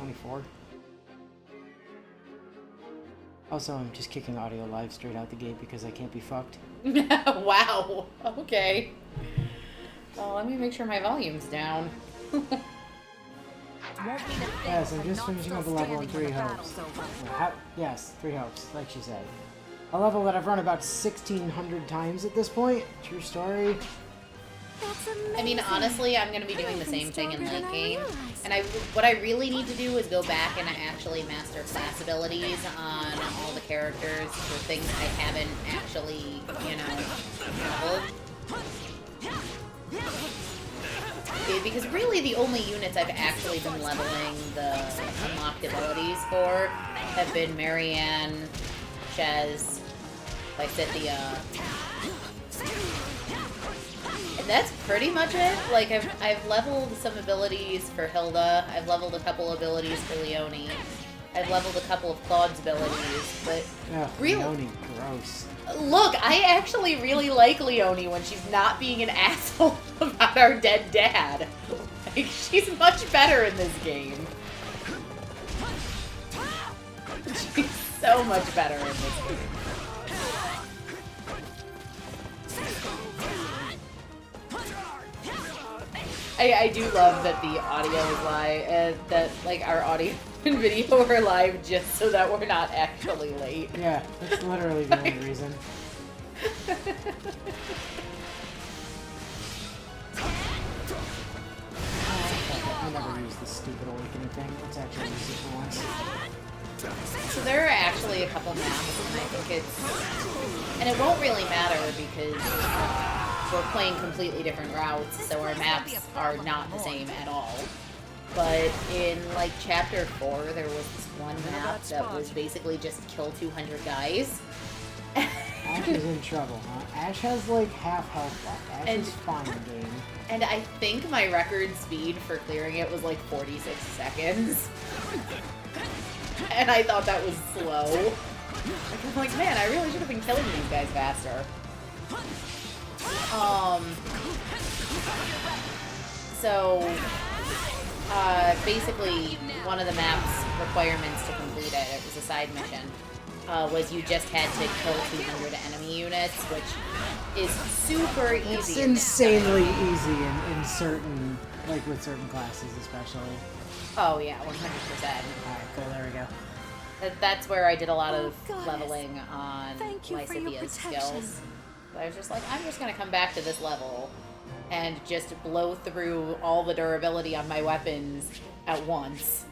24. Also, I'm just kicking audio live straight out the gate because I can't be fucked. Wow. Okay. Well, let me make sure my volume's down. Yes, I'm just finishing up a level in 3 hopes. Yes, 3 hopes, like she said. A level that I've run about 1,600 times at this point. True story. I mean, honestly, I'm going to be doing the same thing in late game. And what I really need to do is go back and actually master class abilities on all the characters for things I haven't actually, you know, leveled. Because really the only units I've actually been leveling the unlocked abilities for have been Marianne, Chez, Lysithea, and that's pretty much it. Like, I've leveled some abilities for Hilda, I've leveled a couple abilities for Leonie, I've leveled a couple of Claude's abilities, but really... Leonie, gross. Look, I actually really like Leonie when she's not being an asshole about our dead dad. Like, she's much better in this game. She's so much better in this game. I do love that the audio is live, that, like, our audio and video are live just so that we're not actually late. Yeah, that's literally the only reason. I never use this stupid awakening thing. Let's actually use it for once. So there are actually a couple maps, and I think it's... And it won't really matter because we're playing completely different routes, so our maps are not the same at all. But in, like, Chapter 4, there was this one map that was basically just kill 200 guys. Ash is in trouble, huh? Ash has, like, half health left. Ash is fine in game. And I think my record speed for clearing it was, like, 46 seconds. And I thought that was slow. I'm like, man, I really should have been killing these guys faster. So... basically, one of the map's requirements to complete it, it was a side mission, was you just had to kill 200 enemy units, which is super easy. It's insanely easy in certain, like with certain classes especially. Oh yeah, 100%. Alright, cool, there we go. That's where I did a lot of leveling on Lysithea's skills. I was just like, I'm just gonna come back to this level and just blow through all the durability on my weapons at once.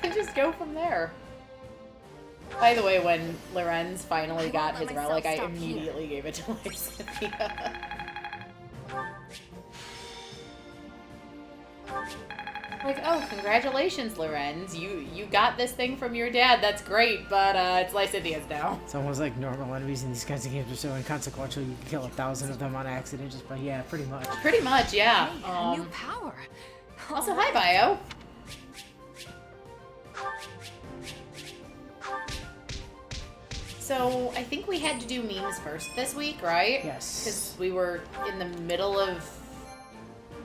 And just go from there. By the way, when Lorenz finally got his relic, I immediately gave it to Lysithea. Like, oh, congratulations, Lorenz. You got this thing from your dad. That's great, but it's Lysithea's now. It's almost like normal enemies in these kinds of games are so inconsequential you can kill 1,000 of them on accident, just by, yeah, pretty much. Pretty much, yeah. Hey, new power. Also, hi, Bio. So, I think we had to do memes first this week, right? Yes. Because we were in the middle of...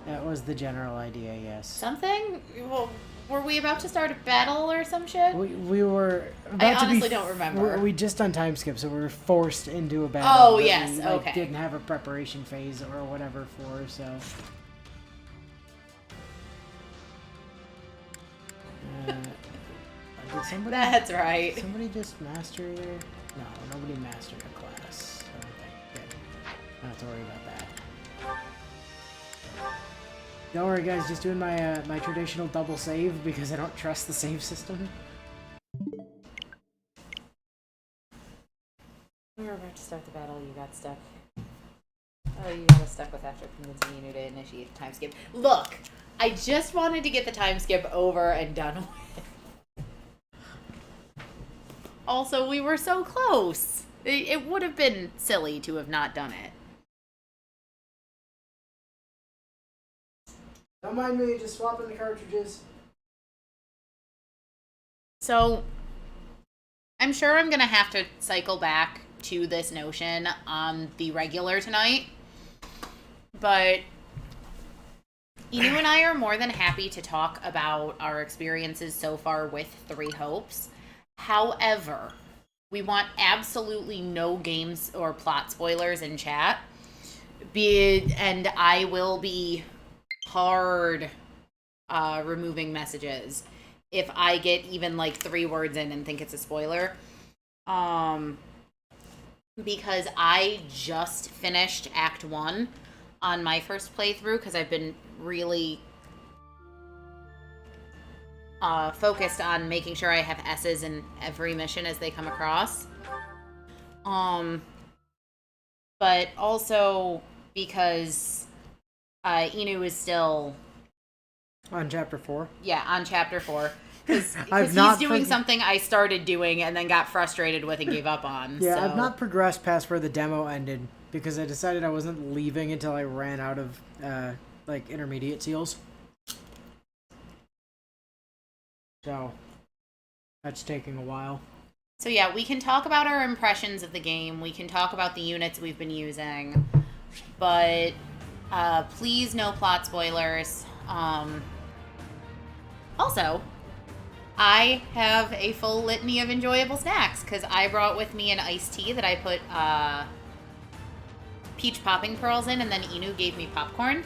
That was the general idea, yes. Something? Well, were we about to start a battle or some shit? We were about I to honestly don't remember. We just done time skip, so we were forced into a battle. Oh, that yes, we, okay. Didn't have a preparation phase or whatever for, so... Did somebody... That's right. Somebody just master... No, nobody mastered a class. I don't think. Good. I don't have to worry about that. Don't worry, guys. Just doing my my traditional double save because I don't trust the save system. We were about to start the battle, you got stuck. Oh, you got us stuck with after convincing you to initiate the time skip. Look! I just wanted to get the time skip over and done with. Also, we were so close. It would have been silly to have not done it. Don't mind me, just swapping the cartridges. So, I'm sure I'm going to have to cycle back to this notion on the regular tonight. But Inu and I are more than happy to talk about our experiences so far with Three Hopes. However, we want absolutely no games or plot spoilers in chat. And I will be hard removing messages if I get even like 3 words in and think it's a spoiler. Because I just finished Act 1 on my first playthrough because I've been really focused on making sure I have S's in every mission as they come across. But also because Inu is still... On Chapter 4? Yeah, on Chapter 4. Because he's doing something I started doing and then got frustrated with and gave up on. Yeah, so. I've not progressed past where the demo ended because I decided I wasn't leaving until I ran out of, like, intermediate seals. So, that's taking a while. So yeah, we can talk about our impressions of the game. We can talk about the units we've been using. But please no plot spoilers. Also, I have a full litany of enjoyable snacks because I brought with me an iced tea that I put peach popping pearls in, and then Inu gave me popcorn.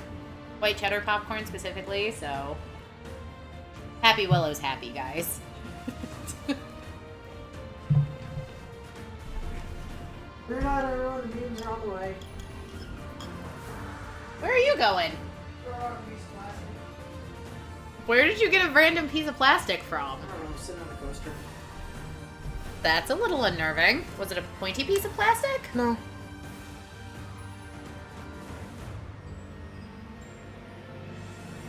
White cheddar popcorn specifically, so... Happy Willow's happy, guys. We're not everyone, the memes are on the way. Where are you going? Where did you get a random piece of plastic from? I don't know, I'm sitting on the coaster. That's a little unnerving. Was it a pointy piece of plastic? No.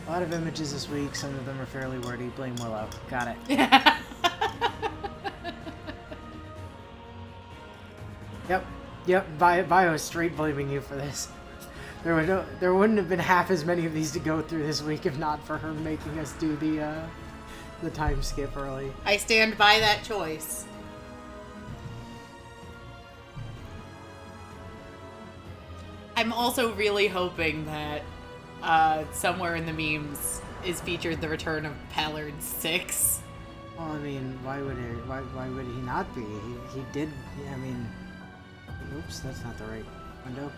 A lot of images this week, some of them are fairly wordy. Blame Willow. Got it. Yep, Bio is straight blaming you for this. There wouldn't have been half as many of these to go through this week if not for her making us do the time skip early. I stand by that choice. I'm also really hoping that somewhere in the memes is featured the return of Pallard 6. Well, I mean, why would he not be? He did. I mean, oops, that's not the right window.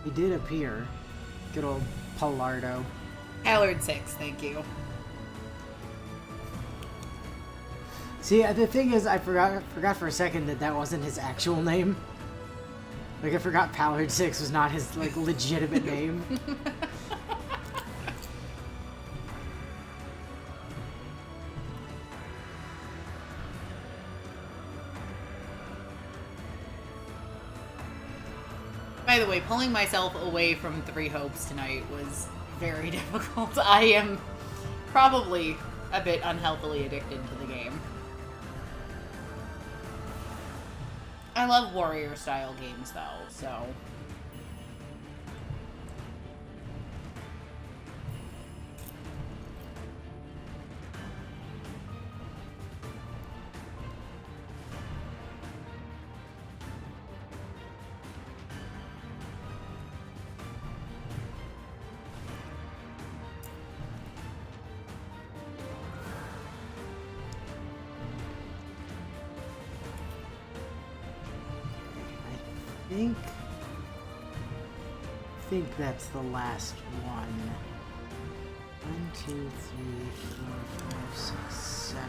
He did appear. Good old Pallardo. Pallard 6, thank you. See, the thing is, I forgot for a second that wasn't his actual name. Like, I forgot Pallard 6 was not his, like, legitimate name. By the way, pulling myself away from Three Hopes tonight was very difficult. I am probably a bit unhealthily addicted to the game. I love warrior-style games, though, so... I think that's the last one. 1, 2, 3, 4, 5, 6, 7.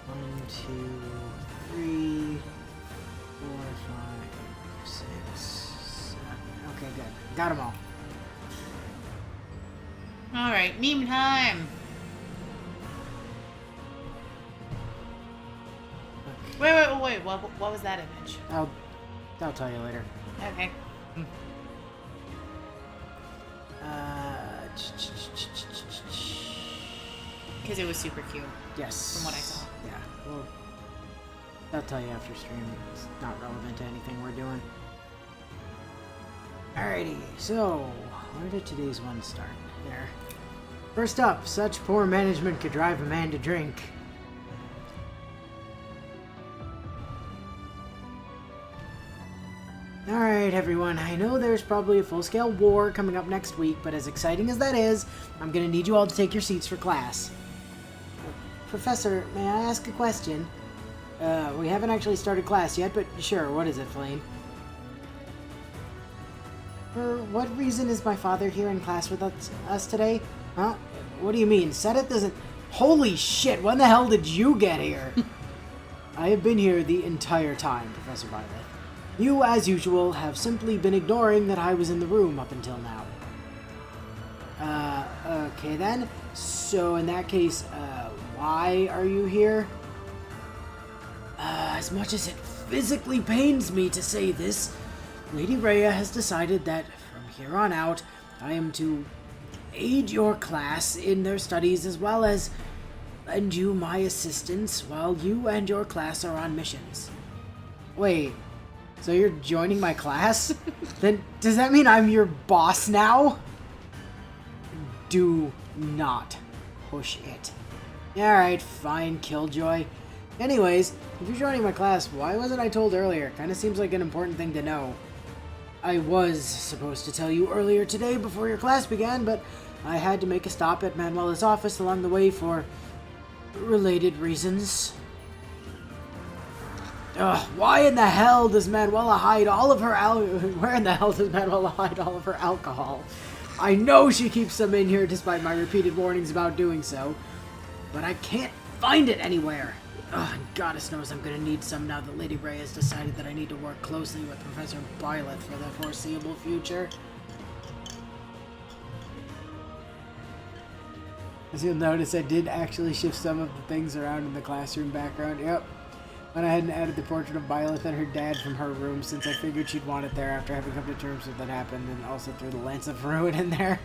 1, 2, 3, 4, 5, 6, 7. Okay, good. Got them all. Alright, meme time! Wait, what was that image? I'll tell you later. Okay. Because it was super cute. Yes. From what I saw. Yeah, well, I'll tell you after stream. It's not relevant to anything we're doing. Alrighty, so, where did today's one start? There. First up, such poor management could drive a man to drink. Alright everyone, I know there's probably a full-scale war coming up next week, but as exciting as that is, I'm gonna need you all to take your seats for class. Professor, may I ask a question? We haven't actually started class yet, but sure, what is it, Flame? For what reason is my father here in class with us today? Huh? What do you mean? Sedith doesn't... Holy shit, when the hell did you get here? I have been here the entire time, Professor Violet. You, as usual, have simply been ignoring that I was in the room up until now. Okay then. So in that case, why are you here? As much as it physically pains me to say this, Lady Rhea has decided that from here on out, I am to aid your class in their studies as well as lend you my assistance while you and your class are on missions. Wait, so you're joining my class? Then does that mean I'm your boss now? Do not push it. Alright, fine, Killjoy. Anyways, if you're joining my class, why wasn't I told earlier? Kinda seems like an important thing to know. I was supposed to tell you earlier today before your class began, but I had to make a stop at Manuela's office along the way for related reasons. Why in the hell does Manuela hide all of her where in the hell does Manuela hide all of her alcohol? I know she keeps some in here despite my repeated warnings about doing so, but I can't find it anywhere. And goddess knows I'm gonna need some now that Lady Rhea has decided that I need to work closely with Professor Violet for the foreseeable future. As you'll notice, I did actually shift some of the things around in the classroom background. Yep. Went ahead and added the portrait of Violet and her dad from her room since I figured she'd want it there after having come to terms with what happened, and also threw the Lance of Ruin in there.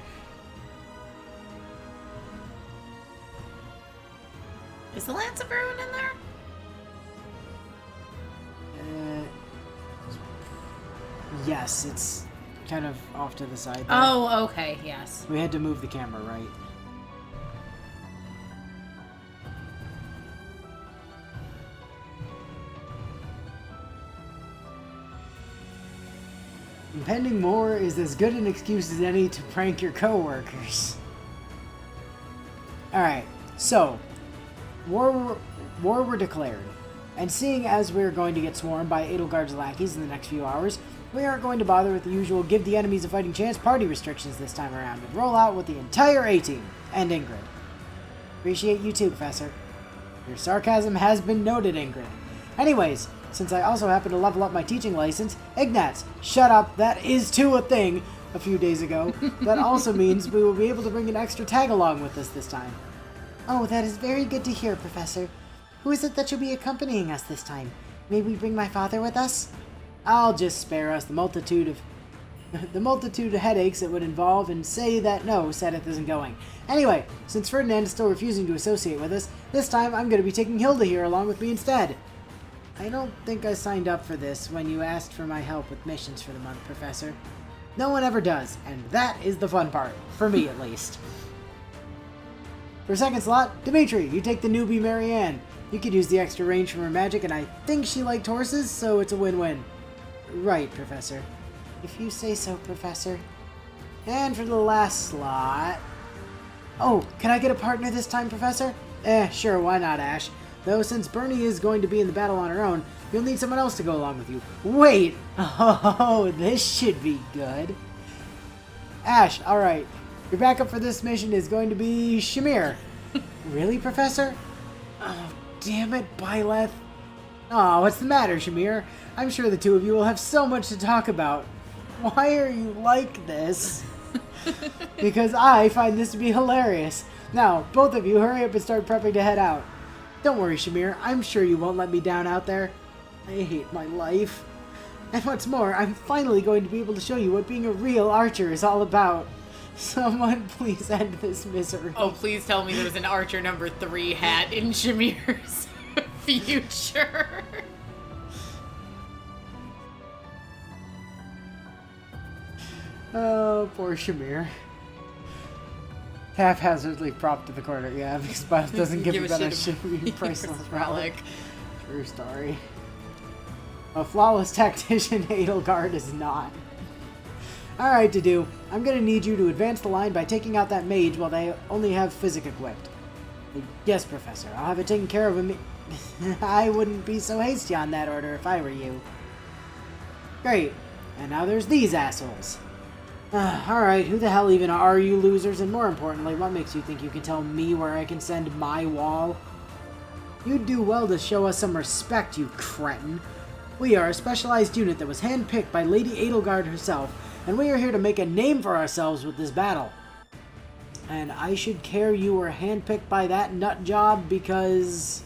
Is the Lance of Ruin in there? Yes, it's kind of off to the side there. Oh, okay, yes. We had to move the camera, right? Impending more is as good an excuse as any to prank your coworkers. Alright, so, war were declared, and seeing as we're going to get swarmed by Edelgard's lackeys in the next few hours, we aren't going to bother with the usual give the enemies a fighting chance party restrictions this time around, and roll out with the entire A-team, and Ingrid. Appreciate you too, Professor. Your sarcasm has been noted, Ingrid. Anyways, since I also happen to level up my teaching license, Ignatz, shut up, that is too a thing, a few days ago. That also means we will be able to bring an extra tag along with us this time. Oh, that is very good to hear, Professor. Who is it that should be accompanying us this time? May we bring my father with us? I'll just spare us the multitude of headaches it would involve and say that no, Sedith isn't going. Anyway, since Ferdinand is still refusing to associate with us, this time I'm going to be taking Hilda here along with me instead. I don't think I signed up for this when you asked for my help with missions for the month, Professor. No one ever does, and that is the fun part, for me at least. For second slot, Dimitri, you take the newbie Marianne. You could use the extra range from her magic, and I think she liked horses, so it's a win-win. Right, Professor. If you say so, Professor. And for the last slot... Oh, can I get a partner this time, Professor? Sure, why not, Ash? Though since Bernie is going to be in the battle on her own, you'll need someone else to go along with you. Wait! Oh, this should be good. Ash, alright. Your backup for this mission is going to be Shamir. Really, Professor? Oh, damn it, Byleth. Aw, what's the matter, Shamir? I'm sure the two of you will have so much to talk about. Why are you like this? Because I find this to be hilarious. Now, both of you, hurry up and start prepping to head out. Don't worry, Shamir. I'm sure you won't let me down out there. I hate my life. And what's more, I'm finally going to be able to show you what being a real archer is all about. Someone please end this misery. Oh, please tell me there's an Archer number 3 hat in Shamir's future. Oh, poor Shamir. Haphazardly propped to the corner, yeah, because Bob doesn't give a shit about a Shamir priceless relic. True story. A flawless tactician Edelgard is not. Alright, to do. I'm gonna need you to advance the line by taking out that mage while they only have physic equipped. Yes, Professor. I'll have it taken care of immediately. I wouldn't be so hasty on that order if I were you. Great. And now there's these assholes. Alright, who the hell even are you losers? And more importantly, what makes you think you can tell me where I can send my wall? You'd do well to show us some respect, you cretin. We are a specialized unit that was handpicked by Lady Edelgard herself, and we are here to make a name for ourselves with this battle. And I should care you were handpicked by that nut job because...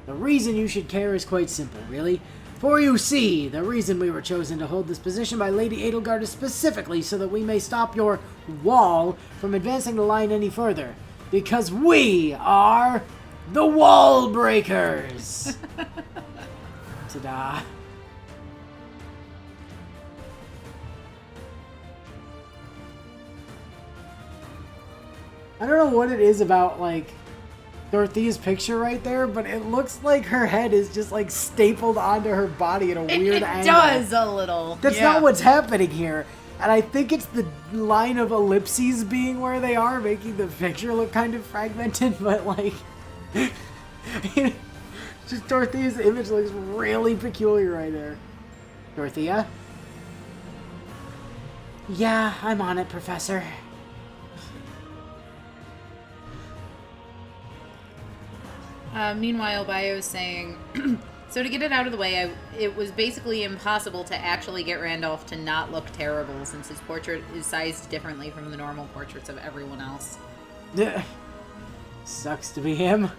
The reason you should care is quite simple, really. For you see, the reason we were chosen to hold this position by Lady Edelgard is specifically so that we may stop your wall from advancing the line any further. Because we are the Wall Breakers! Ta-da. I don't know what it is about, like, Dorothea's picture right there, but it looks like her head is just, like, stapled onto her body at a weird angle. It does a little. That's not what's happening here. And I think it's the line of ellipses being where they are, making the picture look kind of fragmented, but, like... just Dorothea's image looks really peculiar right there. Dorothea? Yeah, I'm on it, Professor. Meanwhile, Bio's saying, so to get it out of the way, it was basically impossible to actually get Randolph to not look terrible since his portrait is sized differently from the normal portraits of everyone else. Sucks to be him.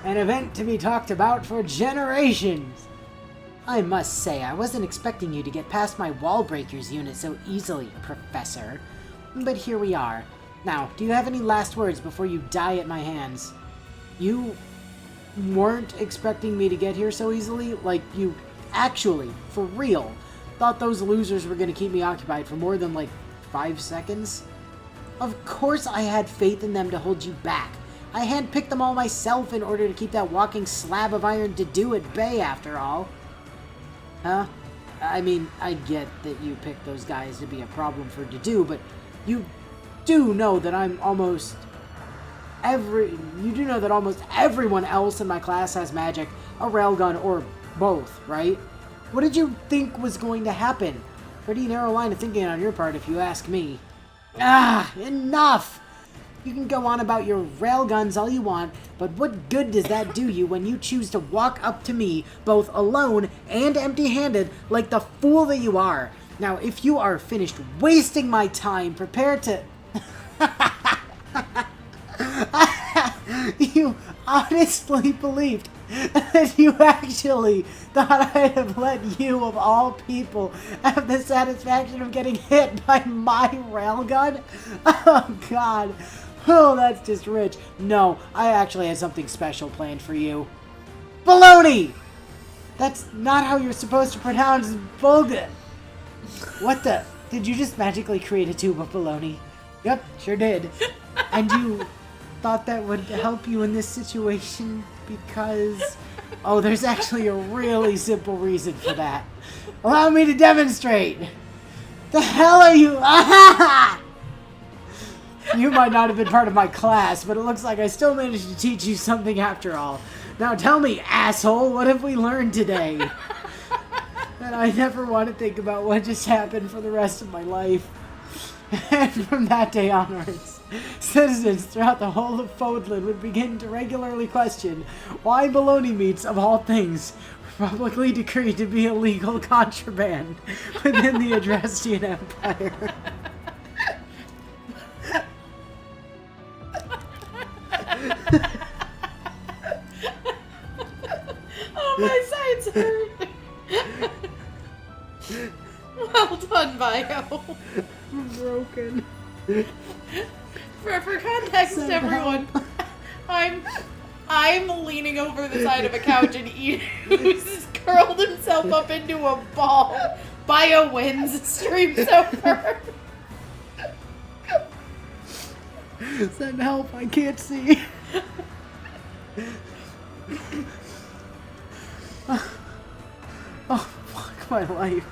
An event to be talked about for generations. I must say, I wasn't expecting you to get past my Wall Breakers unit so easily, Professor. But here we are. Now, do you have any last words before you die at my hands? You weren't expecting me to get here so easily? Like, you actually, for real, thought those losers were going to keep me occupied for more than, like, 5 seconds? Of course I had faith in them to hold you back. I handpicked them all myself in order to keep that walking slab of iron to do at bay, after all. Huh? I mean, I get that you picked those guys to be a problem for Dedue, but you do know that almost everyone else in my class has magic, a railgun, or both, right? What did you think was going to happen? Pretty narrow line of thinking on your part, if you ask me. Enough! You can go on about your railguns all you want, but what good does that do you when you choose to walk up to me, both alone and empty-handed, like the fool that you are? Now, if you are finished wasting my time, prepare to... You honestly believed that you actually thought I'd have let you, of all people, have the satisfaction of getting hit by my railgun? Oh, God. Oh, that's just rich. No, I actually had something special planned for you. Baloney! That's not how you're supposed to pronounce Bulga. What the? Did you just magically create a tube of baloney? Yep, sure did. And you thought that would help you in this situation because... Oh, there's actually a really simple reason for that. Allow me to demonstrate. The hell are you? You might not have been part of my class, but it looks like I still managed to teach you something after all. Now tell me, asshole, what have we learned today? And I never want to think about what just happened for the rest of my life. And from that day onwards, citizens throughout the whole of Fodland would begin to regularly question why bologna meats, of all things, were publicly decreed to be illegal contraband within the Adrestian Empire. Oh, my sides hurt. Well done, Bio. I'm broken. For context, everyone, I'm leaning over the side of a couch and Edo's curled himself up into a ball. Bio wins. Stream's over. Send help, I can't see. Oh, fuck my life.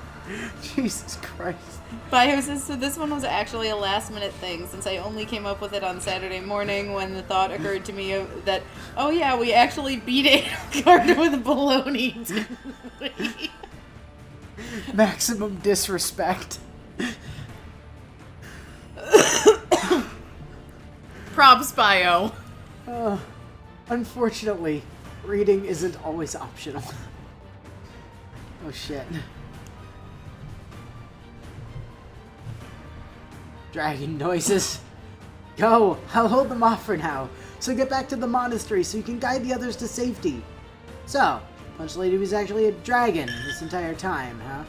Jesus Christ. Bio says, so this one was actually a last minute thing since I only came up with it on Saturday morning when the thought occurred to me that, oh yeah, we actually beat Edelgard with baloney. Maximum disrespect. Props, Bio. Unfortunately, reading isn't always optional. Oh shit. Dragon noises. Go! I'll hold them off for now. So get back to the monastery so you can guide the others to safety. So, Punch Lady was actually a dragon this entire time, huh?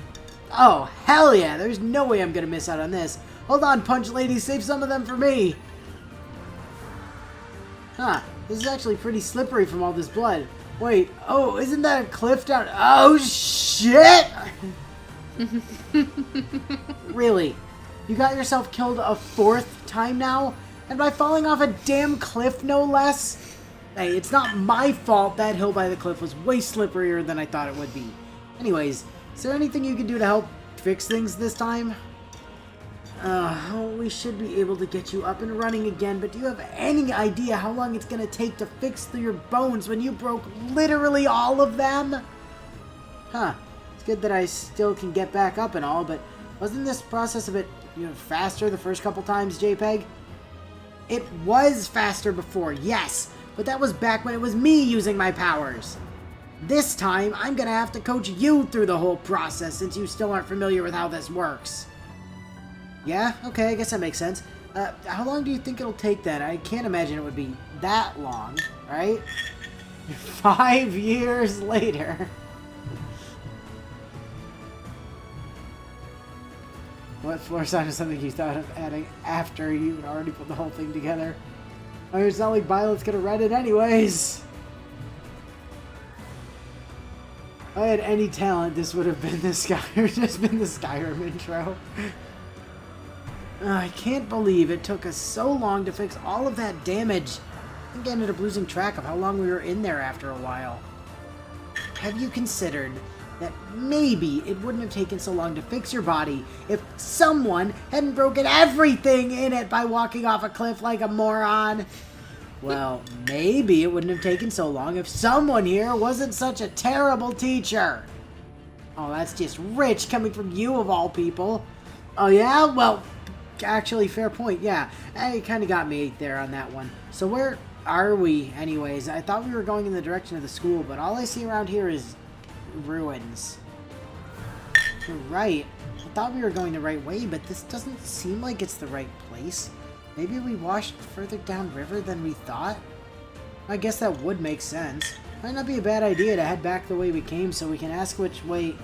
Oh, hell yeah! There's no way I'm gonna miss out on this. Hold on, Punch Lady, save some of them for me! Huh, this is actually pretty slippery from all this blood. Wait, oh, isn't that a cliff down? Oh, shit! Really? You got yourself killed a 4th time now? And by falling off a damn cliff, no less? Hey, it's not my fault that hill by the cliff was way slipperier than I thought it would be. Anyways, is there anything you can do to help fix things this time? We should be able to get you up and running again, but do you have any idea how long it's gonna take to fix your bones when you broke literally all of them? Huh. It's good that I still can get back up and all, but wasn't this process a bit, faster the first couple times, JPEG? It was faster before, yes, but that was back when it was me using my powers. This time, I'm gonna have to coach you through the whole process since you still aren't familiar with how this works. Yeah? Okay, I guess that makes sense. How long do you think it'll take then? I can't imagine it would be that long, right? 5 years later. What floor sign is something you thought of adding after you had already put the whole thing together? Oh, it's not like Violet's gonna read it anyways. If I had any talent, this would have been the Skyrim intro. I can't believe it took us so long to fix all of that damage. I think I ended up losing track of how long we were in there after a while. Have you considered that maybe it wouldn't have taken so long to fix your body if someone hadn't broken everything in it by walking off a cliff like a moron? Well, maybe it wouldn't have taken so long if someone here wasn't such a terrible teacher. Oh, that's just rich coming from you of all people. Oh yeah? Well, actually, fair point, yeah. It kind of got me there on that one. So where are we, anyways? I thought we were going in the direction of the school, but all I see around here is ruins. You're right. I thought we were going the right way, but this doesn't seem like it's the right place. Maybe we washed further downriver than we thought? I guess that would make sense. Might not be a bad idea to head back the way we came so we can ask which way...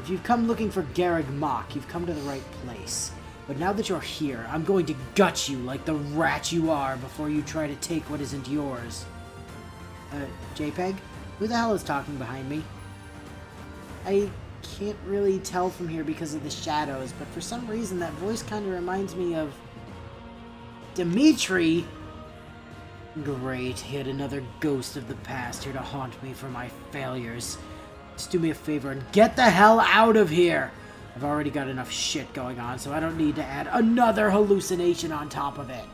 If you've come looking for Garrig Mach, you've come to the right place. But now that you're here, I'm going to gut you like the rat you are before you try to take what isn't yours. JPEG? Who the hell is talking behind me? I can't really tell from here because of the shadows, but for some reason that voice kind of reminds me of... Dimitri? Great, yet another ghost of the past here to haunt me for my failures. Just do me a favor and get the hell out of here! I've already got enough shit going on, so I don't need to add another hallucination on top of it.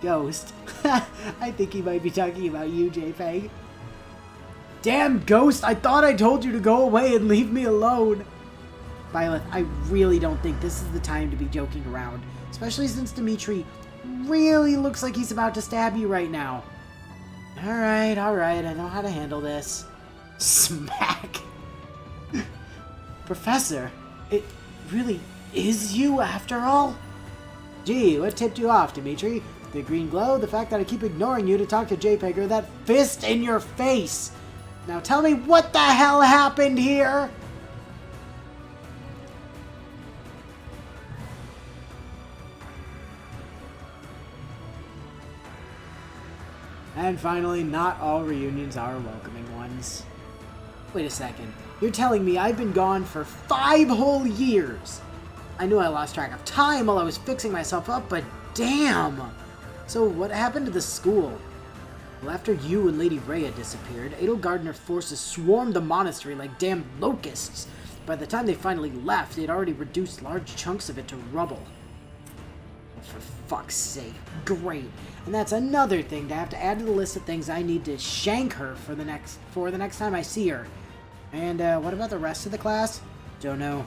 Ghost? I think he might be talking about you, JPEG. Damn ghost, I thought I told you to go away and leave me alone. Violet, I really don't think this is the time to be joking around, especially since Dimitri really looks like he's about to stab you right now. Alright, I know how to handle this. Smack! Professor, it really is you after all? Gee, what tipped you off, Dimitri? The green glow, the fact that I keep ignoring you to talk to JPEG, or that fist in your face? Now tell me what the hell happened here? And finally, not all reunions are welcoming ones. Wait a second. You're telling me I've been gone for 5 whole years? I knew I lost track of time while I was fixing myself up, but damn! So what happened to the school? Well, after you and Lady Rhea disappeared, Edelgardner forces swarmed the monastery like damn locusts. By the time they finally left, they'd already reduced large chunks of it to rubble. For fuck's sake. Great. And that's another thing to have to add to the list of things I need to shank her for the next time I see her. And what about the rest of the class? Don't know.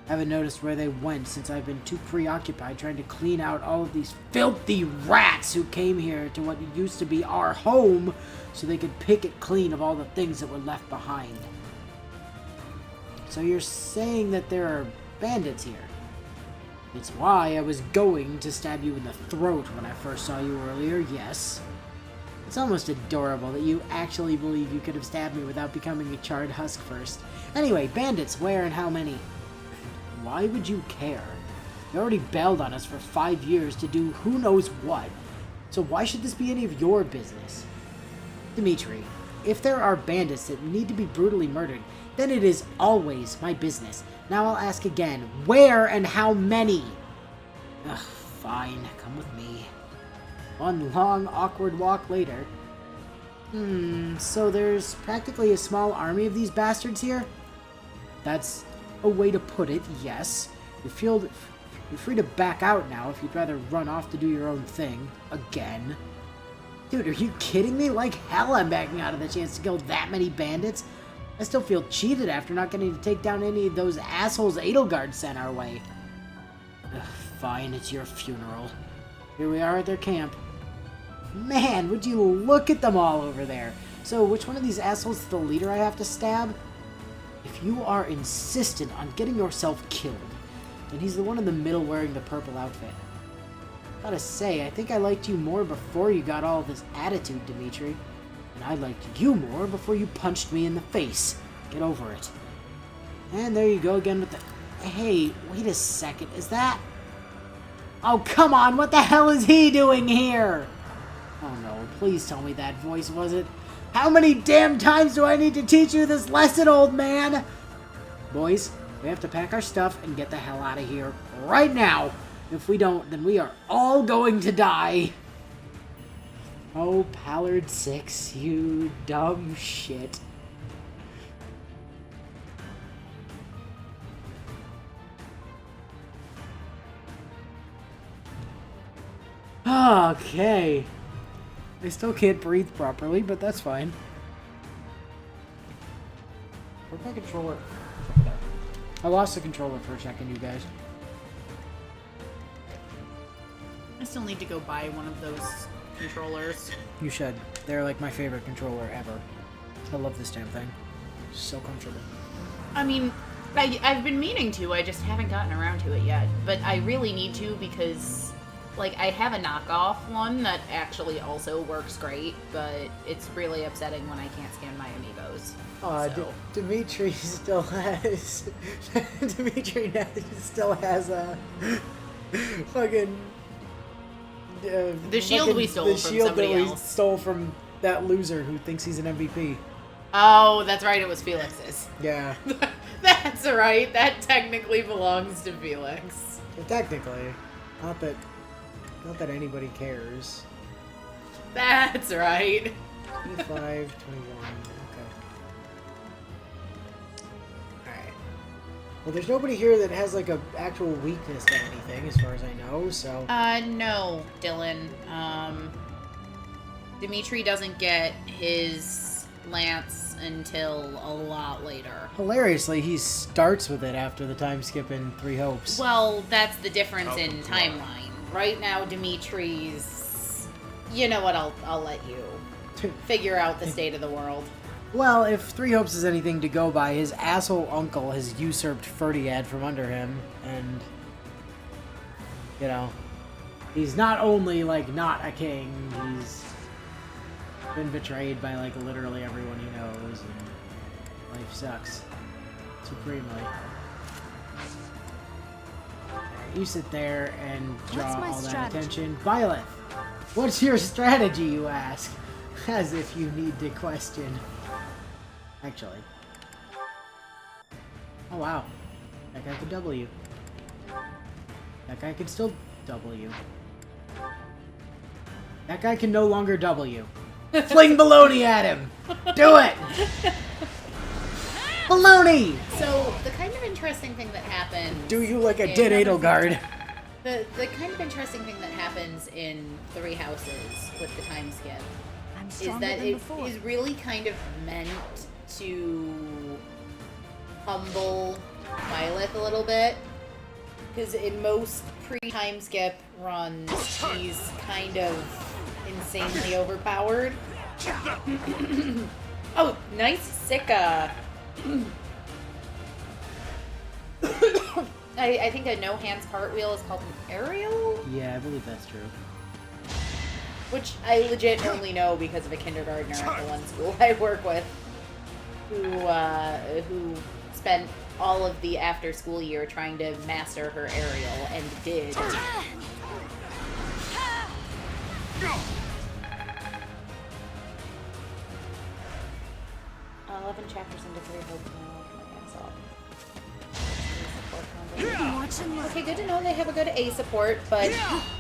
Haven't noticed where they went since I've been too preoccupied trying to clean out all of these filthy rats who came here to what used to be our home so they could pick it clean of all the things that were left behind. So you're saying that there are bandits here? It's why I was going to stab you in the throat when I first saw you earlier, yes. It's almost adorable that you actually believe you could have stabbed me without becoming a charred husk first. Anyway, bandits, where and how many? Why would you care? You already bailed on us for 5 years to do who knows what. So why should this be any of your business? Dimitri, if there are bandits that need to be brutally murdered, then it is always my business. Now I'll ask again, where and how many? Ugh, fine, come with me. One long, awkward walk later. So there's practically a small army of these bastards here? That's a way to put it, yes. You're free to back out now if you'd rather run off to do your own thing. Again. Dude, are you kidding me? Like hell I'm backing out of the chance to kill that many bandits. I still feel cheated after not getting to take down any of those assholes Edelgard sent our way. Ugh, fine, it's your funeral. Here we are at their camp. Man, would you look at them all over there. So, which one of these assholes is the leader I have to stab? If you are insistent on getting yourself killed, then he's the one in the middle wearing the purple outfit. Gotta say, I think I liked you more before you got all this attitude, Dimitri. And I liked you more before you punched me in the face. Get over it. And there you go again with the... Hey, wait a second. Is that... Oh, come on. What the hell is he doing here? Oh, no. Please tell me that voice wasn't... How many damn times do I need to teach you this lesson, old man? Boys, we have to pack our stuff and get the hell out of here right now. If we don't, then we are all going to die. Oh, Pallard 6, you dumb shit. Okay. I still can't breathe properly, but that's fine. Where's my controller? I lost the controller for a second, you guys. I still need to go buy one of those controllers. You should. They're like my favorite controller ever. I love this damn thing. So comfortable. I mean, I've been meaning to, I just haven't gotten around to it yet. But I really need to because, like, I have a knockoff one that actually also works great, but it's really upsetting when I can't scan my amiibos. So. Dimitri still has... Dimitri still has a... fucking... the shield we stole from somebody else. Stole from that loser who thinks he's an MVP. Oh, that's right, it was Felix's. Yeah. That's right, that technically belongs to Felix. Well, technically. Not that anybody cares. That's right. 25, 21, okay. Alright. Well, there's nobody here that has, like, a actual weakness to anything, as far as I know, so... No, Dylan. Dimitri doesn't get his lance until a lot later. Hilariously, he starts with it after the time skip in Three Hopes. Well, that's the difference in timeline. Right now, Dimitri's... You know what, I'll let you figure out the state of the world. Well, if Three Hopes is anything to go by, his asshole uncle has usurped Ferdiad from under him, and... You know... He's not only, like, not a king, he's been betrayed by, like, literally everyone he knows, and life sucks. Supremely. You sit there and draw all that attention. Violet, what's your strategy, you ask? As if you need to question. Actually. Oh, wow. That guy could double you. That guy could still double you. That guy can no longer W. Fling baloney at him! Do it! Baloney! So, the kind of interesting thing that happens... Do you like a dead Edelgard? The kind of interesting thing that happens in Three Houses with the time skip is that it is really kind of meant to humble Byleth a little bit. Because in most pre-time skip runs, he's kind of insanely overpowered. Oh, nice Sika. I think a no-hands cartwheel is called an aerial? Yeah, I believe that's true. Which I legit only know because of a kindergartner at the one school I work with who spent all of the after-school year trying to master her aerial, and did. 11 chapters into 3 hopes now. My ass off. Okay, good to know they have a good A support, but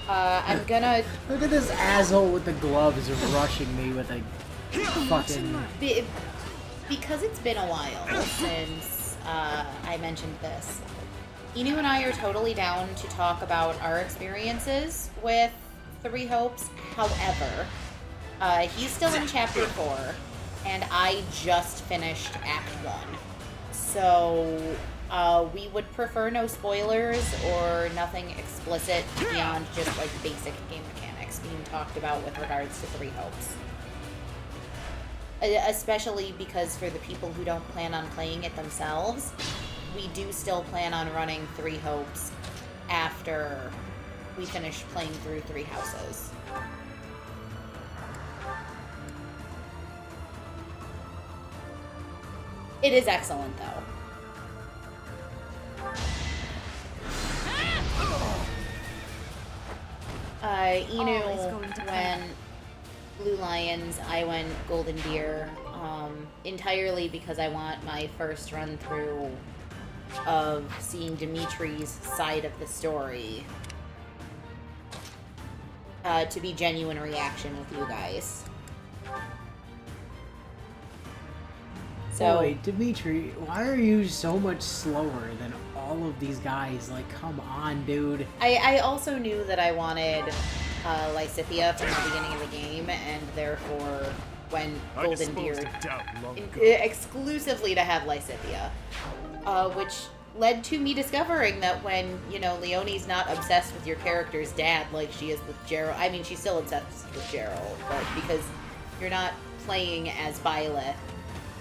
I'm gonna... Look at this asshole with the gloves rushing me with a fucking... Because it's been a while since I mentioned this, Inu and I are totally down to talk about our experiences with Three Hopes. However, he's still in Chapter 4, and I just finished Act 1. So, we would prefer no spoilers or nothing explicit beyond just, like, basic game mechanics being talked about with regards to Three Hopes. Especially because for the people who don't plan on playing it themselves, we do still plan on running Three Hopes after we finish playing through Three Houses. It is excellent, though. Inu, when Blue Lions, I went Golden Deer, entirely because I want my first run through of seeing Dimitri's side of the story to be genuine reaction with you guys. So, wait, Dimitri, why are you so much slower than all of these guys? Like, come on, dude. I also knew that I wanted Lysithea from the beginning of the game, and therefore went Golden Deer exclusively to have Lysithea, which led to me discovering that when, you know, Leonie's not obsessed with your character's dad like she is with Gerald. I mean, she's still obsessed with Gerald, but because you're not playing as Byleth,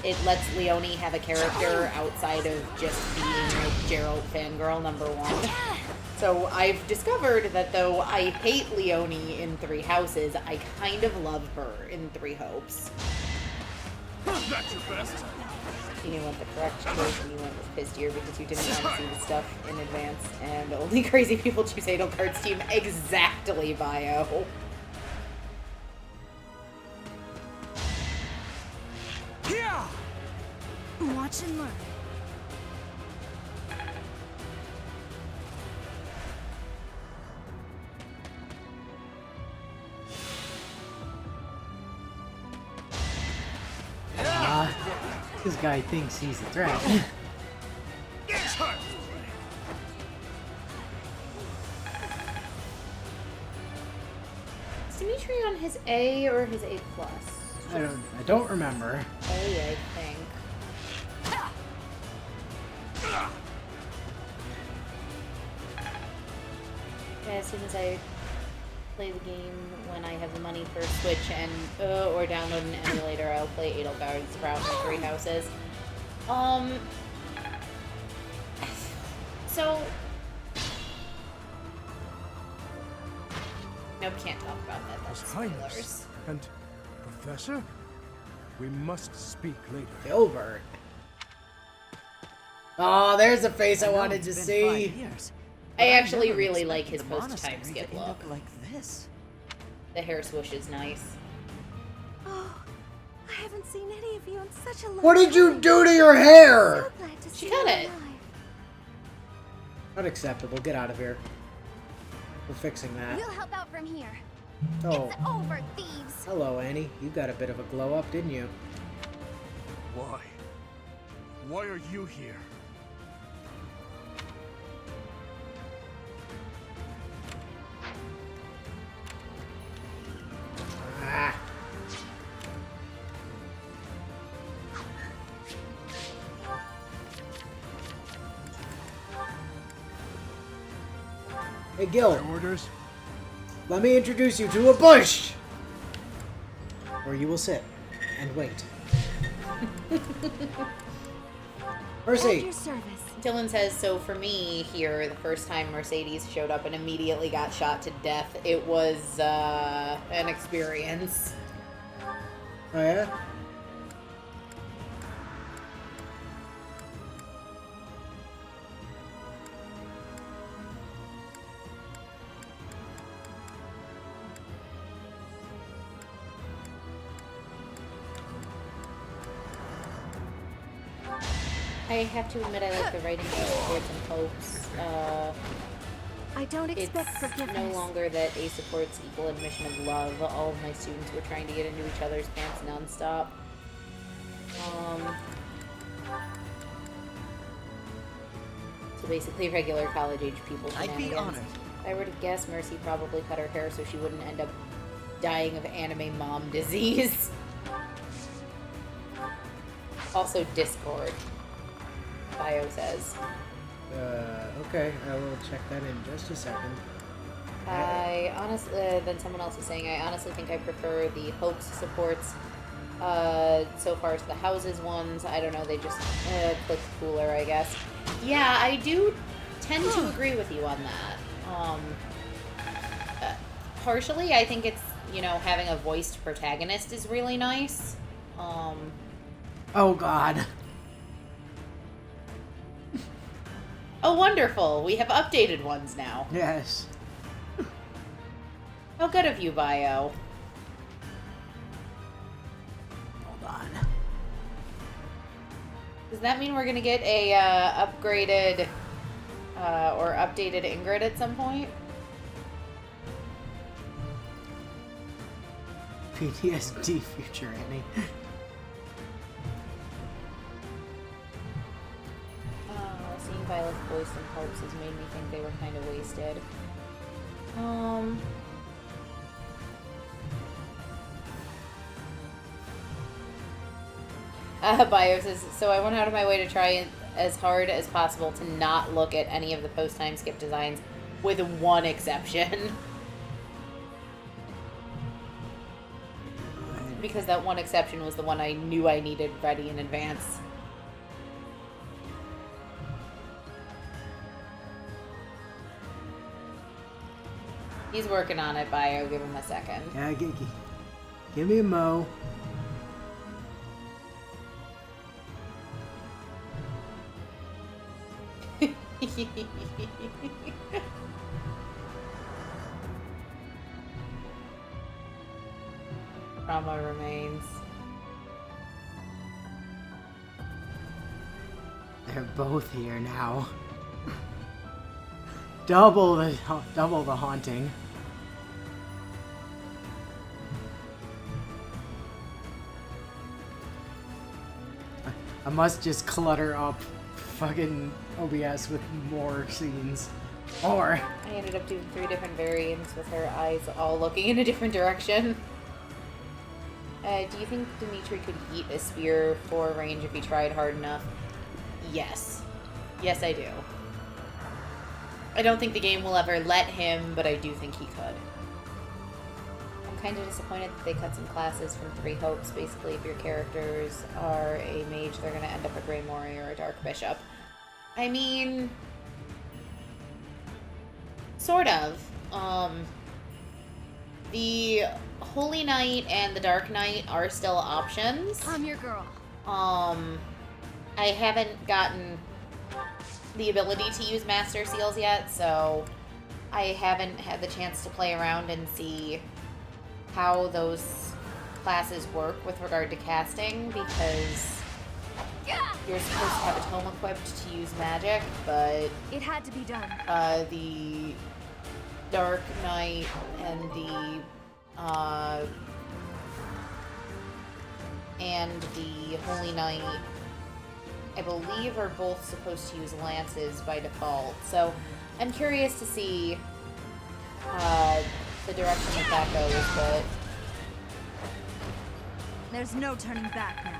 it lets Leonie have a character outside of just being like Gerald fangirl number 1. So I've discovered that though I hate Leonie in Three Houses, I kind of love her in Three Hopes. That's your best. You went the correct choice and you went with Pistier because you didn't want to see the stuff in advance, and only crazy people choose Edelgard's team exactly, bio. Yeah. Watch and learn. This guy thinks he's a threat. Is Dimitri on his A or his A+? I don't remember. A, I think. As soon as I play the game, when I have the money for Switch and or download an emulator, I'll play Edelgard, Sprout, and Three Houses. So nope, can't talk about that. That's spoilers. And Professor, we must speak later. Gilbert. Oh, there's a face I wanted to see. I actually really like his post-time skip look. Like this. The hair swoosh is nice. Oh, I haven't seen any of you in such a long What did you time. do to your hair? So glad to She see cut you it. alive. Unacceptable. Get out of here. We're fixing that. We'll help out from here. Oh, It's over, thieves. hello, Annie. You got a bit of a glow up, didn't you? Why? Why are you here? Ah. Hey, Gil. Orders? Let me introduce you to a bush! Where you will sit and wait. At Mercy! your service. Dylan says, so for me here, the first time Mercedes showed up and immediately got shot to death, it was an experience. Oh, yeah? I have to admit I like the writing of Towards and Hopes. I don't expect It's forgiveness. no longer that A supports equal admission of love. All of my students were trying to get into each other's pants nonstop. So basically regular college-age people shenanigans. If I were to guess, Mercy probably cut her hair so she wouldn't end up dying of anime mom disease. Also Discord, Bio says. Okay, I will check that in just a second. I honestly, then someone else is saying, I honestly think I prefer the Hopes supports so far to the Houses ones. I don't know, they just click cooler, I guess. Yeah, I do tend to agree with you on that. Partially, I think it's, you know, having a voiced protagonist is really nice. Oh, God. Oh, wonderful. We have updated ones now. Yes. How good of you, Bio. Hold on. Does that mean we're gonna get a upgraded or updated Ingrid at some point? PTSD future, Annie. Seeing Violet's voice and hopes has made me think they were kind of wasted. Bio says, so I went out of my way to try as hard as possible to not look at any of the post-time skip designs, with one exception. Because that one exception was the one I knew I needed ready in advance. He's working on it, Bio. Give him a second. Yeah, give me a mo. Trauma remains. They're both here now. Double the haunting. I must just clutter up fucking OBS with more scenes. Or I ended up doing 3 different variants with her eyes all looking in a different direction. Do you think Dimitri could eat a spear for range if he tried hard enough? Yes. Yes, I do. I don't think the game will ever let him, but I do think he could. I'm kind of disappointed that they cut some classes from 3 Hopes. Basically, if your characters are a mage, they're going to end up a Grey Mori or a Dark Bishop. I mean... sort of. The Holy Knight and the Dark Knight are still options. I'm your girl. I haven't gotten the ability to use Master Seals yet, so I haven't had the chance to play around and see how those classes work with regard to casting, because you're supposed to have a tome equipped to use magic, but It had to be done. the Dark Knight and the Holy Knight, I believe, are both supposed to use lances by default. So I'm curious to see the direction that goes, but There's no turning back now.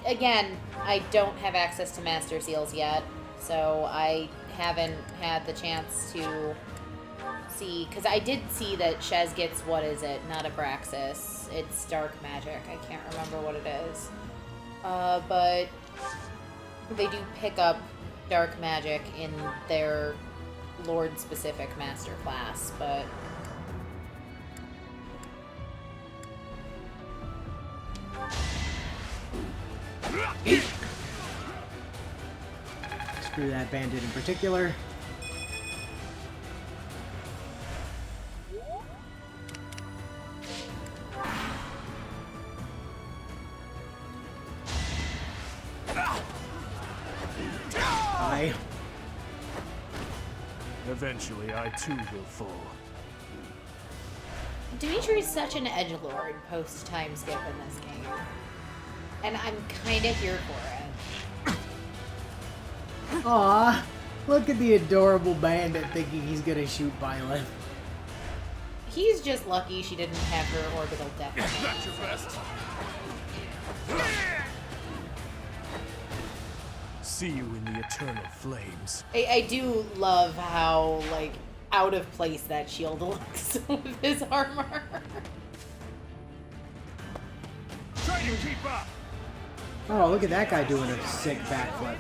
again, I don't have access to Master Seals yet, so I haven't had the chance to see, because I did see that Shez gets, what is it, not Abraxas, it's Dark Magic, I can't remember what it is, but they do pick up Dark Magic in their Lord-specific Master class, but Screw that bandit in particular. Die. Eventually, I too will fall. Dimitri's such an edgelord post-time skip in this game. And I'm kind of here for it. Aw, look at the adorable bandit thinking he's gonna shoot Violet. He's just lucky she didn't have her orbital death. That's your best. See you in the eternal flames. I do love how, like, out of place that shield looks with his armor. Try to keep up. Oh, look at that guy doing a sick backflip.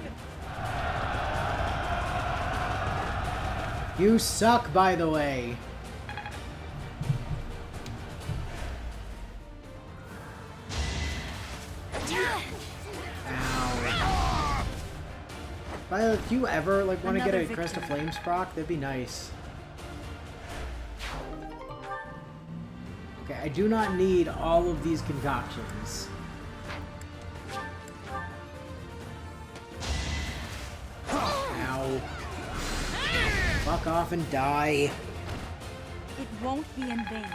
You suck, by the way. Ow. Violet, do you ever like want to get a Another Crest of victory. Flames proc? That'd be nice. Okay, I do not need all of these concoctions. Ow. Fuck off and die. It won't be in vain.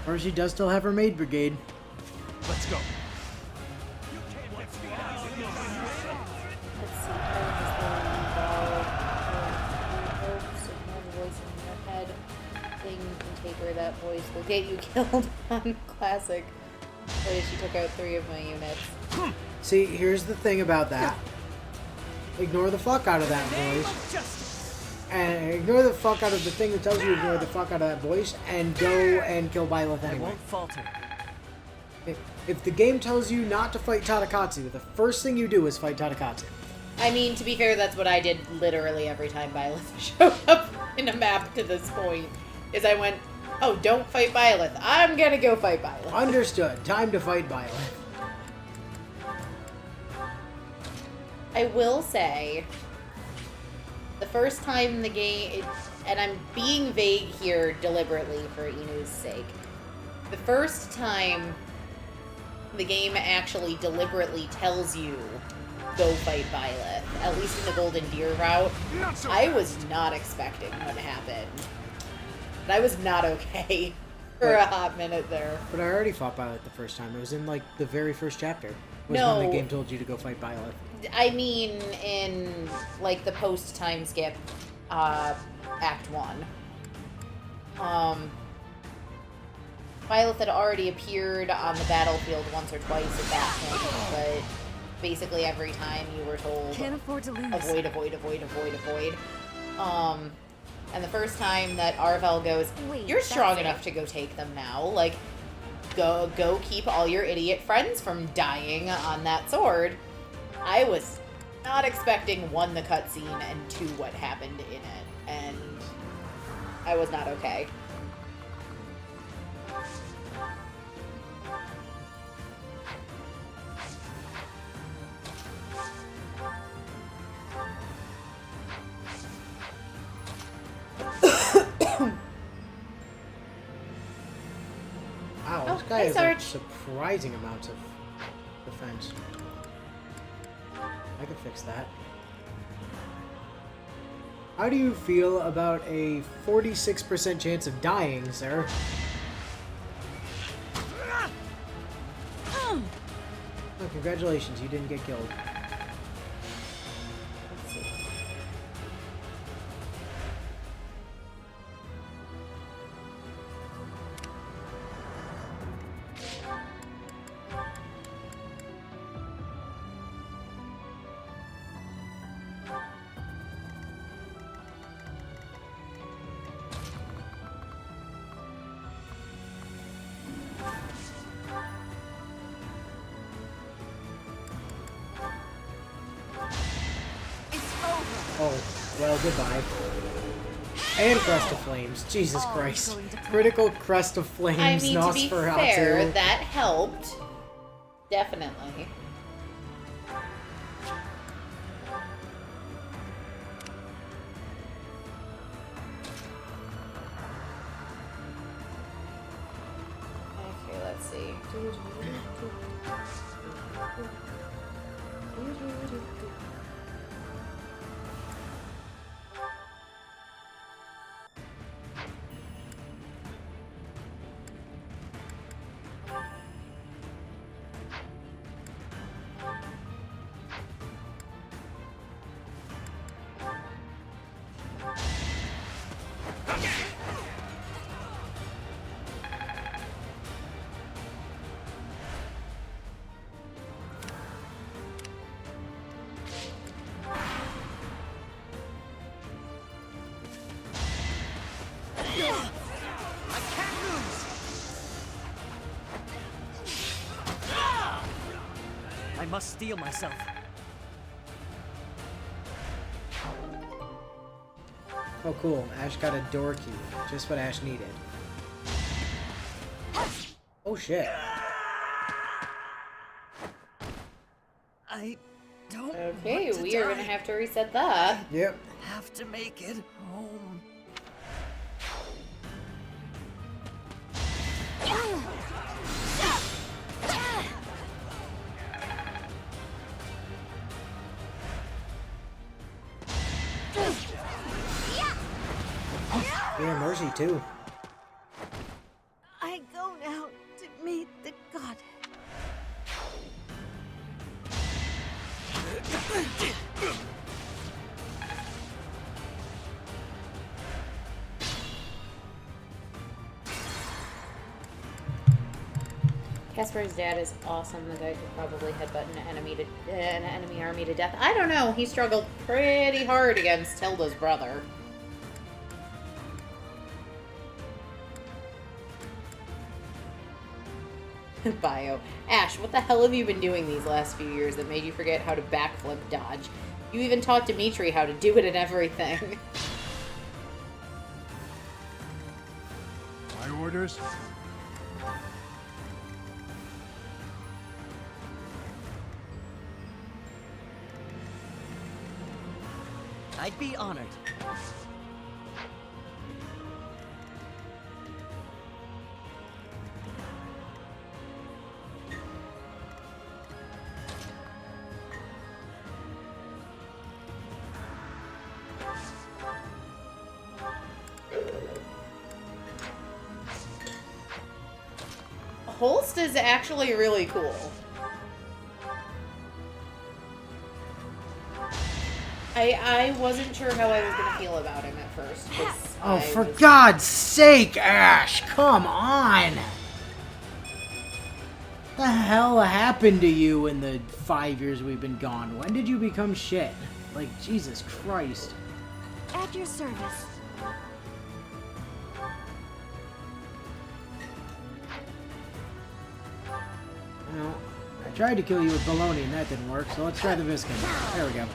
Or she does still have her maid brigade. Let's go. Let's see. Ignore the voice in your head. Thing can take her. That voice will get you killed on Classic. But she took out 3 of my units. See, here's the thing about that. Ignore the fuck out of that voice. And ignore the fuck out of the thing that tells you to ignore the fuck out of that voice, and go and kill Byleth anyway. falter. If the game tells you not to fight Tadakatsu, the first thing you do is fight Tadakatsu. I mean, to be fair, that's what I did literally every time Byleth showed up in a map to this point. Is I went, oh, don't fight Byleth. I'm gonna go fight Byleth. Understood. Time to fight Byleth. I will say, the first time the game, and I'm being vague here deliberately for Inu's sake, the first time the game actually deliberately tells you go fight Byleth, at least in the Golden Deer route, I was not expecting what happened. And I was not okay for a hot minute there. But I already fought Byleth the first time. It was in, like, the very first chapter. Was No. when the game told you to go fight Byleth. I mean, in, like, the post-time skip, Act 1. Byleth had already appeared on the battlefield once or twice at that point, but basically every time you were told, Can't afford to lose. avoid, avoid, avoid, avoid, avoid. And the first time that Arvel goes, Wait, you're strong that's it? enough to go take them now, like, go keep all your idiot friends from dying on that sword. I was not expecting, 1, the cutscene, and 2, what happened in it, and I was not okay. Wow, Oh, this guy hi, has Sarge. like, surprising amounts of defense. I could fix that. How do you feel about a 46% chance of dying, sir? Oh, congratulations, you didn't get killed. Let's see. Oh, well, goodbye. And Crest of Flames. Jesus Christ. Critical Crest of Flames, I mean, to be Nosferatu. fair, that helped. Definitely. Okay, let's see. I must steel myself. Oh, cool. Ash got a door key. Just what Ash needed. Oh, shit. I don't Okay, want to we are gonna die. have to reset that. Yep. Have to make it home. Yeah, Mercy, too. I go now to meet the god. Casper's dad is awesome. The guy could probably headbutt an enemy army to death. I don't know. He struggled pretty hard against Hilda's brother. Bio. Ash, what the hell have you been doing these last few years that made you forget how to backflip dodge? You even taught Dimitri how to do it and everything. My orders? I'd be honored. Holst is actually really cool. I wasn't sure how I was going to feel about him at first. 'Cause Oh, I for was- God's sake, Ash! Come on! The hell happened to you in the 5 years we've been gone? When did you become shit? Like, Jesus Christ. At your service. Well, I tried to kill you with baloney and that didn't work, so let's try the Viscon. There we go.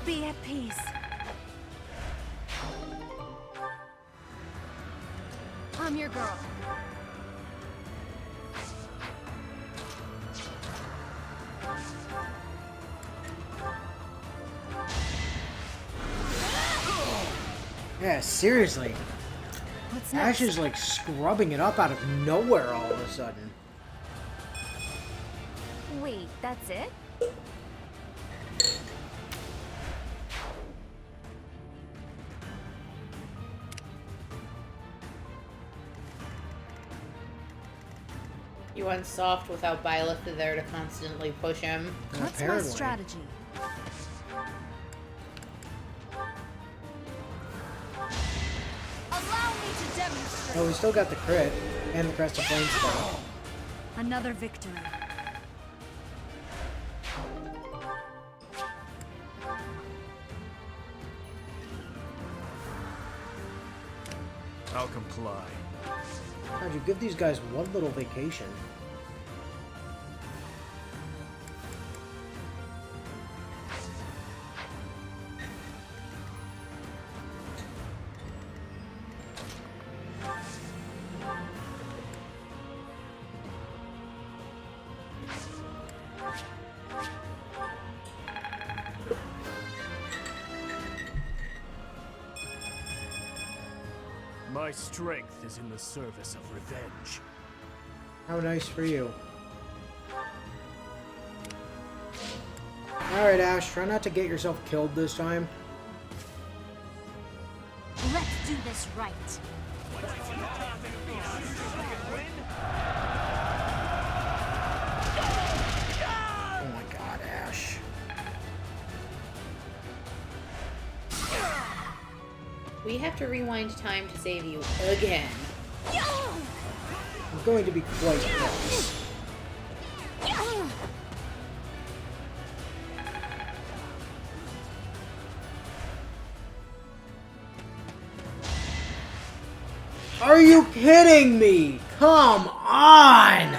Be at peace. I'm your girl. Yeah, seriously. What's Ash next? is like scrubbing it up out of nowhere all of a sudden. Wait, that's it? He went soft without Byleth there to constantly push him. What's my Apparently. strategy? Allow me to demonstrate. Oh, we still got the crit and the Crest of Flame spell. Another victory. I'll comply. God, you give these guys one little vacation. My strength is in the service of revenge. How nice for you. Alright, Ash, try not to get yourself killed this time. Let's do this right. Oh my god, Ash. We have to rewind time to save you again. I'm going to be quite close. Are you kidding me? Come on!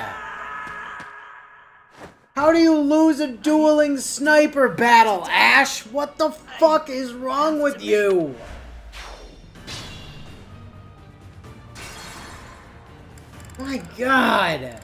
How do you lose a dueling sniper battle, Ash? What the fuck is wrong with you? My god!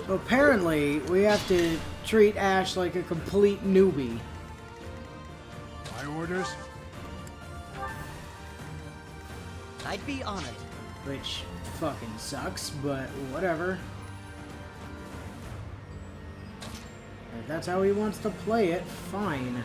So apparently, we have to treat Ash like a complete newbie. My orders? I'd be honored. Which fucking sucks, but whatever. If that's how he wants to play it, fine.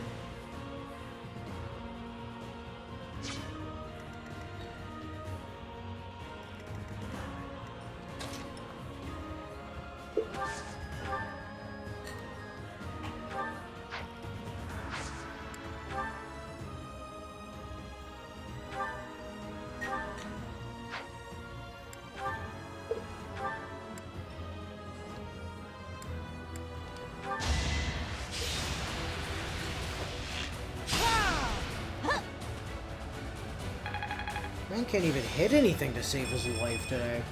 Man can't even hit anything to save his life today.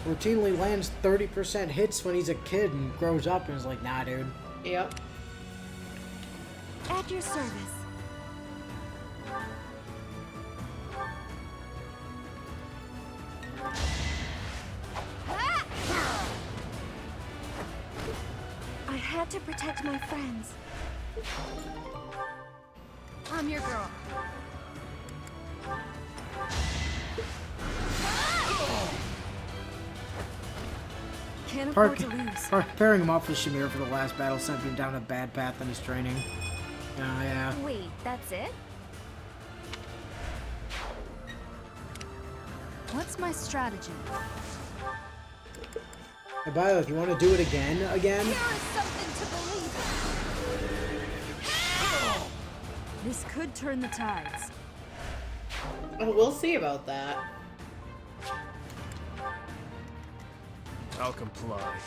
Routinely lands 30% hits when he's a kid and grows up and is like, nah, dude. Yep. At your service. I had to protect my friends. I'm your girl. Can't afford to lose. Pairing him up with Shamir for the last battle sent him down a bad path in his training. Oh, yeah. Wait, that's it? What's my strategy? Hey, Byleth, you want to do it again? There is something to believe in. This could turn the tides. Oh, we'll see about that. I'll comply.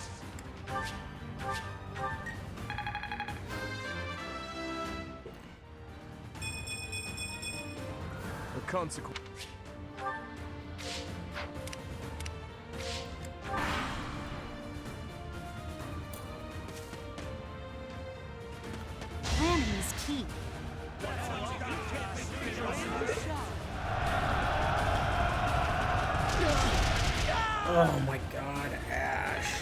The consequence. team. Oh my god, Ash.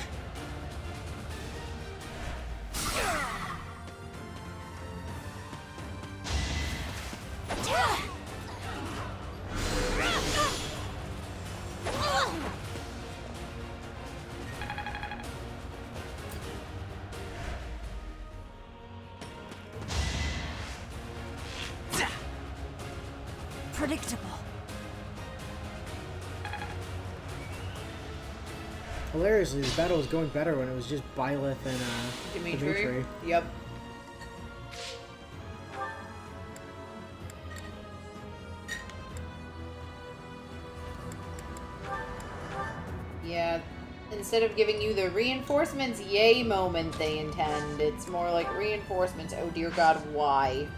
Predictable. Hilariously, this battle was going better when it was just Byleth and Dimitri. Yep. Yeah, instead of giving you the reinforcements yay moment they intend, it's more like reinforcements, oh dear god, why?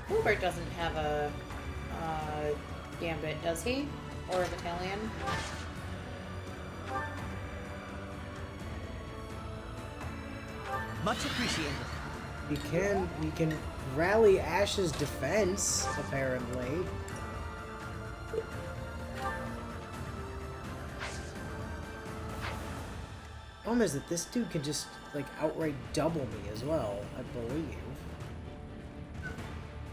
Hubert doesn't have a gambit, does he? Or a battalion? Much appreciated. We can rally Ash's defense, apparently. Problem is that this dude can just like outright double me as well, I believe.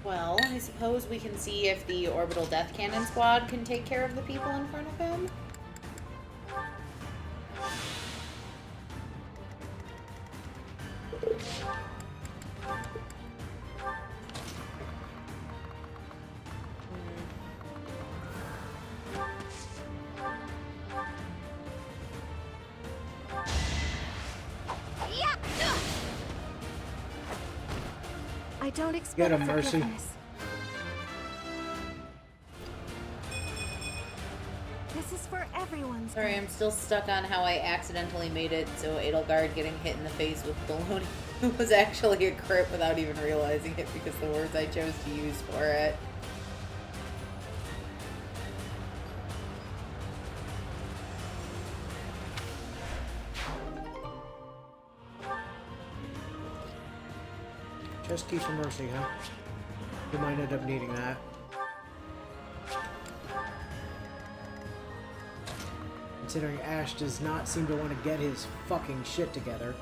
Well, I suppose we can see if the Orbital Death Cannon Squad can take care of the people in front of him. I don't expect Get him, Mercy. forgiveness. This is for everyone's Sorry, good. I'm still stuck on how I accidentally made it so Edelgard getting hit in the face with baloney was actually a crit without even realizing it because the words I chose to use for it. Just keep some mercy, huh? You might end up needing that. Considering Ash does not seem to want to get his fucking shit together.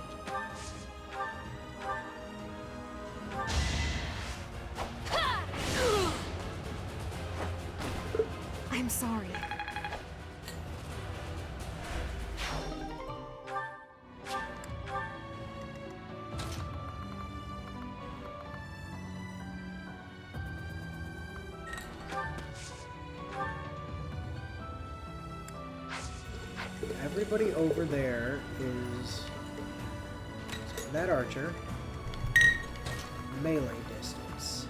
I'm sorry. Everybody over there is that archer, melee distance.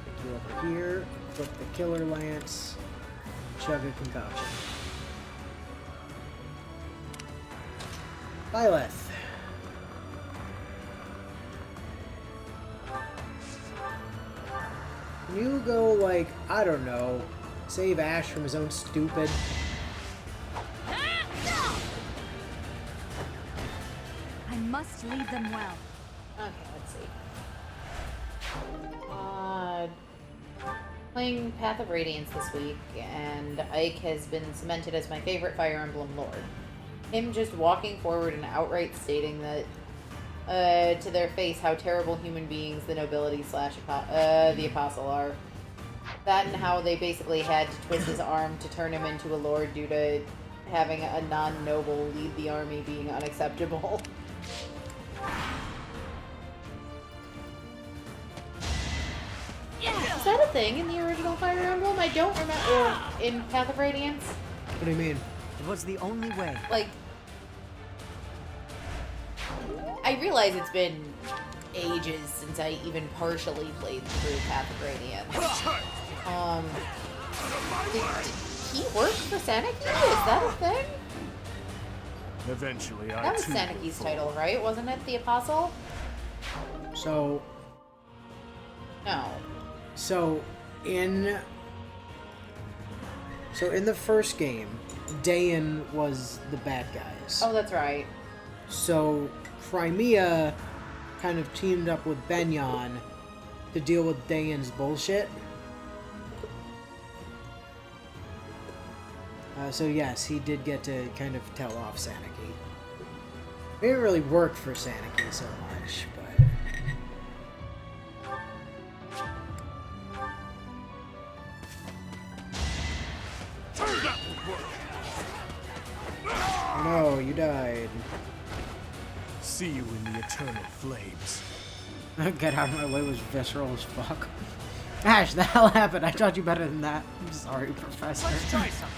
Take you over here, equip the killer lance, chug a concoction. Byleth. You go, like, I don't know, save Ash from his own stupid. I must lead them well. Okay, let's see. Playing Path of Radiance this week, and Ike has been cemented as my favorite Fire Emblem lord. Him just walking forward and outright stating that to their face how terrible human beings the nobility slash the apostle are. That and how they basically had to twist his arm to turn him into a lord due to having a non-noble lead the army being unacceptable. Is that a thing in the original Fire Emblem? I don't remember. Or in Path of Radiance? What do you mean? It was the only way. Like, I realize it's been ages since I even partially played through Path of Radiance. Did he work for Saniki? Is that a thing? Eventually, I That was too will Saniki's fall. title, right? Wasn't it the Apostle? So, No. so in the first game, Dayan was the bad guys. Oh, that's right. So Crimea kind of teamed up with Benyon to deal with Dayan's bullshit. So yes, he did get to kind of tell off Saniki. He didn't really work for Saniki so much, but... Oh no, you died. See you in the eternal flames. Get out of my way was visceral as fuck. Ash, the hell happened? I taught you better than that. I'm sorry, Professor. Let's try something.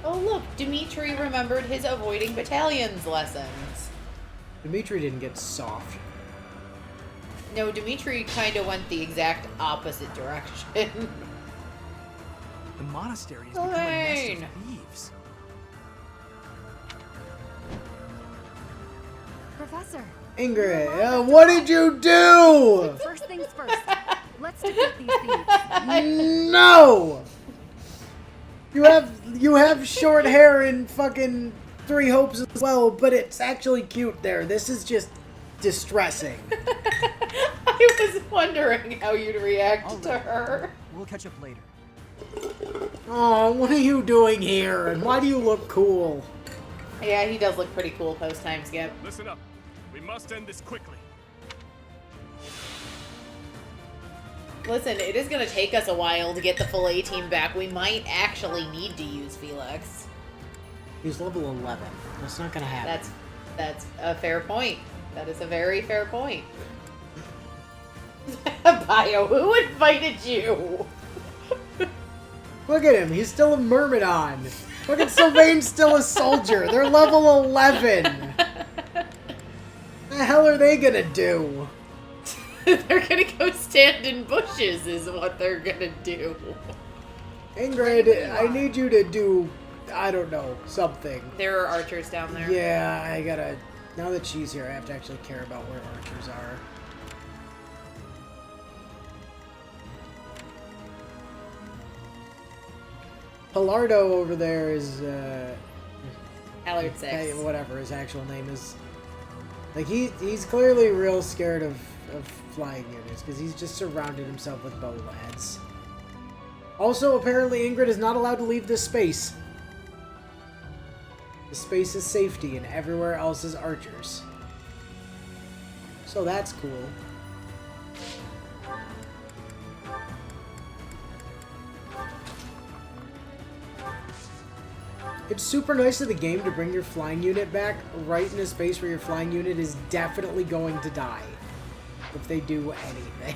Oh, look. Dimitri remembered his avoiding battalions lessons. Dimitri didn't get soft. No, Dimitri kind of went the exact opposite direction. The monastery has become a nest Elaine. of thieves. Professor. Ingrid, what did you do? First things first. Let's defeat these thieves. No! You have short hair and fucking 3 hopes as well, but it's actually cute there. This is just distressing. I was wondering how you'd react All to right. her. We'll catch up later. Oh, what are you doing here? And why do you look cool? Yeah, he does look pretty cool post-time skip. Listen up. We must end this quickly. Listen, it is going to take us a while to get the full A-team back. We might actually need to use Felix. He's level 11. That's not gonna happen. That's a fair point. That is a very fair point. Bio, who invited you? Look at him. He's still a Myrmidon. Look at Sylvain's still a soldier. They're level 11. The hell are they gonna do? They're gonna go stand in bushes is what they're gonna do. Ingrid, I need you to do, I don't know, something. There are archers down there. Yeah, I gotta... Now that she's here, I have to actually care about where archers are. Pilardo over there is, Allard 6. hey, whatever his actual name is. Like, he's clearly real scared of flying units, because he's just surrounded himself with bow lads. Also, apparently Ingrid is not allowed to leave this space. The space is safety, and everywhere else is archers. So that's cool. It's super nice of the game to bring your flying unit back right in a space where your flying unit is definitely going to die if they do anything.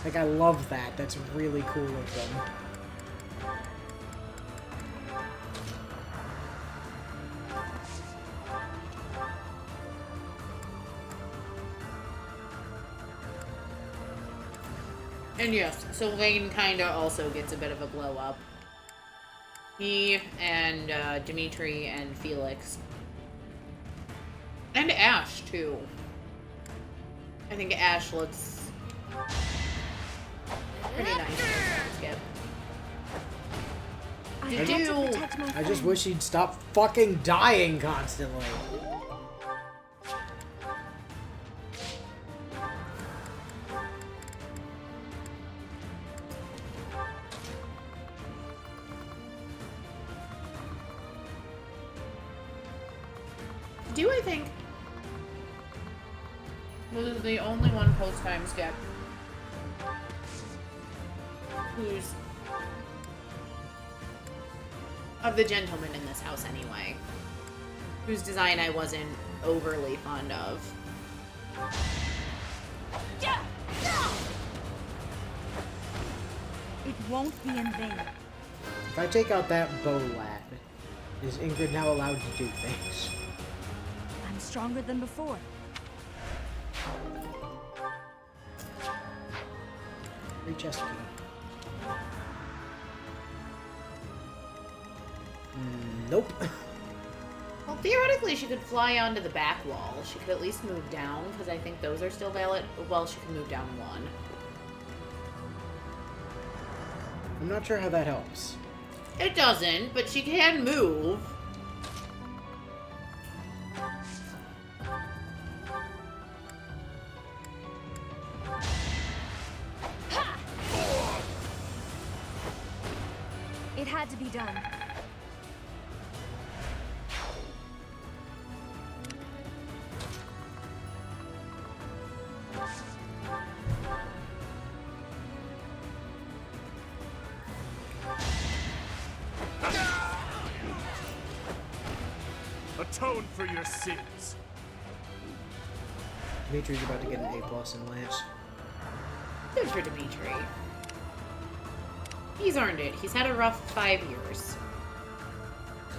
Like, I love that. That's really cool of them. And yes, Sylvain kinda also gets a bit of a blow up. He and Dimitri and Felix. And Ash, too. I think Ash looks pretty nice. Skip. I Did have to you- protect my I just friend. wish he'd stop fucking dying constantly. Do I think this is the only one post-time skip who's of the gentlemen in this house anyway, whose design I wasn't overly fond of. It won't be in vain. If I take out that bow lad, is Ingrid now allowed to do things? stronger than before. Free chest key. Nope. Well, theoretically, she could fly onto the back wall. She could at least move down, because I think those are still valid. Well, she can move down one. I'm not sure how that helps. It doesn't, but she can move. It had to be done. Atone for your sins. Dimitri's about to get an A+ in Lance. Good for Dimitri. He's earned it. He's had a rough 5 years.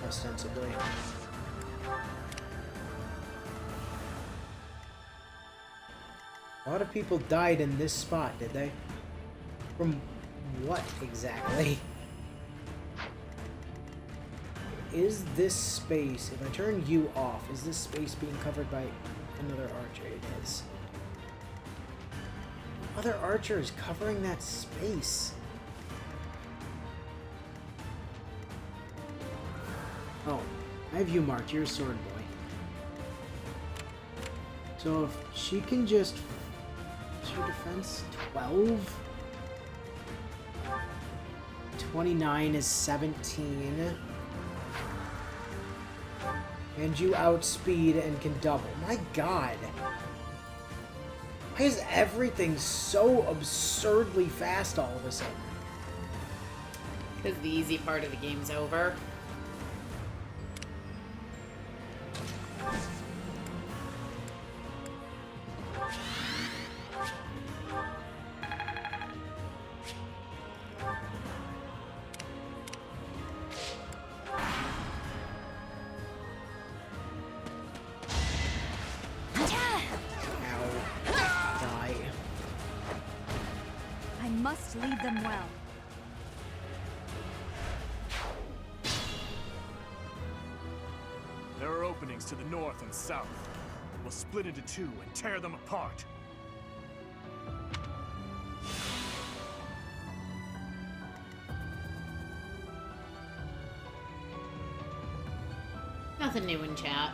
Ostensibly. A lot of people died in this spot, did they? From what exactly? Is this space, if I turn you off, is this space being covered by another archer? It is. Other archer is covering that space. Oh, I have you marked. You're a sword boy. So if she can just... What's her defense? 12? 29 is 17. And you outspeed and can double. My god. Why is everything so absurdly fast all of a sudden? Because the easy part of the game's over. I must lead them well. There are openings to the north and south. We'll split into two and tear them apart. Nothing new in chat.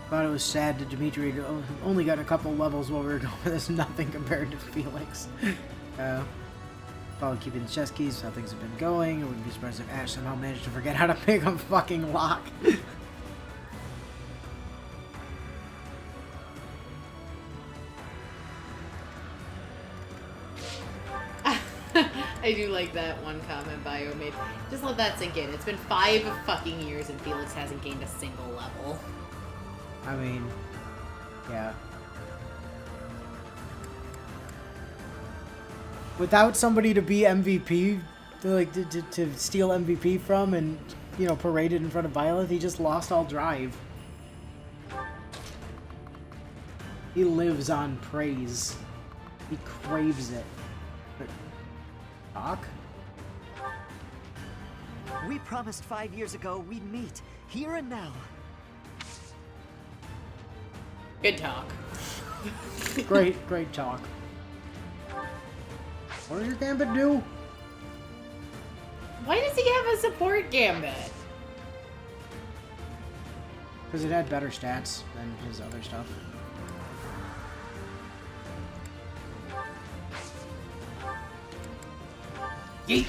Thought it was sad that Dimitri had only got a couple levels while we were going for this. Nothing compared to Felix. Probably keeping the chest keys, how things have been going. I wouldn't be surprised if Ash somehow managed to forget how to pick a fucking lock. I do like that one comment Bio made. Just let that sink in. It's been 5 fucking years and Felix hasn't gained a single level. I mean, yeah. Without somebody to be MVP, to steal MVP from and, you know, parade it in front of Violet, he just lost all drive. He lives on praise. He craves it. But, Doc? We promised 5 years ago we'd meet, here and now. Good talk. Great talk. What does your gambit do? Why does he have a support gambit? Because it had better stats than his other stuff. Yeet!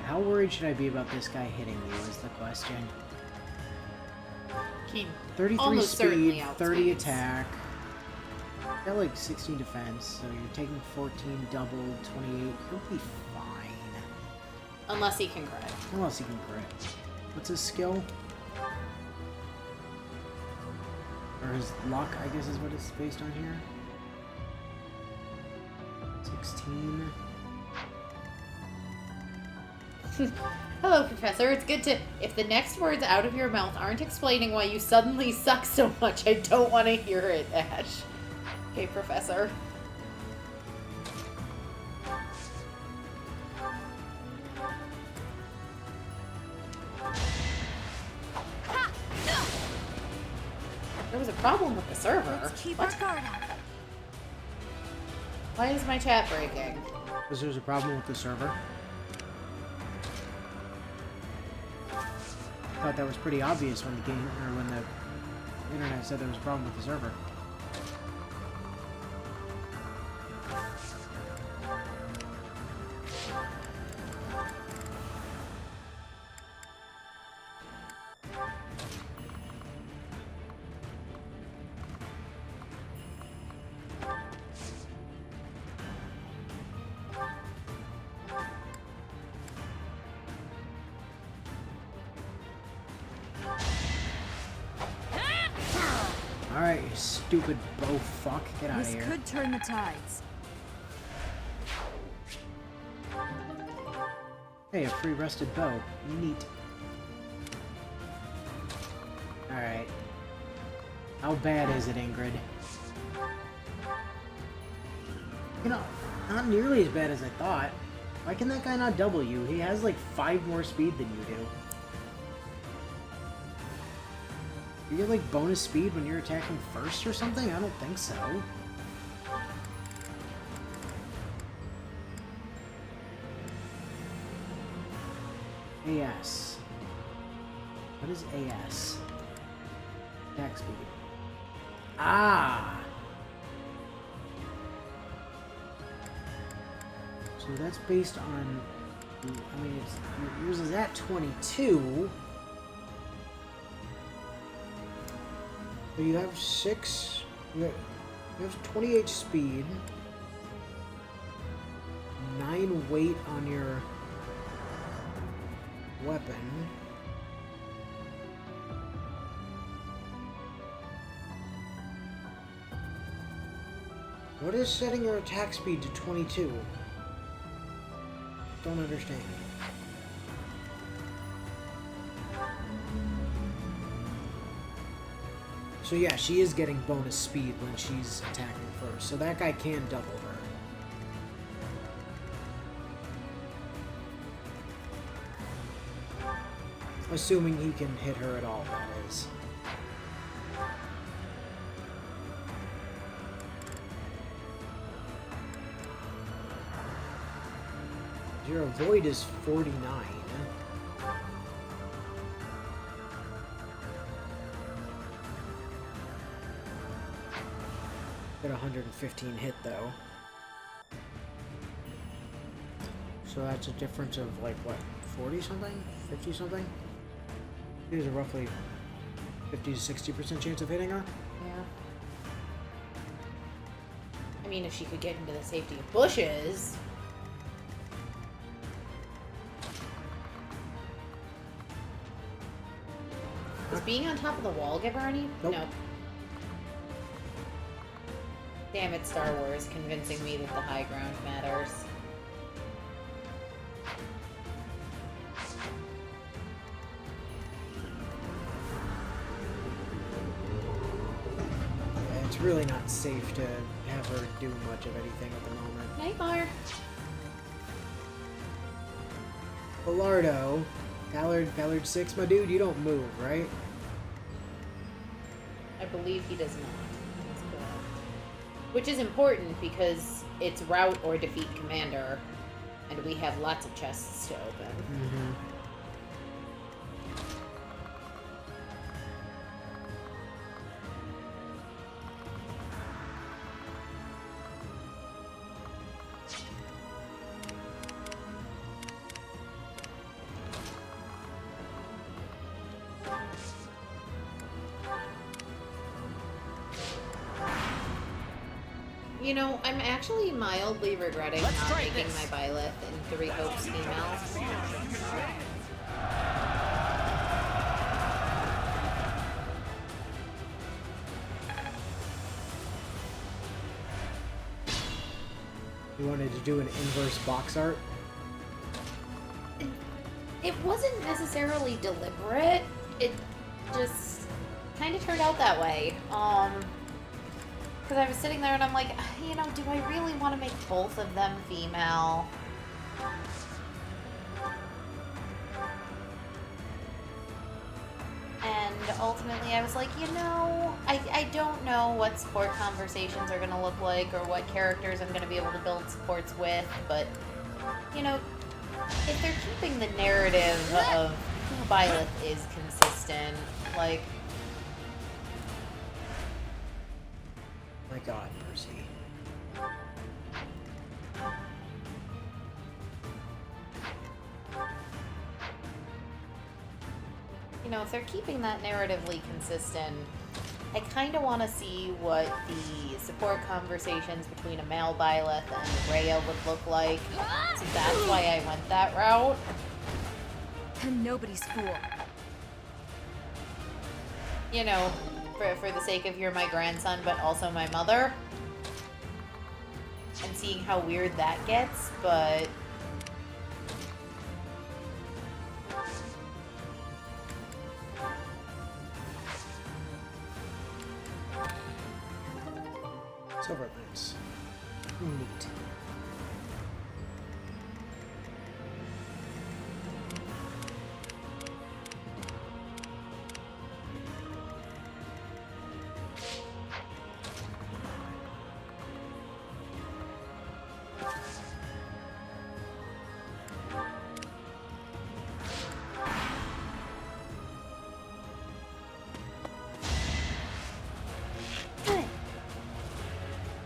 How worried should I be about this guy hitting you is the question. He 33 almost certainly speed, outspeeds. 30 attack. Got like 16 defense, so you're taking 14 double, 28. You'll be fine. Unless he can crit. Unless he can crit. What's his skill? Or his luck, I guess is what it's based on here. 16. Hello, Professor. It's good to... If the next words out of your mouth aren't explaining why you suddenly suck so much, I don't want to hear it, Ash. Okay, Professor. There was a problem with the server. Let's keep What? our guard up. Why is my chat breaking? Because there's a problem with the server. I thought that was pretty obvious when the game, or when the internet said there was a problem with the server. Alright, you stupid bow fuck. Get out of This here. could turn the tides. Hey, a free rusted bow. Neat. Alright. How bad is it, Ingrid? You know, not nearly as bad as I thought. Why can that guy not double you? He has like 5 more speed than you do. You get like bonus speed when you're attacking first or something? I don't think so. AS. What is AS? Attack speed. Ah! So that's based on... I mean, yours is at 22. So you have 6... You have 28 speed. 9 weight on your weapon. What is setting your attack speed to 22? Don't understand. So yeah, she is getting bonus speed when she's attacking first. So that guy can double her. Assuming he can hit her at all, that is. Your avoid is 49. Got 115 hit though. So that's a difference of like what, 40 something? 50 something? There's a roughly 50 to 60% chance of hitting her. Yeah. I mean, if she could get into the safety of bushes. Does being on top of the wall give her any? Nope. Nope. Damn it, Star Wars, convincing me that the high ground matters. Yeah, it's really not safe to have her do much of anything at the moment. Nightmare. Bellardo, Ballard 6, my dude, you don't move, right? I believe he does not. That's correct. Which is important because it's route or defeat commander, and we have lots of chests to open. Mm-hmm. You You know, I'm actually mildly regretting not making my Byleth and Three Hopes female. You wanted to do an inverse box art? It wasn't necessarily deliberate. It just kind of turned out that way. Because I was sitting there and I'm like, you know, do I really want to make both of them female? And ultimately I was like, you know, I don't know what support conversations are going to look like or what characters I'm going to be able to build supports with, but, you know, if they're keeping the narrative of who Byleth is consistent, like... My God, Mercy. You know, if they're keeping that narratively consistent, I kind of want to see what the support conversations between a male Byleth and Rhea would look like. So that's why I went that route. I'm nobody's fool. You know, for the sake of you're my grandson, but also my mother. And seeing how weird that gets, but... Silver lips. Neat.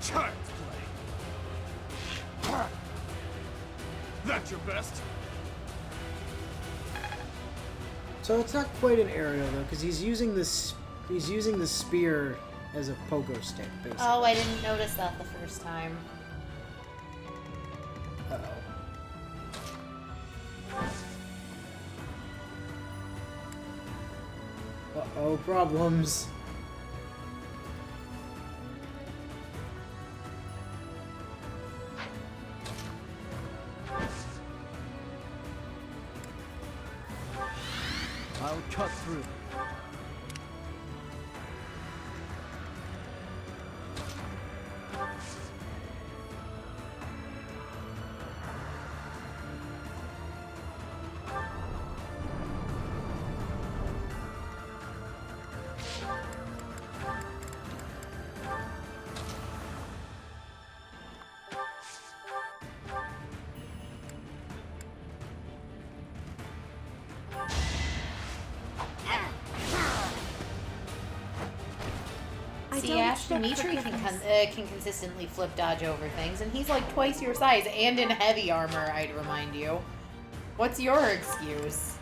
Child's play. That's your best? So it's not quite an aerial though, because he's using this. He's using the spear as a pogo stick, basically. Oh, I didn't notice that the first time. Uh-oh, problems. I'll cut through. See, Ash Dimitri can consistently flip dodge over things, and he's like twice your size and in heavy armor, I'd remind you. What's your excuse?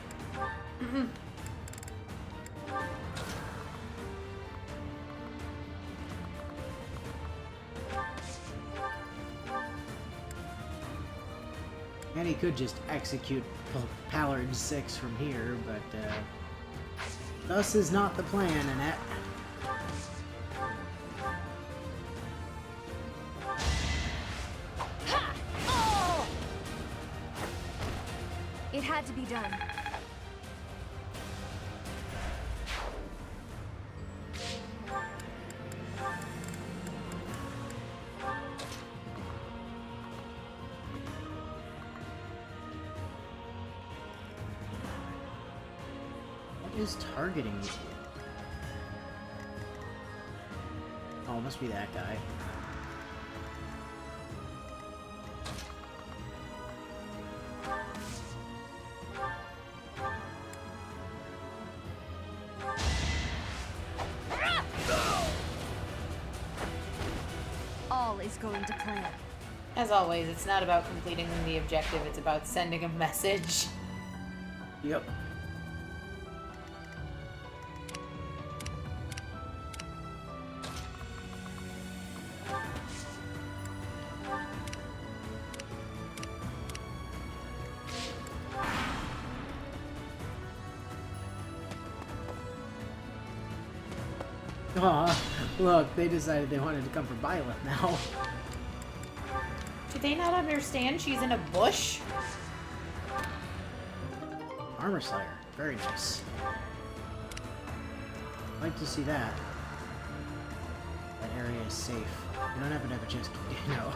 And he could just execute Pallard 6 from here, but thus is not the plan, Annette. It had to be done. What is targeting you? Oh, it must be that guy. All is going to plan. As always, it's not about completing the objective, it's about sending a message. Yep. Aw, look, they decided they wanted to come for Byleth now. Do they not understand she's in a bush? Armor Slayer. Very nice. I'd like to see that. That area is safe. You don't happen to have a chest key, do you know?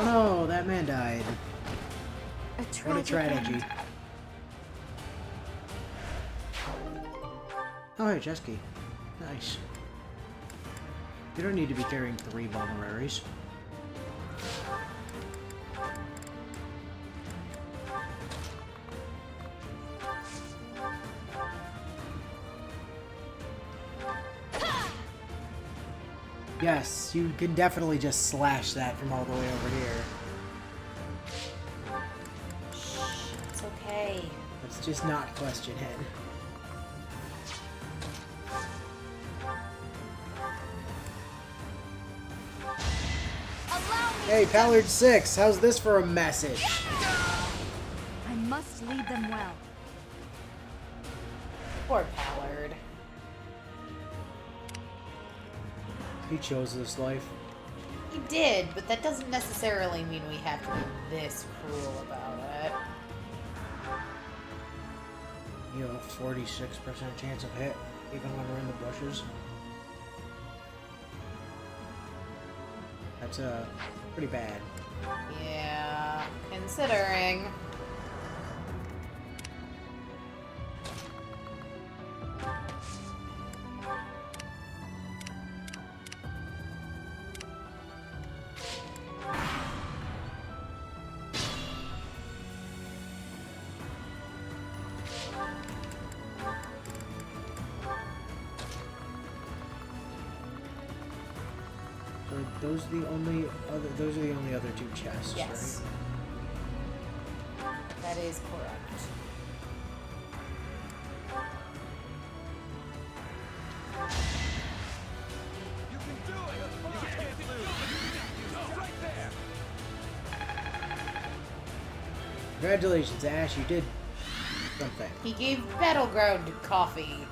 Oh no, that man died. What a tragedy. Oh, hey, chest key. Nice. You don't need to be carrying 3 vulneraries. Yes, you can definitely just slash that from all the way over here. It's okay. Let's just not question it. Hey, Pallard 6, how's this for a message? I must lead them well. Poor Pallard. He chose this life. He did, but that doesn't necessarily mean we have to be this cruel about it. You have a 46% chance of hit, even when we're in the bushes. That's pretty bad. Yeah, considering. Those are the only other 2 chests, Yes. right? That is correct. You can do it! You can't lose! Right there! Congratulations, Ash, you did something. He gave Battleground coffee.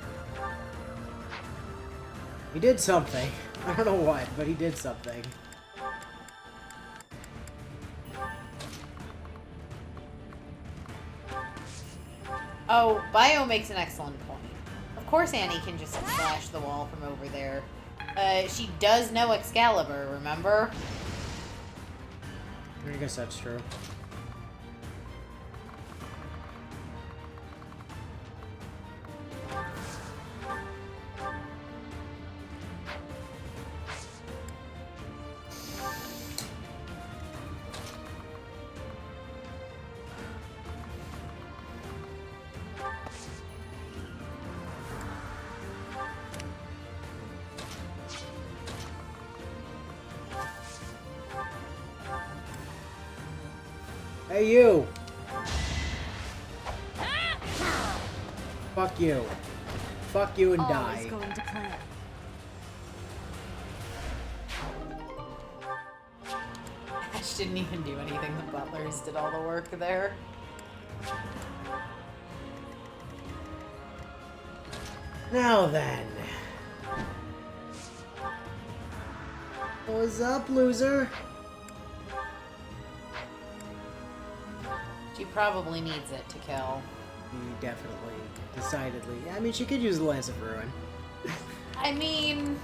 He did something. I don't know what, but he did something. Oh, Bio makes an excellent point. Of course Annie can just slash the wall from over there. She does know Excalibur, remember? I guess that's true. Hey, you! Fuck you. Fuck you and Always die. going to plan. Ash didn't even do anything. The butlers did all the work there. Now then. What's up, loser? She probably needs it to kill. Definitely. Decidedly. I mean, she could use the Lance of Ruin. I mean...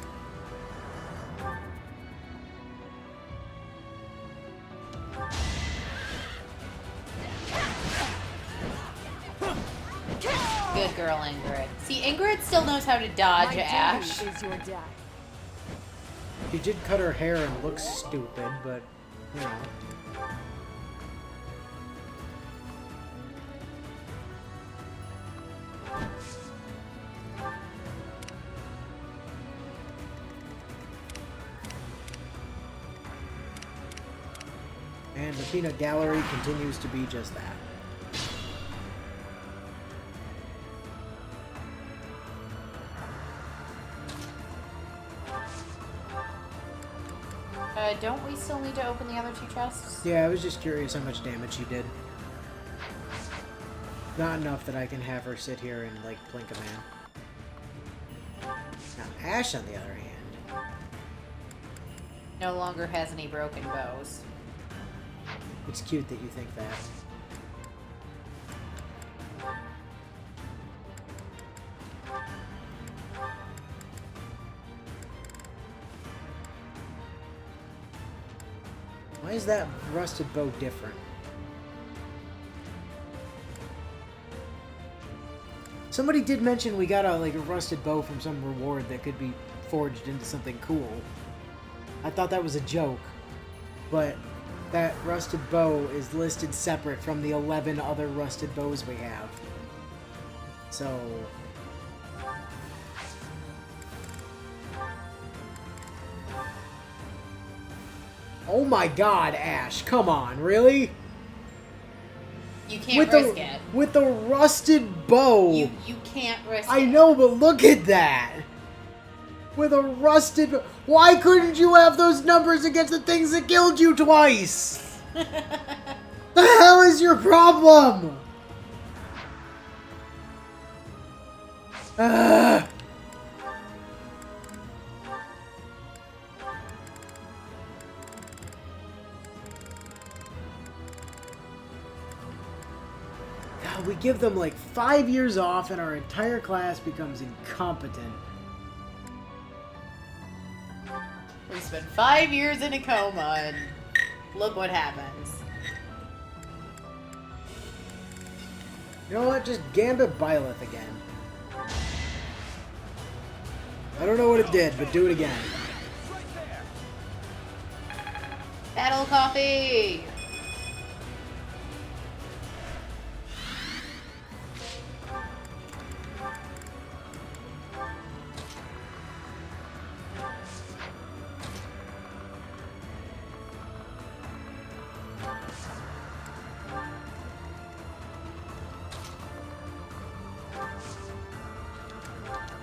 Good girl, Ingrid. See, Ingrid still knows how to dodge My Ash. duty is your death. She did cut her hair and look stupid, but, you know. And the peanut gallery continues to be just that. don't we still need to open the other two chests? Yeah, I was just curious how much damage she did. Not enough that I can have her sit here and, like, blink a man. Now, Ash, on the other hand... No longer has any broken bows. It's cute that you think that. Why is that rusted bow different? Somebody did mention we got a rusted bow from some reward that could be forged into something cool. I thought that was a joke, but that rusted bow is listed separate from the 11 other rusted bows we have. So... Oh my god, Ash, come on, really? You can't risk it. With the rusted bow! You can't risk it. I know, but look at that! With a rusted... Why couldn't you have those numbers against the things that killed you twice? The hell is your problem? Ugh. God, we give them like 5 years off and our entire class becomes incompetent. We spent 5 years in a coma and look what happens. You know what? Just Gambit Byleth again. I don't know what it did, but do it again. Battle coffee!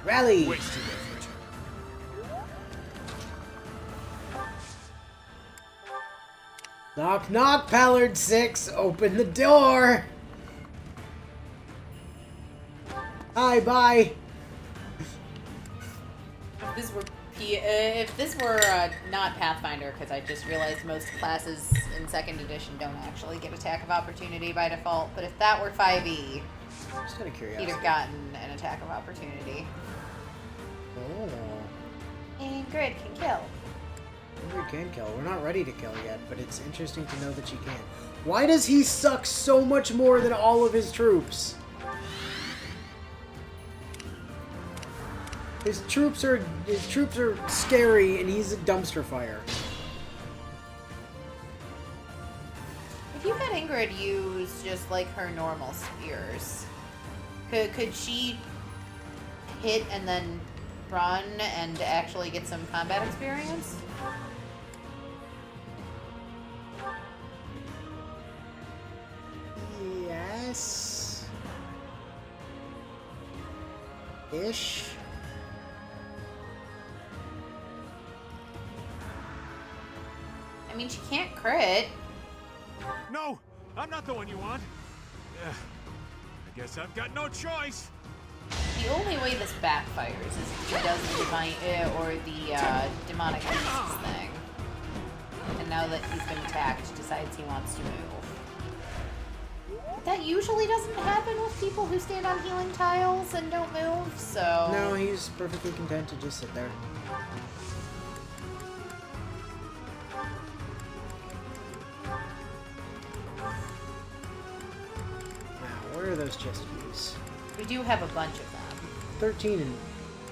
Rally! Wasted effort. Knock, knock, Pallard 6. Open the door. Hi, bye. If this were not Pathfinder, because I just realized most classes in 2nd edition don't actually get attack of opportunity by default, but if that were 5e, Just out of curiosity. he'd have gotten an attack of opportunity. Oh. Ingrid can kill. Ingrid can kill. We're not ready to kill yet, but it's interesting to know that she can. Why does he suck so much more than all of his troops? His troops are scary, and he's a dumpster fire. If you had Ingrid use just like her normal spears, could she hit and then run and actually get some combat experience? Yes. Ish. I mean, she can't crit. No, I'm not the one you want. I guess I've got no choice. The only way this backfires is if he does the divine or the demonic beasts thing. And now that he's been attacked, decides he wants to move. That usually doesn't happen with people who stand on healing tiles and don't move, so... No, he's perfectly content to just sit there. Now, where are those chest keys? We do have a bunch of them. 13 and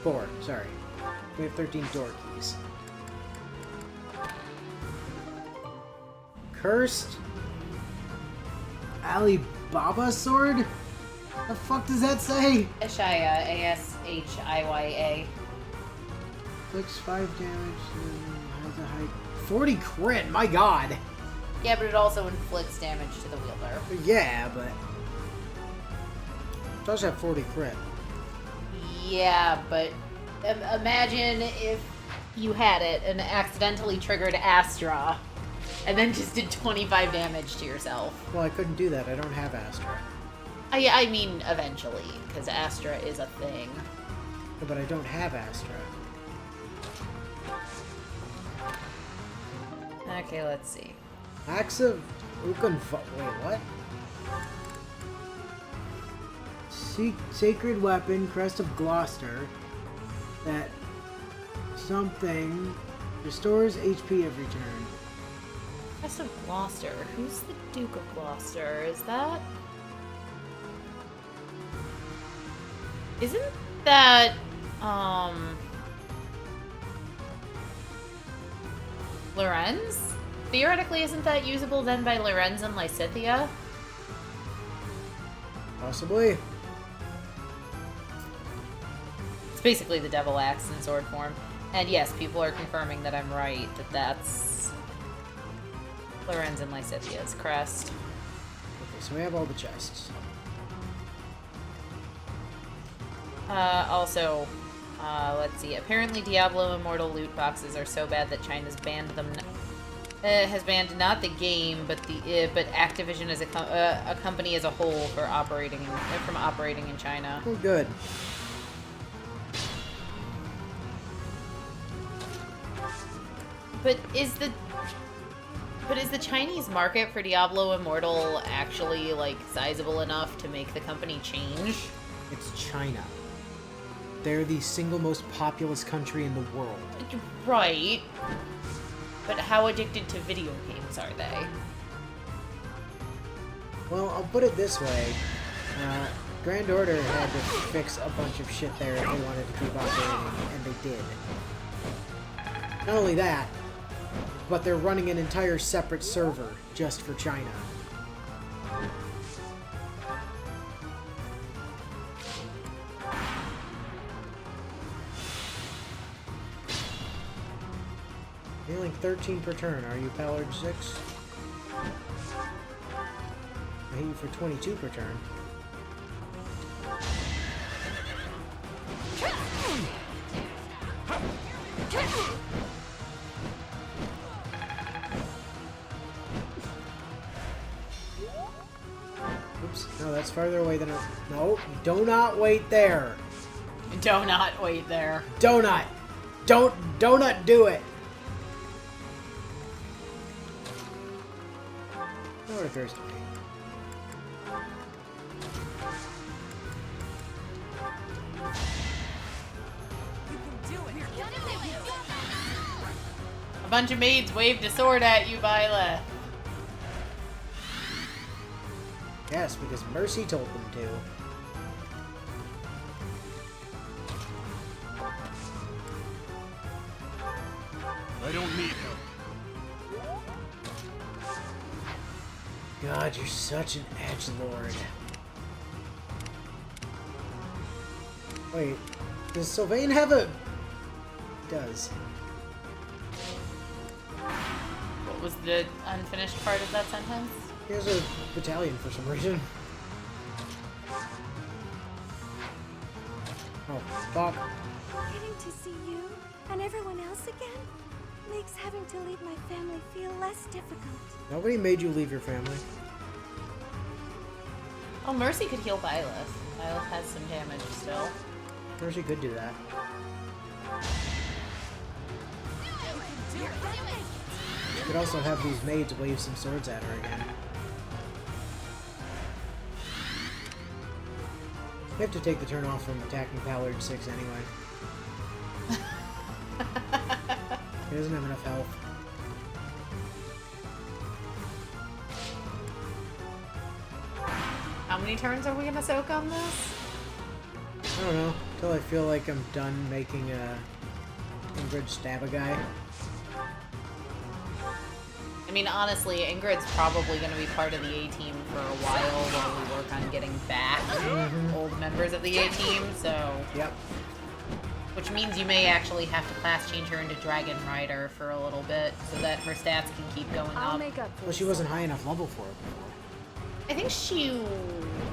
4, sorry. We have 13 door keys. Cursed Alibaba sword? The fuck does that say? Ashaya, A-S-H-I-Y-A. Inflicts 5 damage and has a height. 40 crit, my god! Yeah, but it also inflicts damage to the wielder. Yeah, but... It does have 40 crit. Yeah, but imagine if you had it and accidentally triggered Astra, and then just did 25 damage to yourself. Well, I couldn't do that. I don't have Astra. I mean, eventually, because Astra is a thing. No, but I don't have Astra. Okay, let's see. Axe of Wait, what? Sacred Weapon, Crest of Gloucester. That something restores HP every turn. Crest of Gloucester. Who's the Duke of Gloucester? Is that... Isn't that, Lorenz? Theoretically, isn't that usable then by Lorenz and Lysithea? Possibly. It's basically the Devil Axe in sword form. And yes, people are confirming that I'm right, that that's Lorenz and Lysithea's crest. Okay, so we have all the chests. Also, let's see. Apparently, Diablo Immortal loot boxes are so bad that China's banned them. Has banned not the game, but but Activision as a company as a whole for from operating in China. Oh, good. But is the Chinese market for Diablo Immortal actually like sizable enough to make the company change? It's China. They're the single most populous country in the world. Right. But how addicted to video games are they? Well, I'll put it this way. Grand Order had to fix a bunch of shit there if they wanted to keep operating, and they did. Not only that, but they're running an entire separate server just for China. Healing 13 per turn. Are you Pallard 6? I hit you for 22 per turn. Oops. No, that's farther away than I... No, do not wait there. Do not wait there. Donut. Donut do it. Or thirsty. A bunch of maids waved a sword at you, Byleth. Yes, because Mercy told them to. I don't need help. God, you're such an edgelord. Wait, does Sylvain have a... Does. What was the unfinished part of that sentence? He has a battalion for some reason. Oh, fuck. Getting to see you and everyone else again makes having to leave my family feel less difficult. Nobody made you leave your family. Oh, Mercy could heal Byleth. Byleth has some damage still. Mercy could do that. You could also have these maids wave some swords at her again. You have to take the turn off from attacking Pallard 6 anyway. He doesn't have enough health. How many turns are we gonna soak on this? I don't know, until I feel like I'm done making Ingrid stab a guy. I mean, honestly, Ingrid's probably going to be part of the A-Team for a while while we work on getting back old members of the A-Team, so... Yep. Which means you may actually have to class change her into Dragon Rider for a little bit, so that her stats can keep going I'll up. make up for Well, she wasn't high enough level for it before. I think she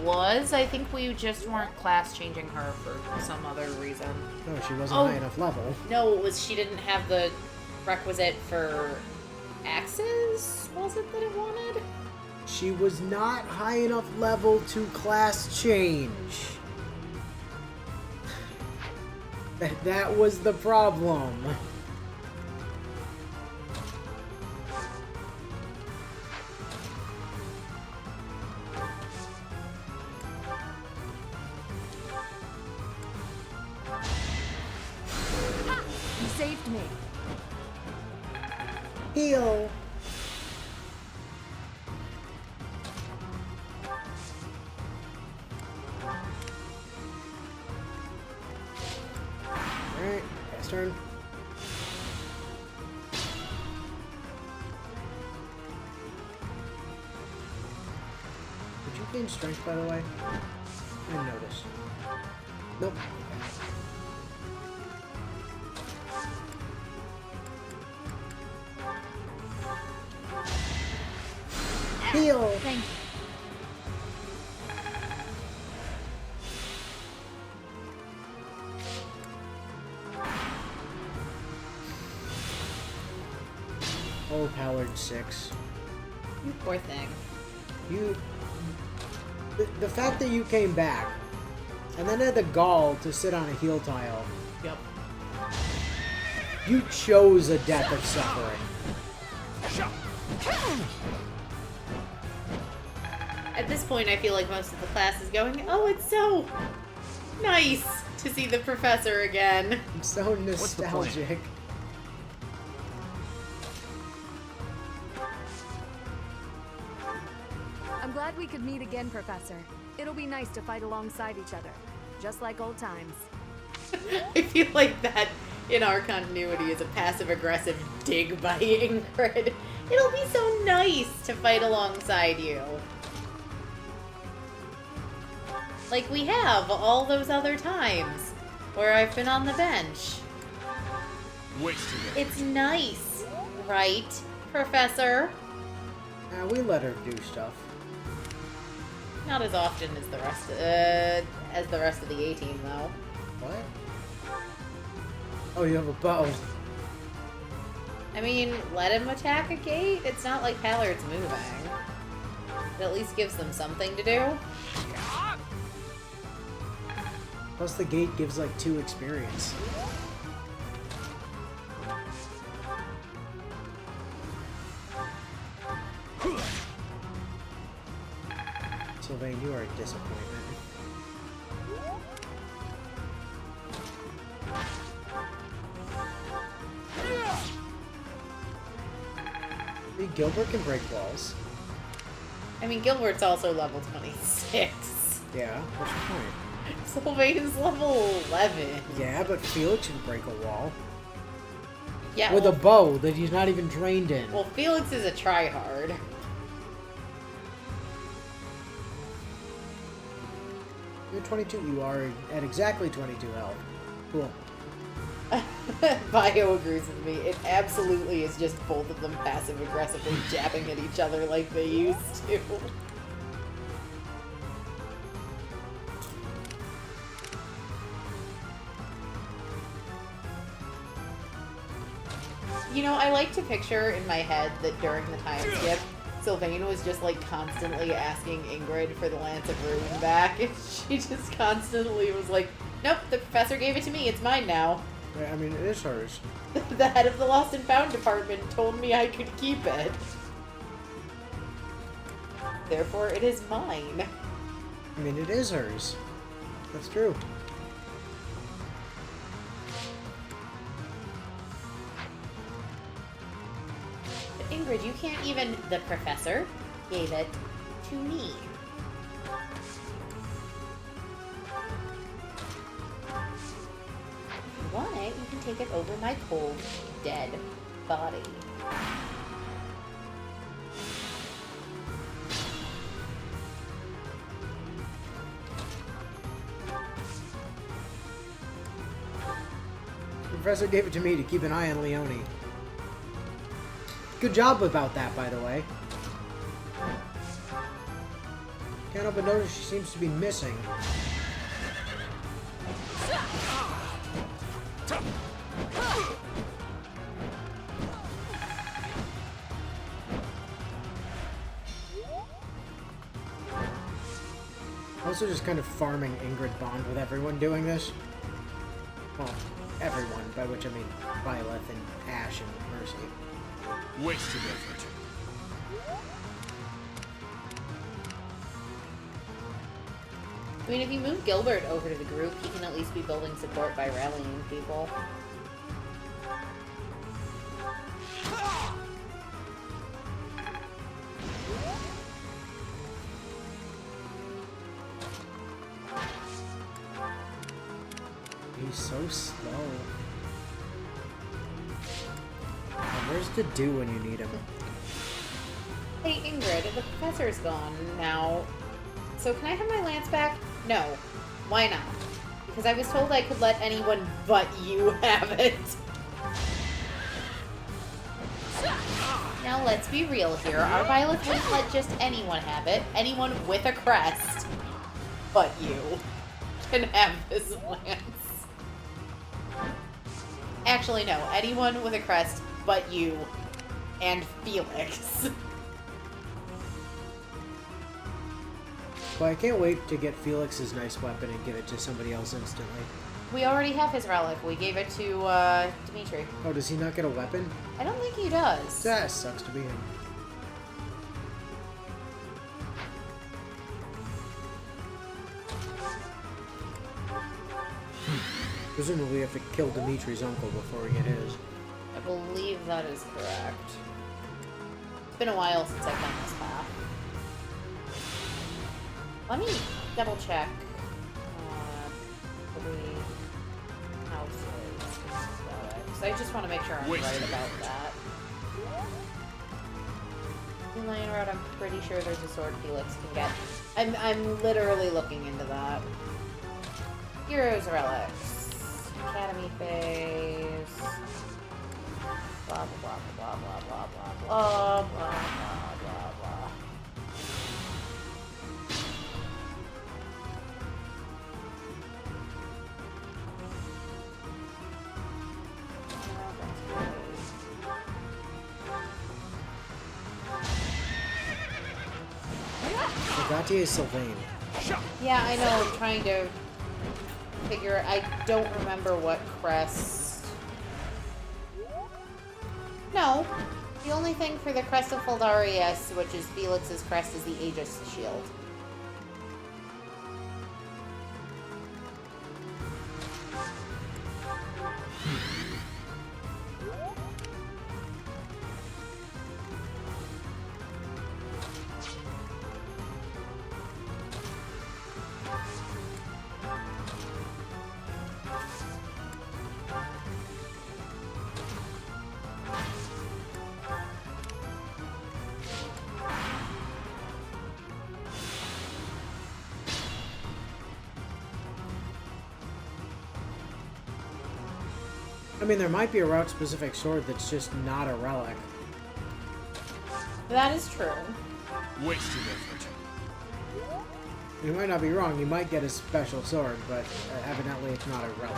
was. I think we just weren't class changing her for some other reason. No, she wasn't Oh. high enough level. No, it was she didn't have the requisite for axes, was it that it wanted? She was not high enough level to class change. That was the problem. You saved me. Heal. Alright, last turn. Did you gain strength, by the way? I didn't notice. Nope. Heal! Thank you. Overpowered 6. You poor thing. You... The fact that you came back, and then had the gall to sit on a heal tile, Yep. you chose a death of suffering. At this point, I feel like most of the class is going, oh, it's so nice to see the professor again. I'm so the plan? nostalgic. I'm glad we could meet again, Professor. It'll be nice to fight alongside each other, just like old times. I feel like that in our continuity is a passive-aggressive dig by Ingrid. It'll be so nice to fight alongside you. Like we have all those other times where I've been on the bench. Wasting it. It's nice, right, Professor? We let her do stuff. Not as often as the rest of the A-team, though. What? Oh, you have a bow. I mean, let him attack a gate. It's not like Pallard's moving. It at least gives them something to do. Plus the gate gives like 2 experience. Sylvain, you are a disappointment. Maybe Gilbert can break walls. I mean, Gilbert's also level 26. Yeah, what's your point? Sylvain's level 11. Yeah, but Felix can break a wall. Yeah, With well, a bow that he's not even trained in. well, Felix is a tryhard. You're 22. You are at exactly 22 health. Cool. Bio agrees with me. It absolutely is just both of them passive-aggressively jabbing at each other like they used to. You know, I like to picture in my head that during the time skip, Sylvain was just like constantly asking Ingrid for the Lance of Ruin back, and she just constantly was like, nope, the professor gave it to me, it's mine now. Yeah, I mean, it is hers. The head of the Lost and Found department told me I could keep it. Therefore, it is mine. I mean, it is hers. That's true. But Ingrid, you can't even... The professor gave it to me. If you want it, you can take it over my cold, dead body. The professor gave it to me to keep an eye on Leone. Good job about that, by the way. Can't help but notice she seems to be missing. Also just kind of farming Ingrid Bond with everyone doing this. Well, everyone, by which I mean Violet and Ash and Mercy. Wasted effort. I mean, if you move Gilbert over to the group, he can at least be building support by rallying people. He's so slow. Oh, where's the do when you need him? Hey, Ingrid, the professor's gone now. So can I have my lance back? No. Why not? Because I was told I could let anyone but you have it. Now let's be real here. Our Violet wouldn't let just anyone have it. Anyone with a crest but you can have this lance. Actually, no. Anyone with a crest but you and Felix. Well, I can't wait to get Felix's nice weapon and give it to somebody else instantly. We already have his relic. We gave it to Dimitri. Oh, does he not get a weapon? I don't think he does. That sucks to be him. Presumably we have to kill Dimitri's uncle before we get his. I believe that is correct. It's been a while since I've done this path. Let me double check. 3 houses. Because I just want to make sure I'm right about that. In Lane Road, I'm pretty sure there's a sword Felix can get. I'm literally looking into that. Heroes Relics. Academy phase. Blah blah blah blah blah blah blah blah blah blah blah. Gautier Sylvain. Yeah, I know. I'm trying to figure. I don't remember what crest. No, the only thing for the crest of Feldarius, which is Felix's crest, is the Aegis shield. I mean, there might be a route-specific sword that's just not a relic. That is true. Wasted effort. You might not be wrong, you might get a special sword, but evidently it's not a relic.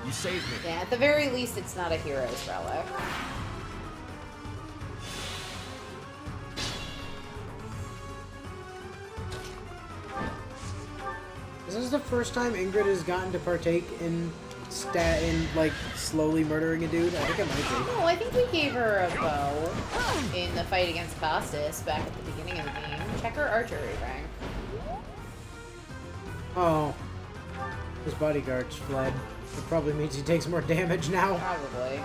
You saved me. Yeah, at the very least, it's not a hero's relic. Is this the first time Ingrid has gotten to partake in like slowly murdering a dude? I think it might be. No, I think we gave her a bow in the fight against Costas back at the beginning of the game. Check her archery rank. Oh. His bodyguards fled. It probably means he takes more damage now. Probably.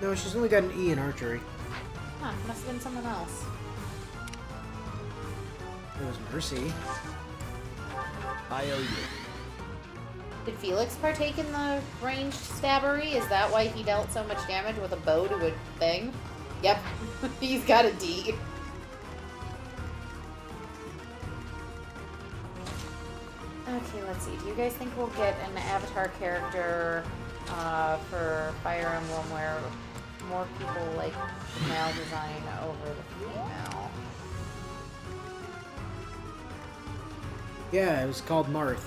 No, she's only got an E in archery. Huh, must have been someone else. It was Mercy. I owe you. Did Felix partake in the ranged stabbery? Is that why he dealt so much damage with a bow to a thing? Yep, he's got a D. Okay, let's see. Do you guys think we'll get an avatar character for Fire Emblem where more people like the male design over the female. Yeah, it was called Marth.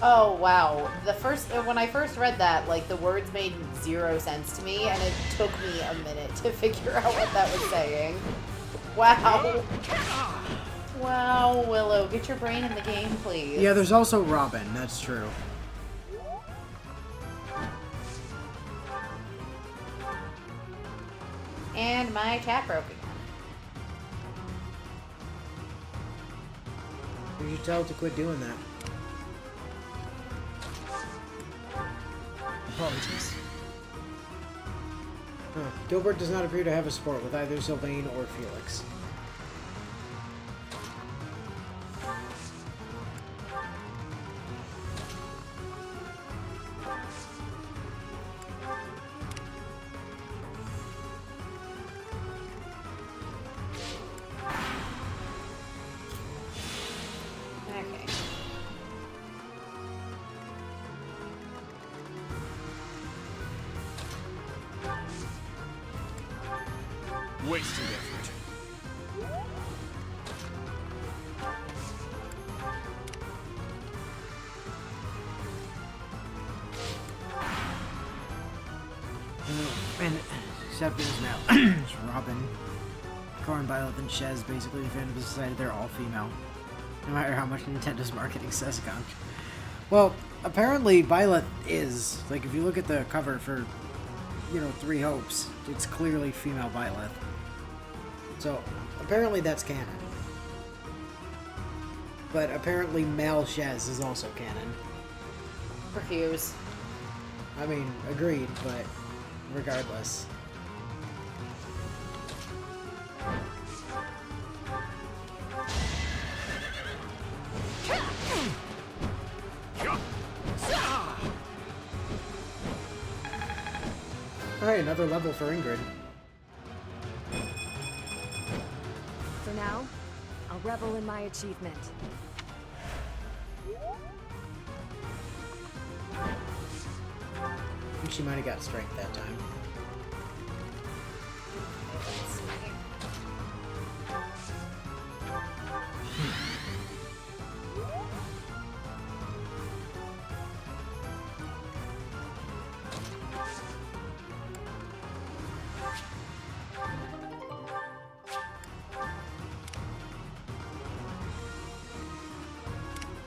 Oh wow! When I first read that, like the words made zero sense to me, and it took me a minute to figure out what that was saying. Wow. Wow, Willow, get your brain in the game, please. Yeah, there's also Robin. That's true. And my chat broke again. You should tell it to quit doing that. Apologies. Huh. Gilbert does not appear to have a sport with either Sylvain or Felix. Okay. Wasted effort. And except it is now it's Robin, Corin, Violet, and Shez basically defended the society. They're all female, no matter how much Nintendo's marketing says it can't. Well, apparently Violet is. Like, if you look at the cover for, you know, Three Hopes, it's clearly female Violet. So, apparently that's canon. But apparently male Shez is also canon. Refuse. I mean, agreed, but regardless. Alright, another level for Ingrid. For now, I'll revel in my achievement. I think she might have got strength that time.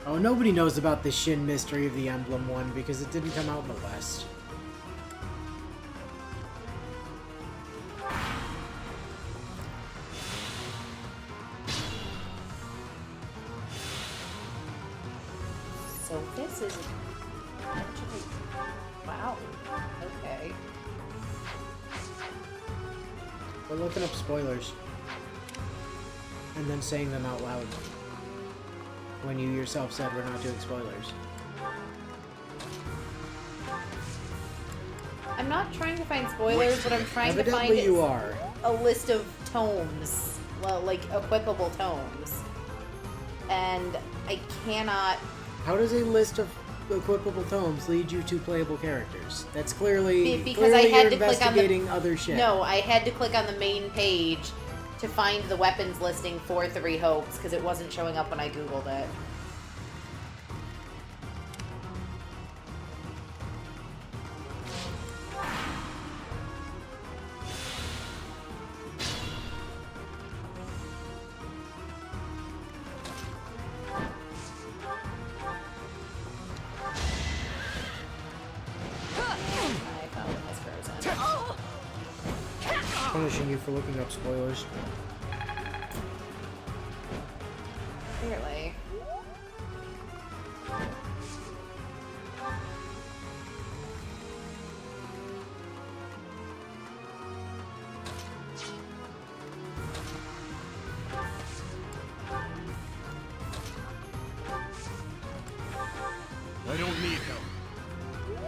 Oh, nobody knows about the Shin mystery of the Emblem one because it didn't come out in the West. So this is actually... Wow. Okay. We're looking up spoilers. And then saying them out loud. When you yourself said we're not doing spoilers. I'm not trying to find spoilers, but I'm trying to find Evidently you are. a list of tomes. Well, like, equipable tomes. And I cannot... How does a list of equipable tomes lead you to playable characters? That's clearly because I had you're to click on the... investigating other shit. No, I had to click on the main page to find the weapons listing for Three Hopes, because it wasn't showing up when I googled it. I found it as frozen. Punishing you for looking up spoilers. Clearly. I don't need help.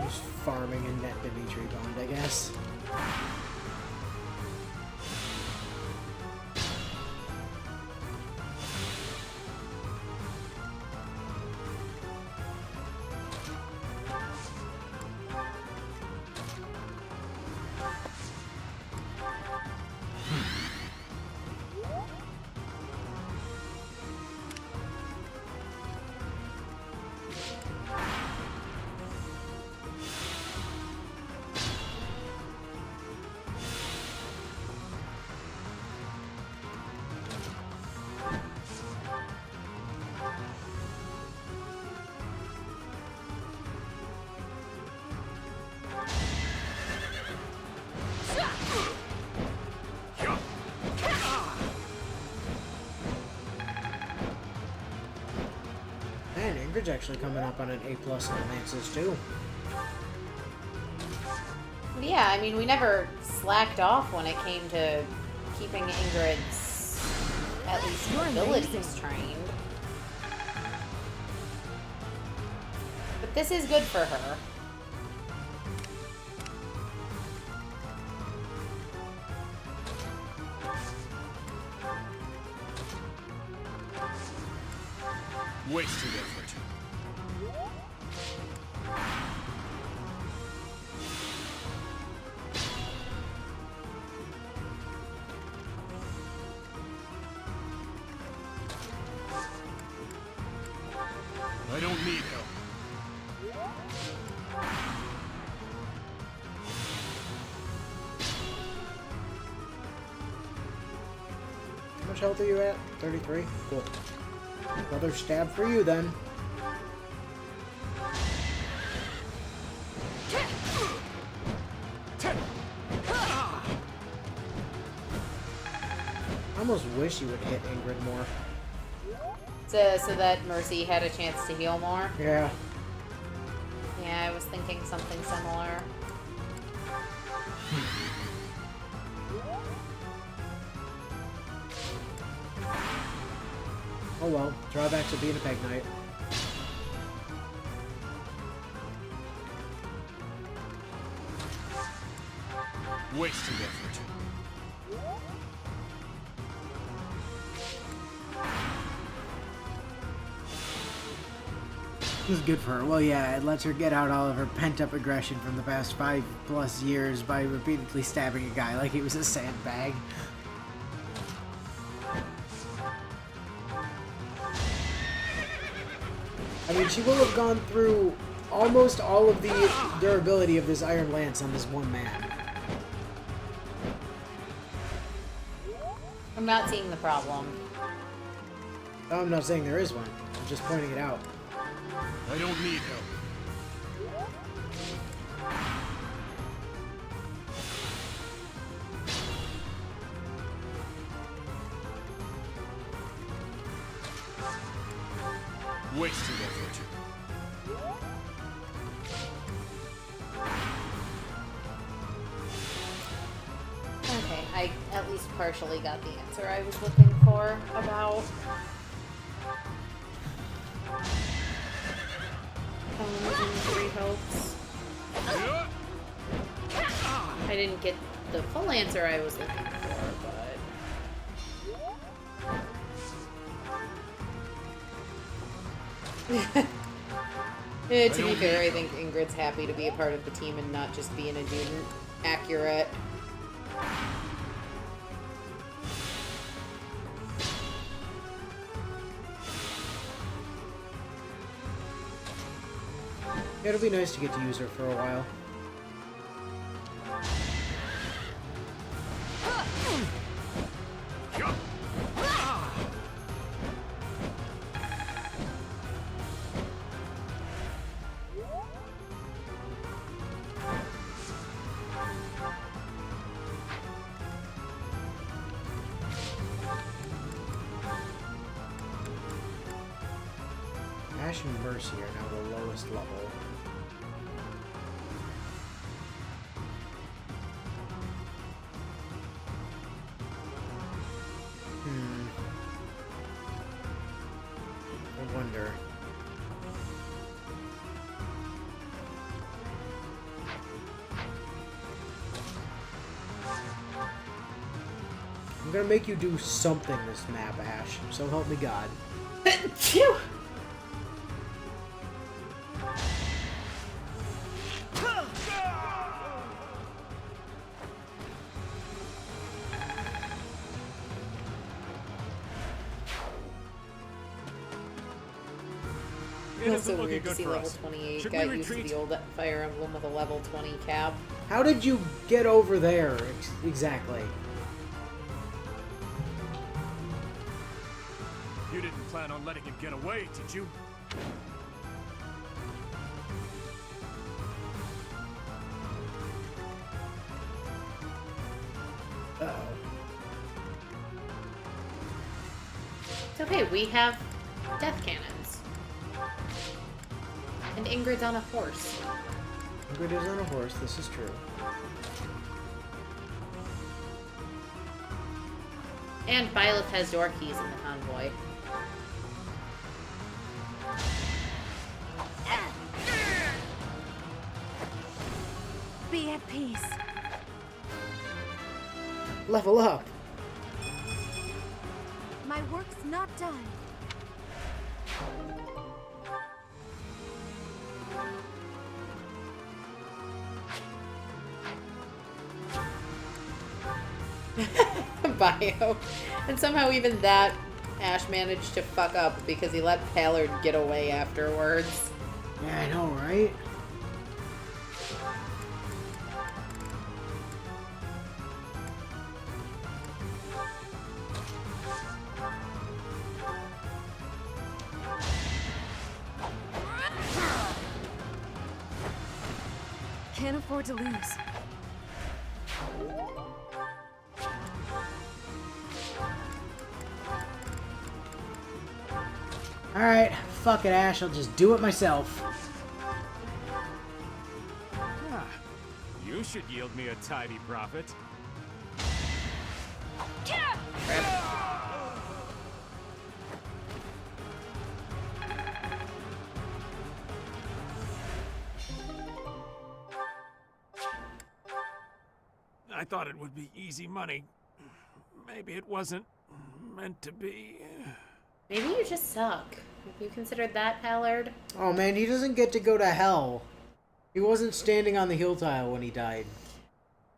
Just farming and net Dimitri Bond, I guess. Man, Ingrid's actually coming up on an A+ in Lances too. Yeah, I mean, we never slacked off when it came to keeping Ingrid's, at least, abilities trained. But this is good for her. Wasted effort. I don't need help. How much health are you at? 33? Cool. Another stab for you then. I almost wish you would hit Ingrid more. So that Mercy had a chance to heal more? Yeah. Yeah, I was thinking something similar. Oh well, drawbacks of being a Peg Knight. Wasted effort. This is good for her. Well, yeah, it lets her get out all of her pent-up aggression from the past 5+ years by repeatedly stabbing a guy like he was a sandbag. I mean, she will have gone through almost all of the durability of this Iron Lance on this one man. I'm not seeing the problem. I'm not saying there is one. I'm just pointing it out. I don't need help. Wasted effort. Okay, I at least partially got the answer I was looking for about losing 3 hopes. I didn't get the full answer I was looking for, but... Yeah, to be fair, I think Ingrid's happy to be a part of the team and not just be an adjutant. Accurate. Yeah, it'll be nice to get to use her for a while. Ash and Mercy are now the lowest level. I wonder. I'm gonna make you do something this map, Ash. So help me God. Phew! It Feels isn't so looking weird to good see for level us. 28. Should Got we used to retreat? the old Fire Emblem with a level 20 cap. How did you get over there exactly? You didn't plan on letting him get away, did you? Uh-oh. It's okay, we have death cannons. And Ingrid's on a horse. Ingrid is on a horse, this is true. And Byleth has door keys in the convoy. Be at peace. Level up! My work's not done. Bio. And somehow even that Ash managed to fuck up because he let Pallard get away afterwards. Yeah, I know, right? Can't afford to lose. Alright, fuck it, Ash, I'll just do it myself. You should yield me a tidy profit. I thought it would be easy money. Maybe it wasn't meant to be. Maybe you just suck. Have you considered that, Pallard? Oh man, he doesn't get to go to hell. He wasn't standing on the heel tile when he died.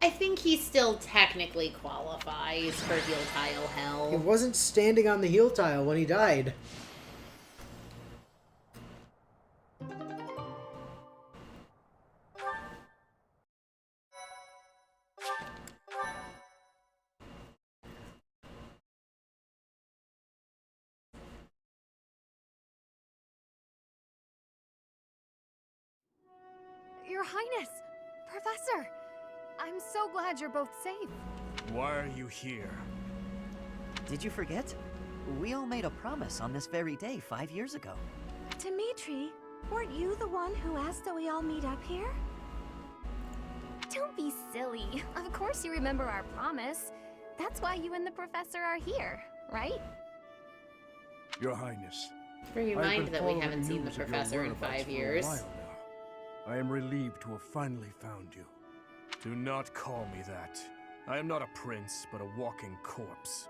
I think he still technically qualifies for heel tile He hell. wasn't standing on the heel tile when he died. Your Highness! Professor! I'm so glad you're both safe. Why are you here? Did you forget? We all made a promise on this very day 5 years ago. Dimitri, weren't you the one who asked that we all meet up here? Don't be silly. Of course you remember our promise. That's why you and the professor are here, right? Your Highness. Bear in I have mind been that we following haven't seen the news of your professor in whereabouts 5 for a years. while now. I am relieved to have finally found you. Do not call me that. I am not a prince, but a walking corpse.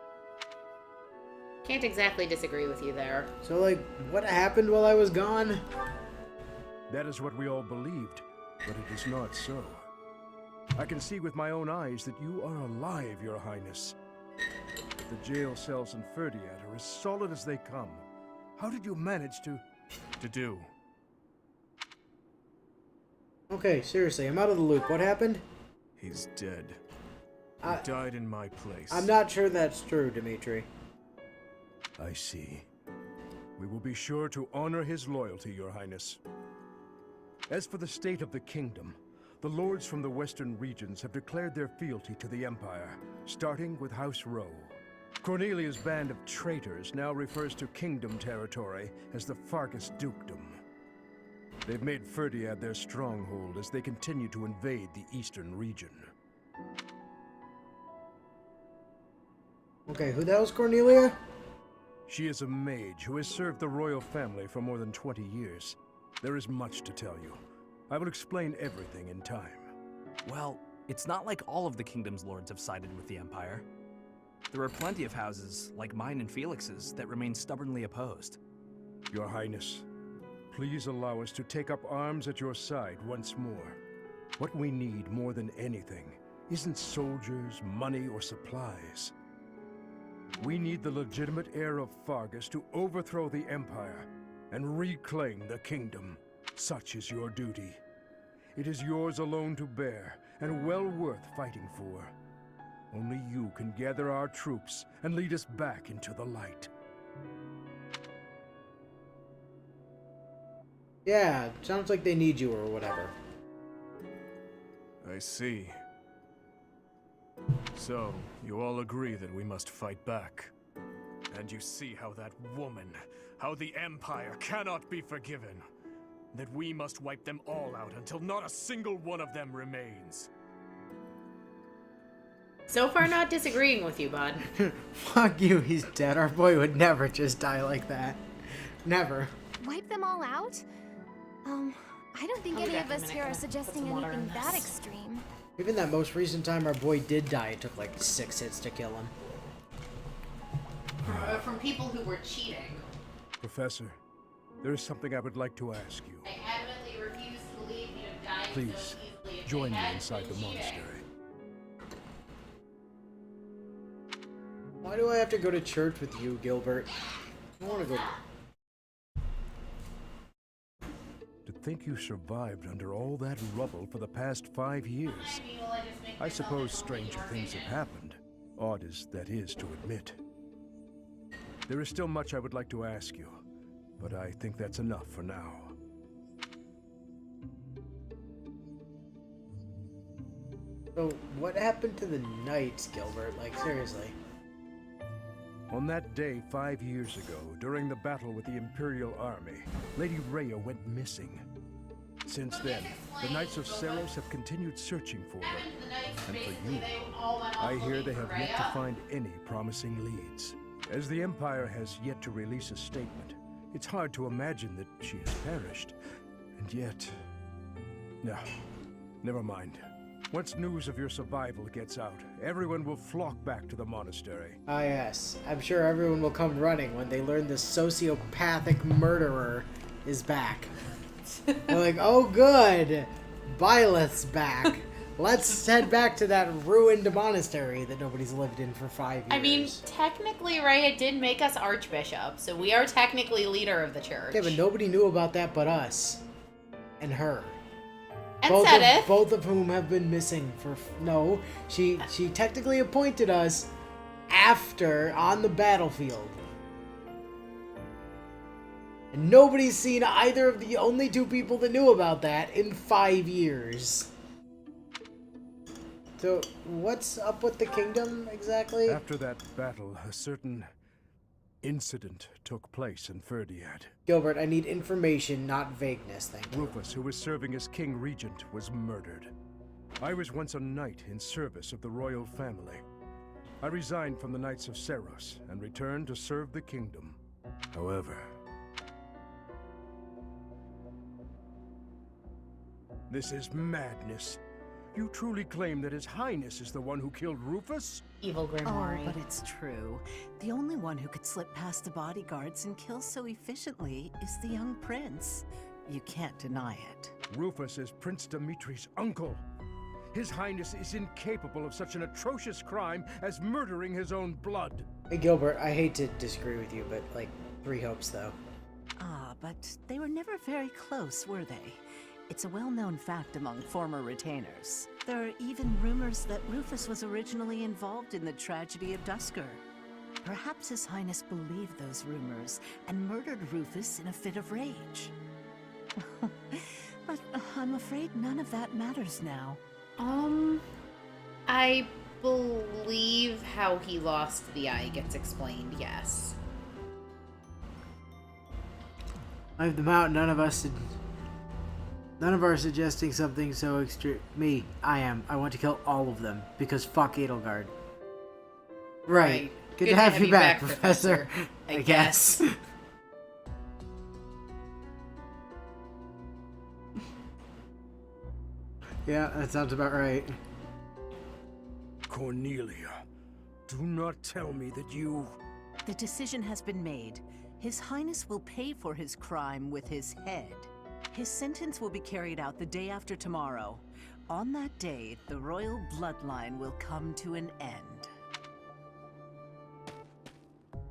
Can't exactly disagree with you there. So, like, what happened while I was gone? That is what we all believed, but it is not so. I can see with my own eyes that you are alive, Your Highness. But the jail cells in Ferdiad are as solid as they come. How did you manage to do? Okay, seriously, I'm out of the loop. What happened? He's dead. He I- died in my place. I'm not sure that's true, Dimitri. I see. We will be sure to honor his loyalty, Your Highness. As for the state of the kingdom, the lords from the western regions have declared their fealty to the Empire, starting with House Rowe. Cornelia's band of traitors now refers to kingdom territory as the Fargus Dukedom. They've made Ferdiad their stronghold as they continue to invade the eastern region. Okay, who the hell's Cornelia? She is a mage who has served the royal family for more than 20 years. There is much to tell you. I will explain everything in time. Well, it's not like all of the kingdom's lords have sided with the Empire. There are plenty of houses, like mine and Felix's, that remain stubbornly opposed. Your Highness, please allow us to take up arms at your side once more. What we need more than anything isn't soldiers, money, or supplies. We need the legitimate heir of Fargus to overthrow the Empire and reclaim the kingdom. Such is your duty. It is yours alone to bear, and well worth fighting for. Only you can gather our troops and lead us back into the light. Yeah, sounds like they need you or whatever. I see. So, you all agree that we must fight back. And you see how that woman, how the Empire cannot be forgiven. That we must wipe them all out until not a single one of them remains. So far, not disagreeing with you, bud. Fuck you, he's dead. Our boy would never just die like that. Never. Wipe them all out? I don't think I'll be any of back in a us minute. here are Gonna put suggesting some water anything in that this. extreme. Even that most recent time our boy did die, it took like 6 hits to kill him. From people who were cheating. Professor, there is something I would like to ask you. I adamantly refuse to believe you'd have died so Please, easily if join they me hadn't inside the been cheating. monastery. Why do I have to go to church with you, Gilbert? I want to go. To think you survived under all that rubble for the past 5 years. I suppose stranger things have happened, odd as that is to admit. There is still much I would like to ask you, but I think that's enough for now. So, what happened to the knights, Gilbert? Like, seriously. On that day 5 years ago, during the battle with the Imperial Army, Lady Rhea went missing. Since then, the Knights of Seros have continued searching for her. And for you, I hear they have yet to find any promising leads. As the Empire has yet to release a statement, it's hard to imagine that she has perished. And yet... No, never mind. Once news of your survival gets out, everyone will flock back to the monastery. Ah, yes. I'm sure everyone will come running when they learn the sociopathic murderer is back. They're like, oh good, Byleth's back. Let's head back to that ruined monastery that nobody's lived in for 5 years. I mean, technically, Raya did make us Archbishop, so we are technically leader of the church. yeah, but nobody knew about that but us. And her. And Sedith. Both of whom have been missing for... No, she technically appointed us after, on the battlefield. And nobody's seen either of the only 2 people that knew about that in 5 years. So, what's up with the kingdom, exactly? After that battle, a certain incident took place in Ferdiad. Gilbert, I need information, not vagueness, thank you. Rufus, who was serving as King Regent, was murdered. I was once a knight in service of the royal family. I resigned from the Knights of Seros and returned to serve the kingdom. However... This is madness. You truly claim that His Highness is the one who killed Rufus? Evil Oh, Grimoire. but it's true. The only one who could slip past the bodyguards and kill so efficiently is the young prince. You can't deny it. Rufus is Prince Dimitri's uncle. His Highness is incapable of such an atrocious crime as murdering his own blood. Hey, Gilbert, I hate to disagree with you, but, like, 3 hopes, though. Ah, but they were never very close, were they? It's a well-known fact among former retainers. There are even rumors that Rufus was originally involved in the tragedy of Dusker. Perhaps His Highness believed those rumors and murdered Rufus in a fit of rage. But I'm afraid none of that matters now. I believe how he lost the eye gets explained, yes. Wipe them out, none of us are suggesting something so extreme. Me, I am. I want to kill all of them, because fuck Edelgard. Right. Good to have you back, Professor. I guess. Yeah, that sounds about right. Cornelia, Do not tell me that you... The decision has been made. His Highness will pay for his crime with his head. His sentence will be carried out the day after tomorrow. On that day, the royal bloodline will come to an end.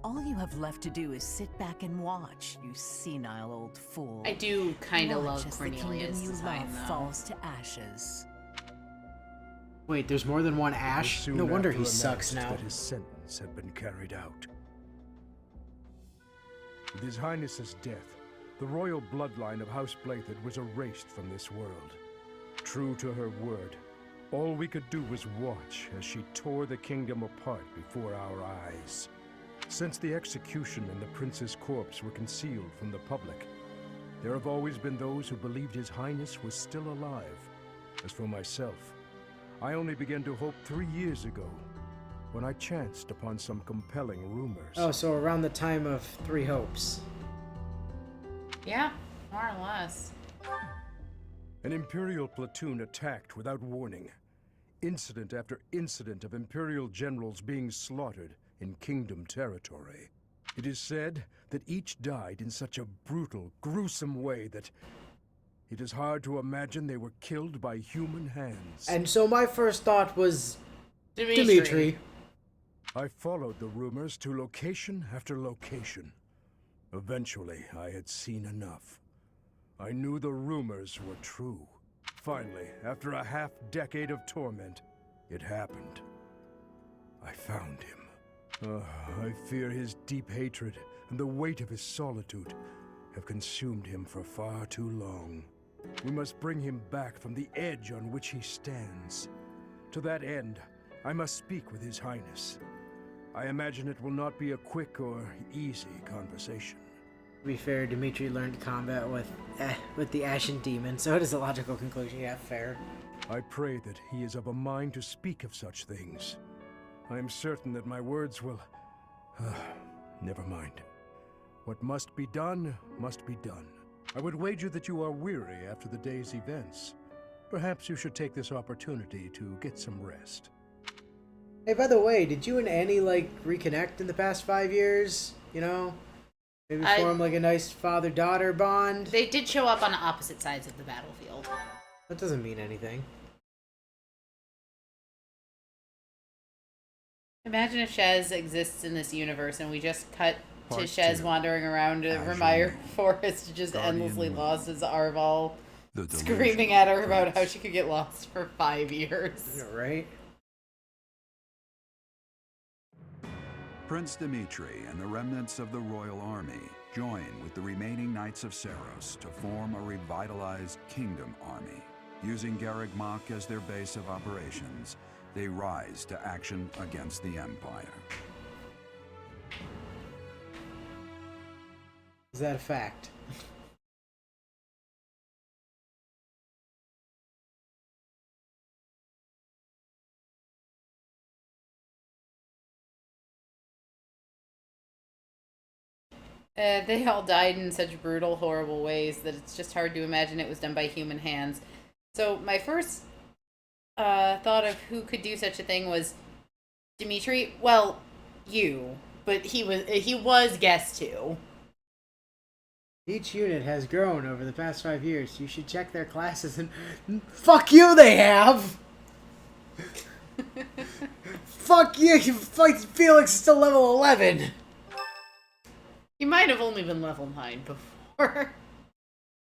All you have left to do is sit back and watch, you senile old fool. I do kind of Watch love as the kingdom Cornelius' you design, love though. falls to ashes. Wait, there's more than one It was Ash? soon No wonder after he sucks announced now. that his sentence had been carried out. With His Highness's death, the royal bloodline of House Blathid was erased from this world. True to her word, all we could do was watch as she tore the kingdom apart before our eyes. Since the execution and the prince's corpse were concealed from the public, there have always been those who believed His Highness was still alive. As for myself, I only began to hope 3 years ago, when I chanced upon some compelling rumors. Oh, so around the time of Three Hopes. Yeah, more or less. An Imperial platoon attacked without warning. Incident after incident of Imperial generals being slaughtered in Kingdom territory. It is said that each died in such a brutal, gruesome way that it is hard to imagine they were killed by human hands. And so my first thought was Dimitri. Dimitri. I followed the rumors to location after location. Eventually, I had seen enough. I knew the rumors were true. Finally, after a half-decade of torment, it happened. I found him. I fear his deep hatred and the weight of his solitude have consumed him for far too long. We must bring him back from the edge on which he stands. To that end, I must speak with His Highness. I imagine it will not be a quick or easy conversation. To be fair, Dimitri learned combat with the Ashen Demon, so it is a logical conclusion. Yeah, fair. I pray that he is of a mind to speak of such things. I am certain that my words will... never mind. What must be done, must be done. I would wager that you are weary after the day's events. Perhaps you should take this opportunity to get some rest. Hey, by the way, did you and Annie, like, reconnect in the past 5 years? You know? Maybe form, like, a nice father-daughter bond? They did show up on opposite sides of the battlefield. That doesn't mean anything. Imagine if Shez exists in this universe and we just cut to Part Shez 2. wandering around Remire Forest, just Guardian endlessly Moon. lost as Arval, The screaming delusion at her of about how Prince. she could get lost for 5 years. Right? Prince Dimitri and the remnants of the royal army join with the remaining Knights of Saros to form a revitalized kingdom army. Using Garreg Mach as their base of operations, they rise to action against the Empire. Is that a fact? They all died in such brutal, horrible ways that it's just hard to imagine it was done by human hands. So my first thought of who could do such a thing was Dimitri. Well, you, but he was guest too. Each unit has grown over the past 5 years. You should check their classes and... Fuck you, they have! Fuck you, Felix is still level 11! He might have only been level 9 before.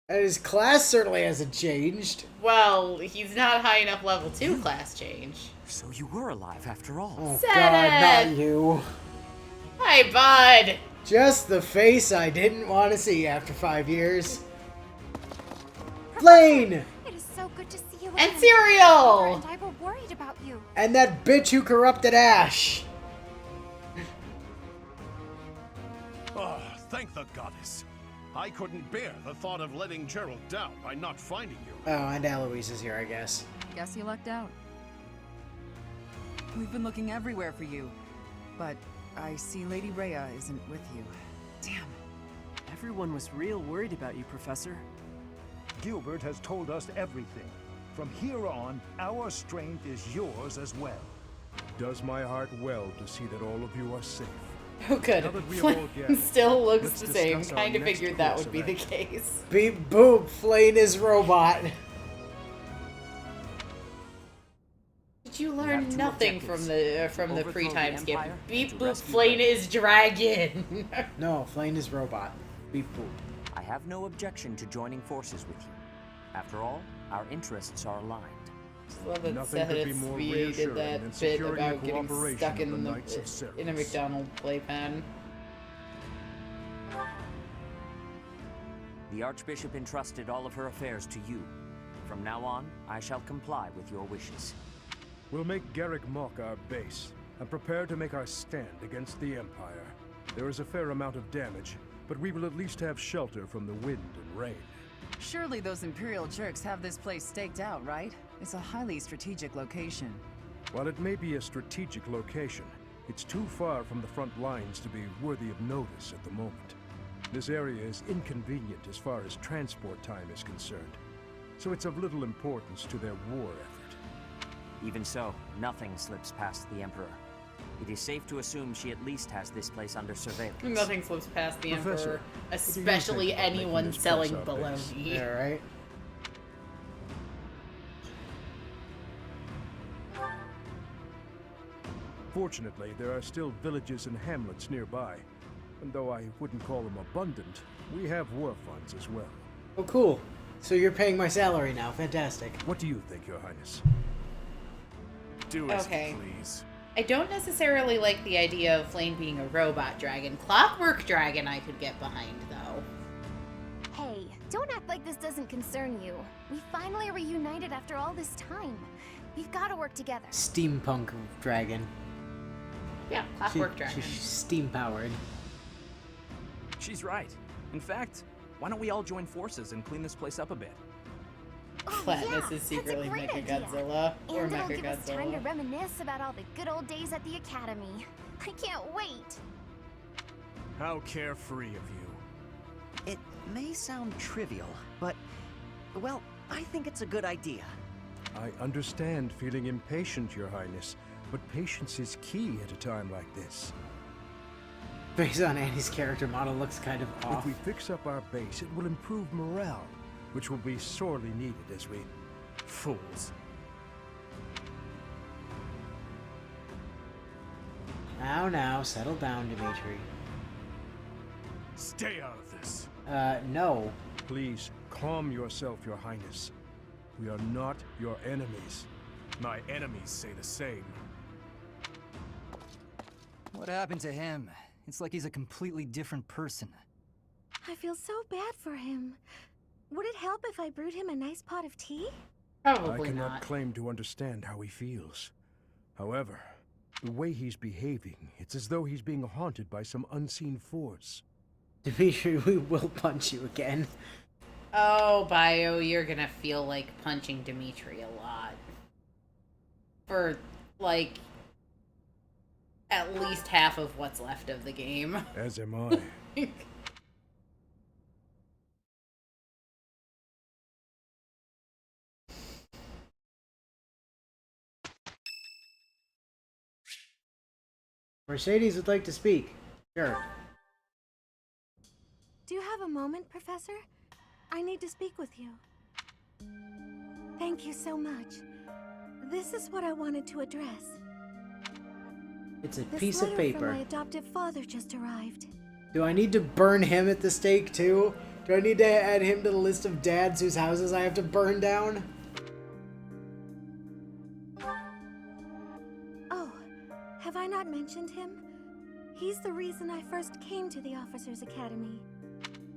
And his class certainly hasn't changed. Well, he's not high enough level 2 class change. So you were alive after all. Oh Said god, it! not you. Hi, bud! Just the face I didn't want to see after 5 years. Blaine! It is so good to see you And again. Cereal! And I were worried about you. And that bitch who corrupted Ash. Oh, thank the goddess. I couldn't bear the thought of letting Gerald down by not finding you. Oh, and Eloise is here, I guess. Guess you lucked out. We've been looking everywhere for you, but I see Lady Rhea isn't with you. Damn. Everyone was real worried about you, Professor. Gilbert has told us everything. From here on, our strength is yours as well. does my heart well to see that all of you are safe. Oh, good. Now that we have all Flame gathered, still looks let's the same. discuss our Kind of next figured that course would be of the action. case. Beep boop, Flame is robot. Did you have learn two nothing objectives. from the Overthrow free the time skip? Empire Beep and to boop, rescue Flame Rey. is dragon. No, Flame is robot. Beep boop. I have no objection to joining forces with you. After all, our interests are aligned. Just love that Nothing could be more did reassuring that than bit securing the about getting cooperation stuck of in the the Knights of in a Ceres. McDonald playpen. The Archbishop entrusted all of her affairs to you. From now on, I shall comply with your wishes. We'll make Garrick Mach our base, and prepare to make our stand against the Empire. There is a fair amount of damage, but we will at least have shelter from the wind and rain. Surely those Imperial jerks have this place staked out, right? It's a highly strategic location. While it may be a strategic location, it's too far from the front lines to be worthy of notice at the moment. This area is inconvenient as far as transport time is concerned, so it's of little importance to their war effort. Even so, nothing slips past the Emperor. It is safe to assume she at least has this place under surveillance. Nothing slips past the Professor, Emperor, what do you especially think about anyone making this selling place our base? baloney. Yeah, right? Fortunately, there are still villages and hamlets nearby, and though I wouldn't call them abundant, we have war funds as well. Oh, cool. So you're paying my salary now. Fantastic. What do you think, Your Highness? Do as Okay. you please. I don't necessarily like the idea of Flame being a robot dragon. Clockwork dragon I could get behind, though. Hey, don't act like this doesn't concern you. We finally reunited after all this time. We've got to work together. Steampunk dragon. Yeah, clockwork dragon. She's steam powered. She's right. In fact, why don't we all join forces and clean this place up a bit? Flatness is secretly Mechagodzilla. Or And it'll give us time to Mechagodzilla. reminisce about all the good old days at the Academy. I can't wait. How carefree of you. It may sound trivial, but, well, I think it's a good idea. I understand feeling impatient, Your Highness, but patience is key at a time like this. Based on Annie's character model, looks kind of off. If we fix up our base, it will improve morale, which will be sorely needed as we... Fools. Now, settle down, Dimitri. Stay out of this. No. Please, calm yourself, Your Highness. We are not your enemies. My enemies say the same. What happened to him? It's like he's a completely different person. I feel so bad for him. Would it help if I brewed him a nice pot of tea? Probably I cannot not. claim to understand how he feels. However, the way he's behaving, it's as though he's being haunted by some unseen force. Dimitri, we will punch you again. Oh, Bio, you're gonna feel like punching Dimitri a lot. For, like, at least half of what's left of the game. As am I. Mercedes would like to speak. Sure. Do you have a moment, Professor? I need to speak with you. Thank you so much. This is what I wanted to address. It's a This piece of letter paper. from my adoptive father just arrived. Do I need to burn him at the stake too? Do I need to add him to the list of dads whose houses I have to burn down? Oh, have I not mentioned him? He's the reason I first came to the Officers' Academy.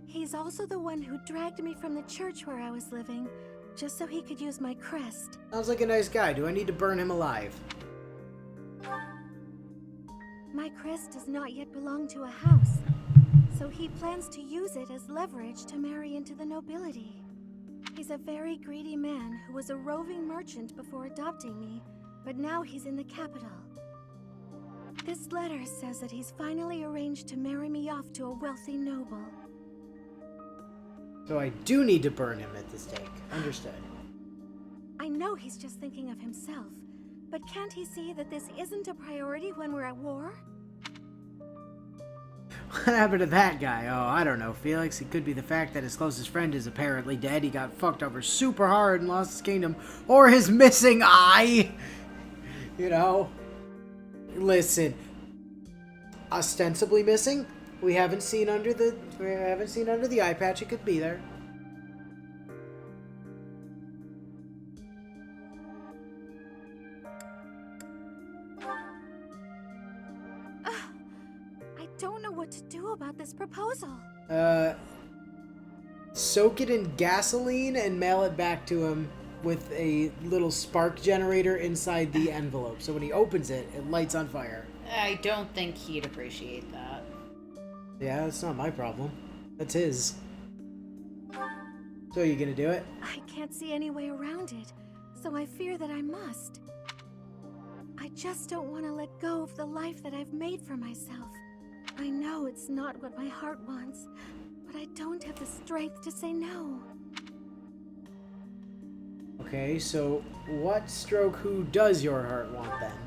He's also the one who dragged me from the church where I was living, just so he could use my crest. Sounds like a nice guy. Do I need to burn him alive? My crest does not yet belong to a house, so he plans to use it as leverage to marry into the nobility. He's a very greedy man who was a roving merchant before adopting me, but now he's in the capital. This letter says that he's finally arranged to marry me off to a wealthy noble. So I do need to burn him at the stake. Understood. I know he's just thinking of himself, But can't he see that this isn't a priority when we're at war? What happened to that guy? Oh, I don't know, Felix. It could be the fact that his closest friend is apparently dead. He got fucked over super hard and lost his kingdom. Or his missing eye! You know? Listen. Ostensibly missing? We haven't seen under the eye patch. It could be there. I don't know what to do about this proposal. Soak it in gasoline and mail it back to him with a little spark generator inside the envelope. So when he opens it, it lights on fire. I don't think he'd appreciate that. Yeah, that's not my problem. That's his. So are you gonna do it? I can't see any way around it, so I fear that I must. I just don't want to let go of the life that I've made for myself. I know it's not what my heart wants, but I don't have the strength to say no. Okay, so what stroke who does your heart want then?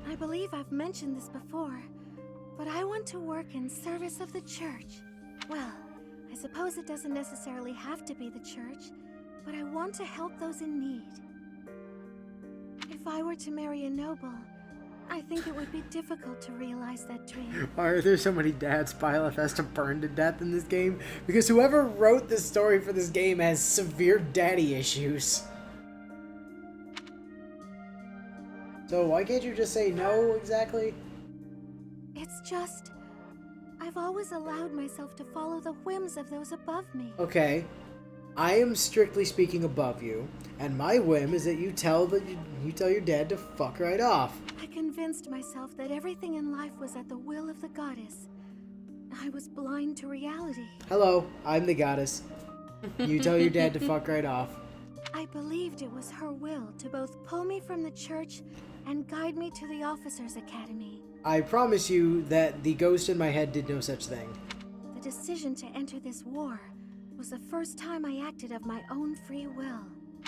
I believe I've mentioned this before, but I want to work in service of the church. Well, I suppose it doesn't necessarily have to be the church, but I want to help those in need. If I were to marry a noble, I think it would be difficult to realize that dream. Why are there so many dads Byleth has to burn to death in this game? Because whoever wrote this story for this game has severe daddy issues. So why can't you just say no exactly? It's just, I've always allowed myself to follow the whims of those above me. Okay, I am strictly speaking above you, and my whim is that you tell your dad to fuck right off. I convinced myself that everything in life was at the will of the goddess. I was blind to reality. Hello, I'm the goddess. You tell your dad to fuck right off. I believed it was her will to both pull me from the church and guide me to the officers' academy. I promise you that the ghost in my head did no such thing. The decision to enter this war was the first time I acted of my own free will.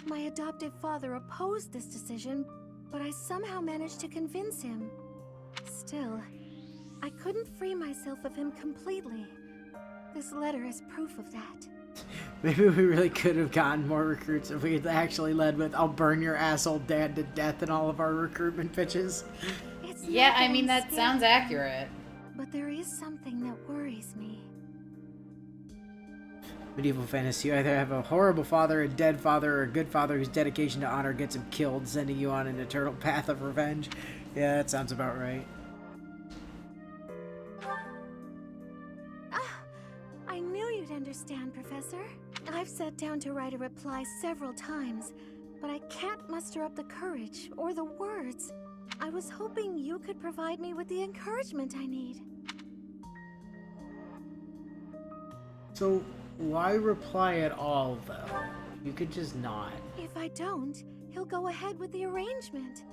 My adoptive father opposed this decision, but I somehow managed to convince him. Still, I couldn't free myself of him completely. This letter is proof of that. Maybe we really could have gotten more recruits if we had actually led with "I'll burn your asshole dad to death" in all of our recruitment pitches. Yeah, I mean, that sounds accurate. But there is something that worries me. Medieval fantasy, you either have a horrible father, a dead father, or a good father whose dedication to honor gets him killed, sending you on an eternal path of revenge. Yeah, that sounds about right. I knew you'd understand, Professor. I've sat down to write a reply several times, but I can't muster up the courage or the words. I was hoping you could provide me with the encouragement I need. So, why reply at all, though? You could just not. If I don't, he'll go ahead with the arrangement.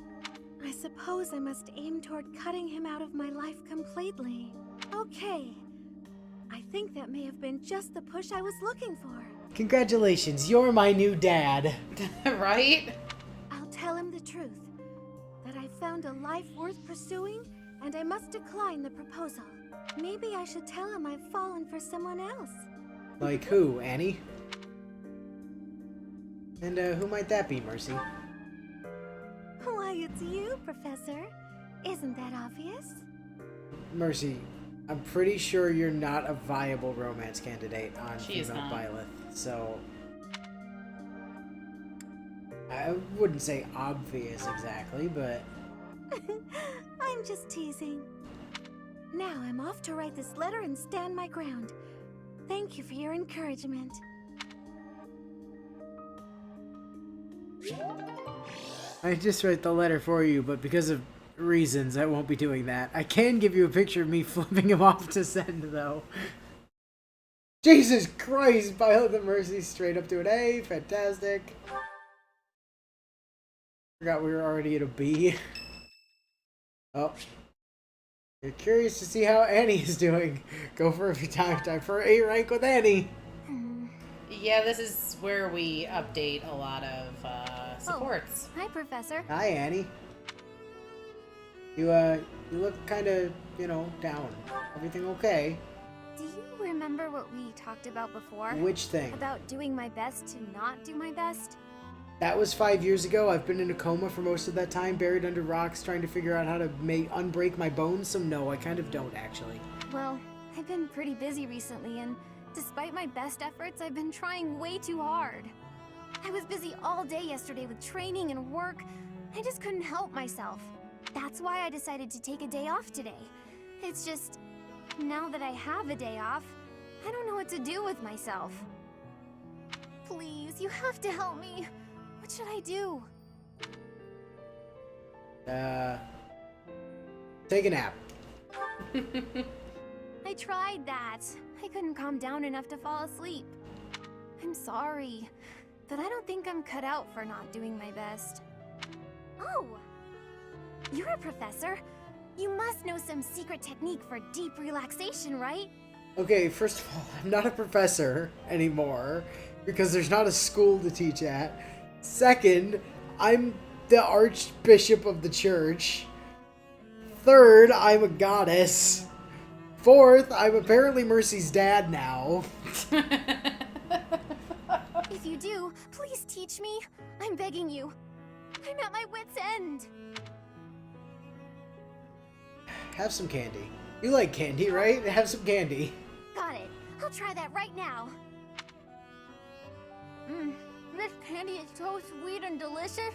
I suppose I must aim toward cutting him out of my life completely. Okay. I think that may have been just the push I was looking for. Congratulations, you're my new dad. Right? I'll tell him the truth. That I found a life worth pursuing, and I must decline the proposal. Maybe I should tell him I've fallen for someone else. Like who, Annie? And who might that be, Mercy? Why, it's you, Professor. Isn't that obvious? Mercy, I'm pretty sure you're not a viable romance candidate on She is female not. Byleth, so I wouldn't say obvious exactly, but I'm just teasing. Now I'm off to write this letter and stand my ground. Thank you for your encouragement. I just wrote the letter for you, but because of reasons, I won't be doing that. I can give you a picture of me flipping him off to send, though. Jesus Christ, Byleth and Mercy straight up to an A. Fantastic. Forgot we were already at a B. Oh. You're curious to see how Annie is doing. Go for time for A rank with Annie. Yeah, this is where we update a lot of supports. Hi, Professor. Hi, Annie. You look kind of, down. Everything okay? Do you remember what we talked about before? Which thing? About doing my best to not do my best? That was 5 years ago. I've been in a coma for most of that time, buried under rocks, trying to figure out how to unbreak my bones, so no, I kind of don't, actually. Well, I've been pretty busy recently, and despite my best efforts, I've been trying way too hard. I was busy all day yesterday with training and work. I just couldn't help myself. That's why I decided to take a day off today. It's just, now that I have a day off, I don't know what to do with myself. Please, you have to help me. What should I do? Take a nap. I tried that. I couldn't calm down enough to fall asleep. I'm sorry, but I don't think I'm cut out for not doing my best. Oh! You're a professor. You must know some secret technique for deep relaxation, right? Okay, first of all, I'm not a professor anymore, because there's not a school to teach at. Second, I'm the Archbishop of the Church. Third, I'm a goddess. Fourth, I'm apparently Mercy's dad now. If you do, please teach me. I'm begging you. I'm at my wit's end. Have some candy. You like candy, right? Have some candy. Got it. I'll try that right now. This candy is so sweet and delicious,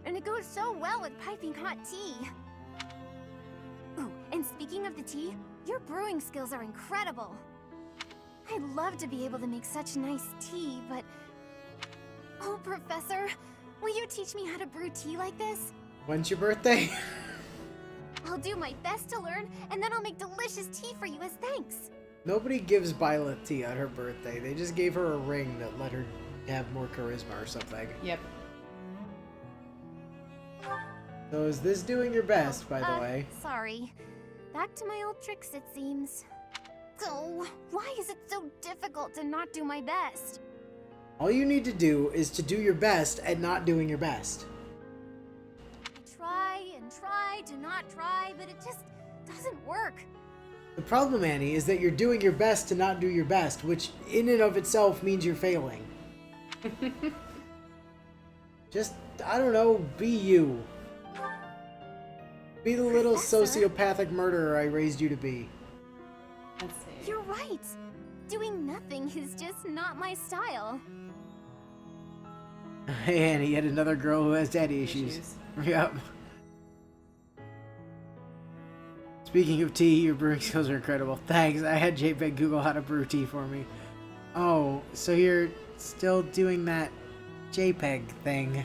and it goes so well with piping hot tea. Ooh, and speaking of the tea, your brewing skills are incredible. I'd love to be able to make such nice tea, but... Oh, Professor, will you teach me how to brew tea like this? When's your birthday? I'll do my best to learn, and then I'll make delicious tea for you as thanks. Nobody gives Violet tea on her birthday. They just gave her a ring that let her have more charisma or something. Yep. So is this doing your best, by the way? Sorry. Back to my old tricks, it seems. So, why is it so difficult to not do my best? All you need to do is to do your best at not doing your best. I try and try to not try, but it just doesn't work. The problem, Annie, is that you're doing your best to not do your best, which in and of itself means you're failing. Just, I don't know, be you. Be the little sociopathic murderer I raised you to be. Let's see. You're right. Doing nothing is just not my style. Hey, Annie, yet another girl who has daddy issues. Yep. Speaking of tea, your brewing skills are incredible. Thanks, I had JPEG Google how to brew tea for me. Oh, so you're still doing that JPEG thing.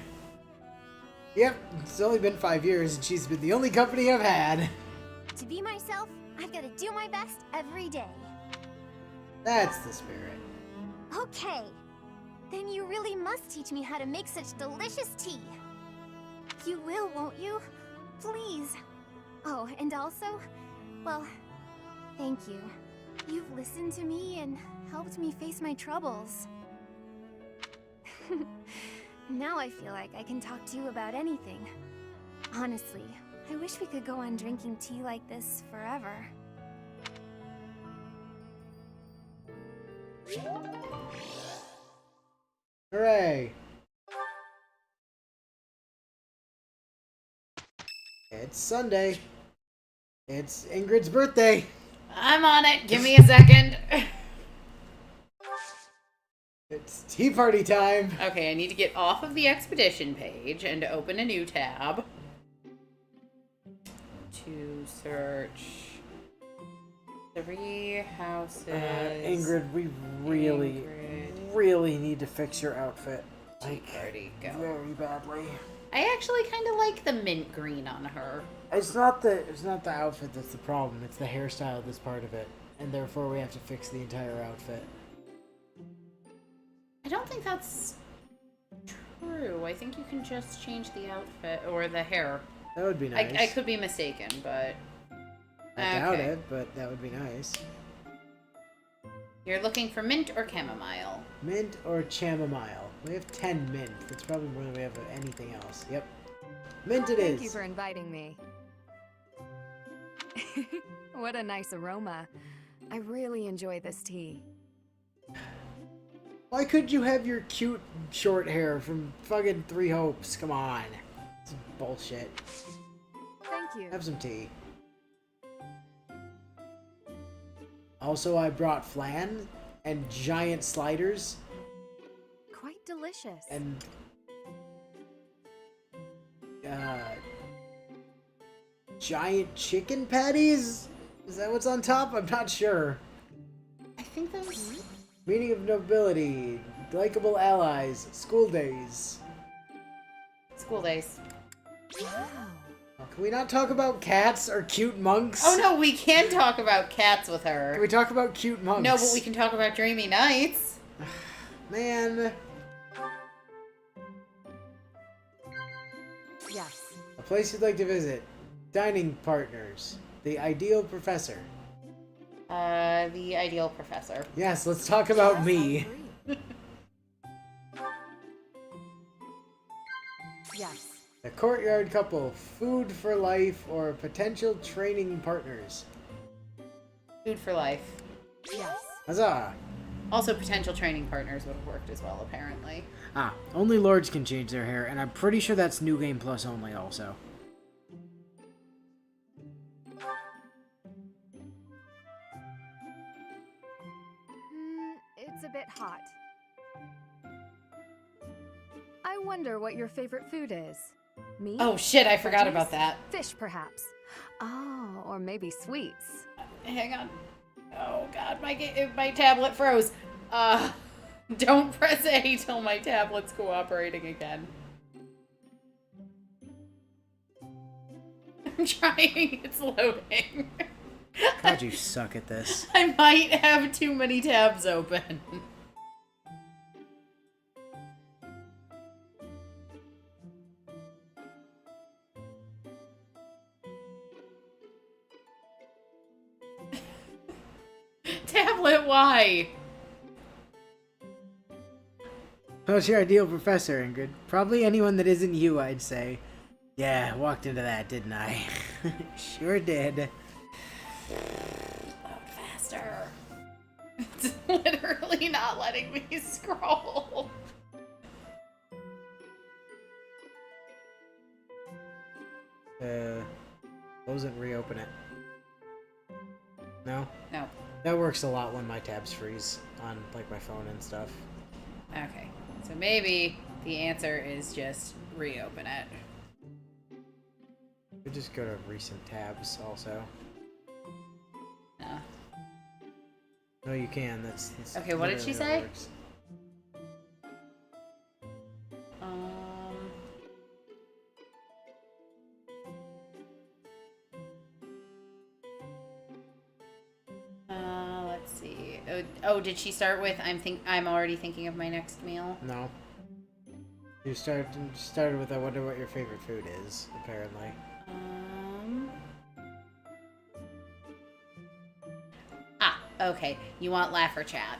Yep, it's only been 5 years and she's been the only company I've had. To be myself, I've got to do my best every day. That's the spirit. Okay. Then you really must teach me how to make such delicious tea. You will, won't you? Please. Oh, and also, well, thank you. You've listened to me and helped me face my troubles. Now I feel like I can talk to you about anything. Honestly, I wish we could go on drinking tea like this forever. Hooray! It's Sunday. It's Ingrid's birthday. I'm on it. Give me a second. It's tea party time. Okay, I need to get off of the expedition page and open a new tab. To search 3 houses. Ingrid, we really need to fix your outfit. Tea party, go. Very badly. I actually kind of like the mint green on her. It's not the outfit that's the problem. It's the hairstyle that's part of it, and therefore we have to fix the entire outfit. I don't think that's true. I think you can just change the outfit or the hair. That would be nice. I could be mistaken, but I doubt it, but that would be nice. You're looking for mint or chamomile? Mint or chamomile? We have 10 mint. That's probably more than we have anything else. Yep. Mint it is. Thank you for inviting me. What a nice aroma. I really enjoy this tea. Why couldn't you have your cute short hair from fucking Three Hopes? Come on. This is bullshit. Thank you. Have some tea. Also, I brought flan and giant sliders. Quite delicious. And giant chicken patties? Is that what's on top? I'm not sure. I think that was... Meaning of nobility, likable allies, school days. School days. Wow. Oh, can we not talk about cats or cute monks? Oh no, we can talk about cats with her. Can we talk about cute monks? No, but we can talk about dreamy nights. Man. Yes. A place you'd like to visit. Dining partners. The ideal professor. The ideal professor. Yes, let's talk about me. Yes. The courtyard couple. Food for life or potential training partners. Food for life. Yes. Huzzah! Also, potential training partners would have worked as well, apparently. Ah, only lords can change their hair, and I'm pretty sure that's New Game Plus only also. It's a bit hot. I wonder what your favorite food is. Meat? Oh shit, I forgot Veggies? about that. Fish, perhaps. Oh, or maybe sweets. Hang on. Oh god, my tablet froze. Don't press A till my tablet's cooperating again. I'm trying, it's loading. God, you suck at this. I might have too many tabs open. Tablet, why? What's your ideal professor, Ingrid? Probably anyone that isn't you, I'd say. Yeah, walked into that, didn't I? Sure did. Load faster. It's literally not letting me scroll. Close it and reopen it. No? No. That works a lot when my tabs freeze on, like, my phone and stuff. Okay. So maybe the answer is just reopen it. You just go to recent tabs also. No. No, you can. That's Okay, what did she literally how it say? works. Let's see. Oh, did she start with I'm already thinking of my next meal? No. You started with I wonder what your favorite food is, apparently. Okay. You want laugh or chat?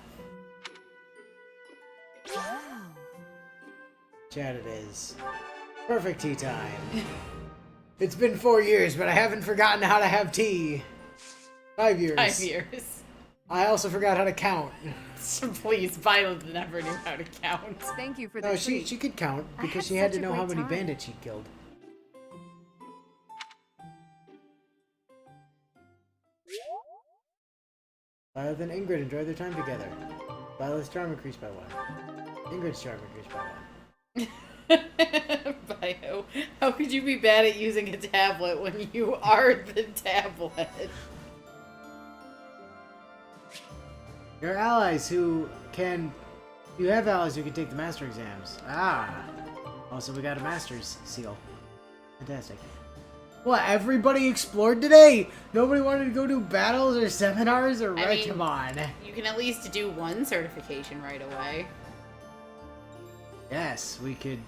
Wow. Chat it is. Perfect tea time. It's been 4 years, but I haven't forgotten how to have tea. 5 years. 5 years. I also forgot how to count. Please, Violet never knew how to count. Thank you for the No, treat. she could count I because had she had such to a know how great many time. bandits she killed. Violet and Ingrid enjoy their time together. Violet's charm increased by 1. Ingrid's charm increased by 1. Bio, how could you be bad at using a tablet when you are the tablet? Your allies who can... You have allies who can take the master exams. Ah. Also, we got a master's seal. Fantastic. What, everybody explored today? Nobody wanted to go do battles or seminars or... I mean, come on. You can at least do one certification right away. Yes, we could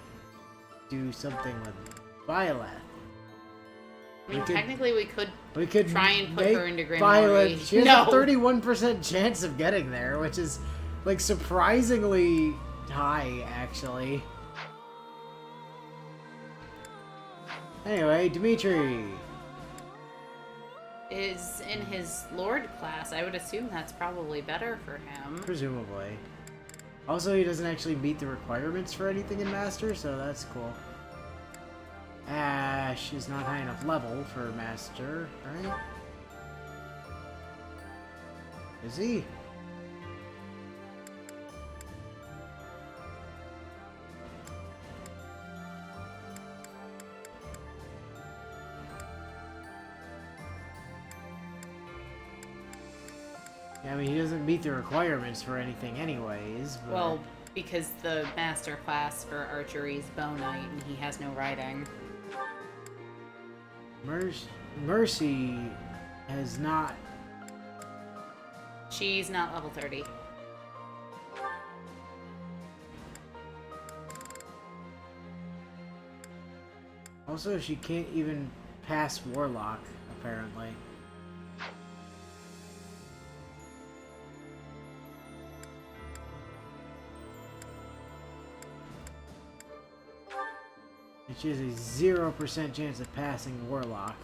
do something with Violet. I mean, technically we could try and put her into Grimoire. Violet. She has No. a 31% chance of getting there, which is, like, surprisingly high, actually. Anyway, Dimitri. Is in his Lord class. I would assume that's probably better for him. Presumably. Also, he doesn't actually meet the requirements for anything in Master, so that's cool. Ash is not high enough level for Master, right? Is he? Yeah, I mean, he doesn't meet the requirements for anything anyways, but... Well, because the master class for archery is Bow Knight, and he has no riding. Mercy has not... She's not level 30. Also, she can't even pass Warlock, apparently. And she has a 0% chance of passing Warlock.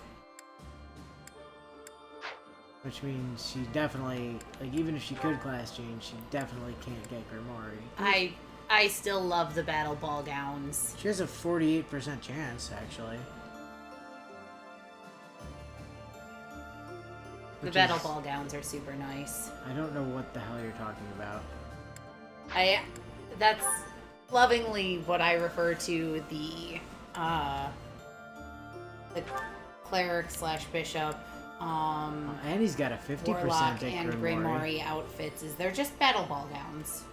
Which means she definitely, like, even if she could class change, she definitely can't get Grimoire. I still love the battle ball gowns. She has a 48% chance, actually. The battle ball gowns are super nice. I don't know what the hell you're talking about. That's lovingly what I refer to the cleric slash bishop, and he's got a 50% warlock at and Grimoire outfits. Is they're just battle ball gowns.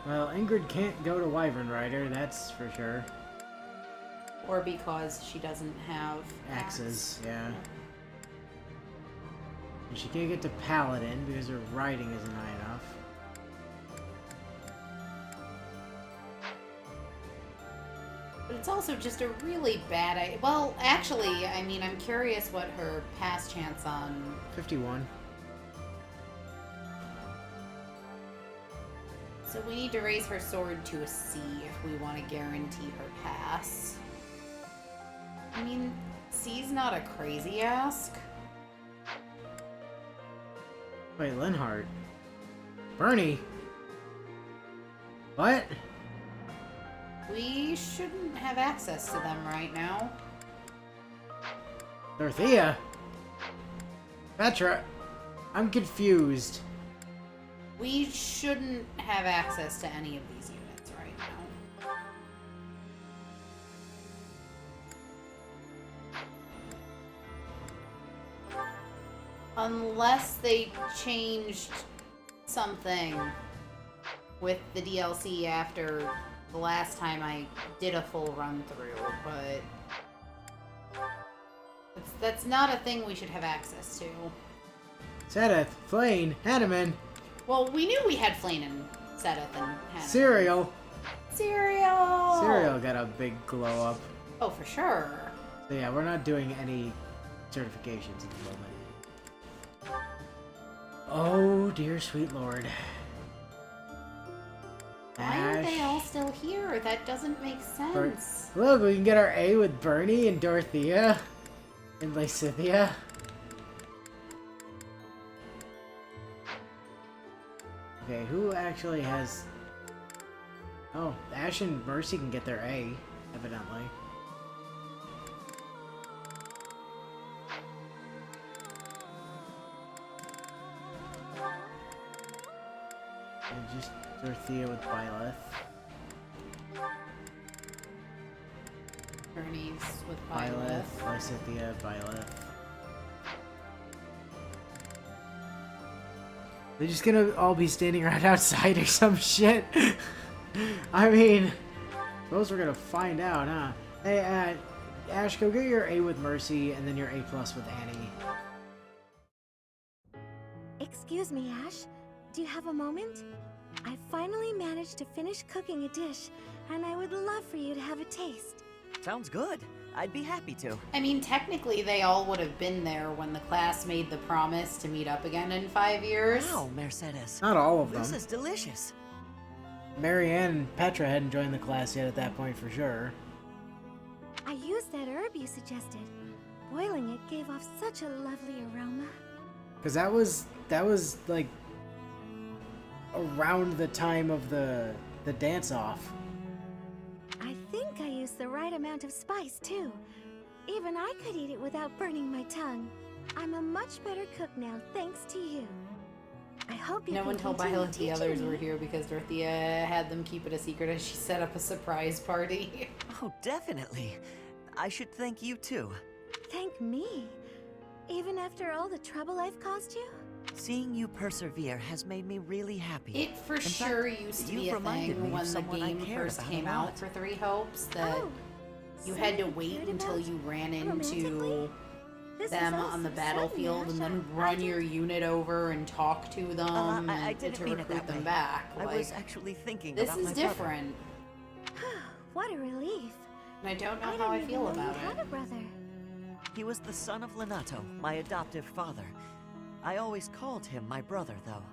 Well, Ingrid can't go to Wyvern Rider, that's for sure. Or because she doesn't have axes, yeah. And she can't get to Paladin because her riding isn't high enough. But it's also just a really bad idea. Well, actually, I mean, I'm curious what her pass chance on... 51. So we need to raise her sword to a C if we want to guarantee her pass. I mean, C's not a crazy ask. Wait, Linhardt. Bernie! What? We shouldn't have access to them right now. Dorothea? Petra? I'm confused. We shouldn't have access to any of these units right now. Unless they changed something with the DLC after the last time I did a full run through, but that's not a thing we should have access to. Sedith, Flane, Hanneman. Well, we knew we had Flane and Sedith and Hanneman. Cereal. Cereal! Cereal got a big glow up. Oh, for sure. So yeah, we're not doing any certifications at the moment. Oh, dear sweet lord. Why are they all still here? That doesn't make sense. Look, we can get our A with Bernie and Dorothea and Lysithia. Okay, who actually has... Oh, Ash and Mercy can get their A, evidently. And just Dorothea with Byleth. Bernie's with Byleth. Lysithia, Byleth. They're just gonna all be standing right outside or some shit. I mean, suppose we're gonna find out, huh? Hey, Ash, go get your A with Mercy and then your A+ with Annie. Excuse me, Ash. Do you have a moment? I finally managed to finish cooking a dish, and I would love for you to have a taste. Sounds good. I'd be happy to. I mean, technically, they all would have been there when the class made the promise to meet up again in 5 years. Wow, Mercedes. Not all of them. This is delicious. Marianne and Petra hadn't joined the class yet at that point for sure. I used that herb you suggested. Boiling it gave off such a lovely aroma. Because that was like around the time of the dance-off. I think I used the right amount of spice, too. Even I could eat it without burning my tongue. I'm a much better cook now, thanks to you. I hope you No can one told continue Violet the teaching others me. were here because Dorothea had them keep it a secret as she set up a surprise party. Oh, definitely. I should thank you too. Thank me? Even after all the trouble I've caused you? Seeing you persevere has made me really happy. It for In sure fact, used to you've be a reminded me thing of when the someone I game cared first about came a out lot. for Three Hopes that Oh, you had to someone wait cared until about you ran romantically? into This them is all on the so battlefield sudden, and then Ash. run your unit over and talk to them I and didn't to mean it recruit that them way. back. I Like, was actually thinking this about is my brother. different, What a relief. and I don't know I how I didn't feel even know about you had it. a brother. He was the son of Lenato, my adoptive father. I always called him my brother, though.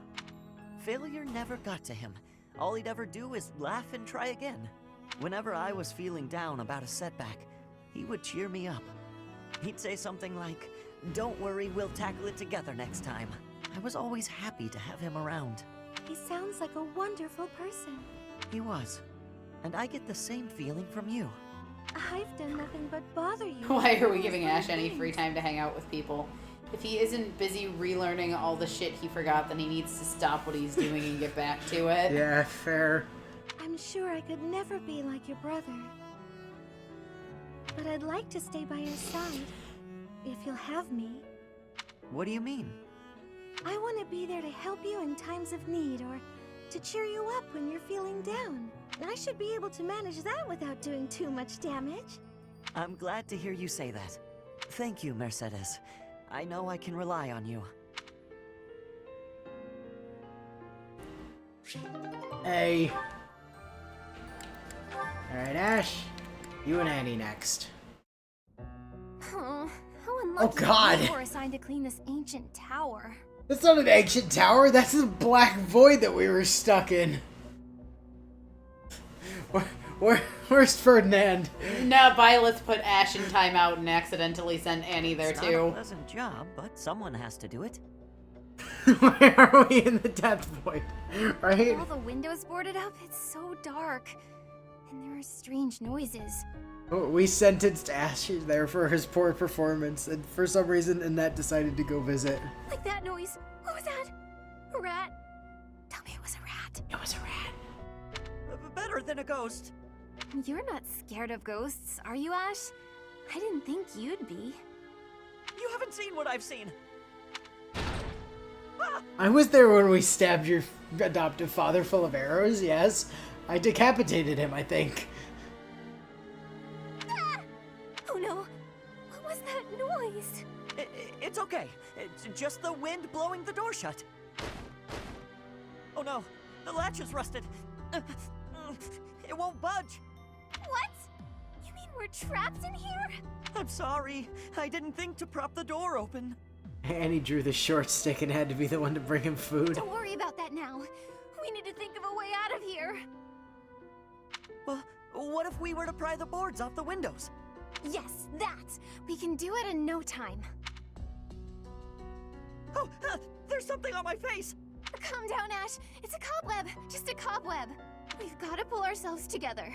Failure never got to him. All he'd ever do is laugh and try again. Whenever I was feeling down about a setback, he would cheer me up. He'd say something like, "Don't worry, we'll tackle it together next time." I was always happy to have him around. He sounds like a wonderful person. He was. And I get the same feeling from you. I've done nothing but bother you. Why are we Those giving little Ash any free things. time to hang out with people? If he isn't busy relearning all the shit he forgot, then he needs to stop what he's doing and get back to it. Yeah, fair. I'm sure I could never be like your brother. But I'd like to stay by your side. If you'll have me. What do you mean? I want to be there to help you in times of need or to cheer you up when you're feeling down. I should be able to manage that without doing too much damage. I'm glad to hear you say that. Thank you, Mercedes. I know I can rely on you. Hey. Alright, Ash. You and Annie next. Oh, how unlucky God. we were assigned to clean this ancient tower. That's not an ancient tower, that's the black void that we were stuck in. Where's Ferdinand? No, Violet's put Ash in timeout and accidentally sent Annie there It's too. not a pleasant job, but someone has to do it. Where are we in the death void? Right? All the windows boarded up, it's so dark. And there are strange noises. We sentenced Ash there for his poor performance, and for some reason Annette decided to go visit. Like that noise. What was that? A rat? Tell me it was a rat. It was a rat. Better than a ghost. You're not scared of ghosts, are you, Ash? I didn't think you'd be. You haven't seen what I've seen. I was there when we stabbed your adoptive father full of arrows, yes. I decapitated him, I think. Ah! Oh no! What was that noise? It's okay. It's just the wind blowing the door shut. Oh no, the latch is rusted. It won't budge. What? You mean we're trapped in here? I'm sorry. I didn't think to prop the door open. Annie drew the short stick and had to be the one to bring him food. Don't worry about that now. We need to think of a way out of here. Well, what if we were to pry the boards off the windows? Yes, that! We can do it in no time. Oh, there's something on my face! Calm down, Ash. It's a cobweb. Just a cobweb. We've got to pull ourselves together.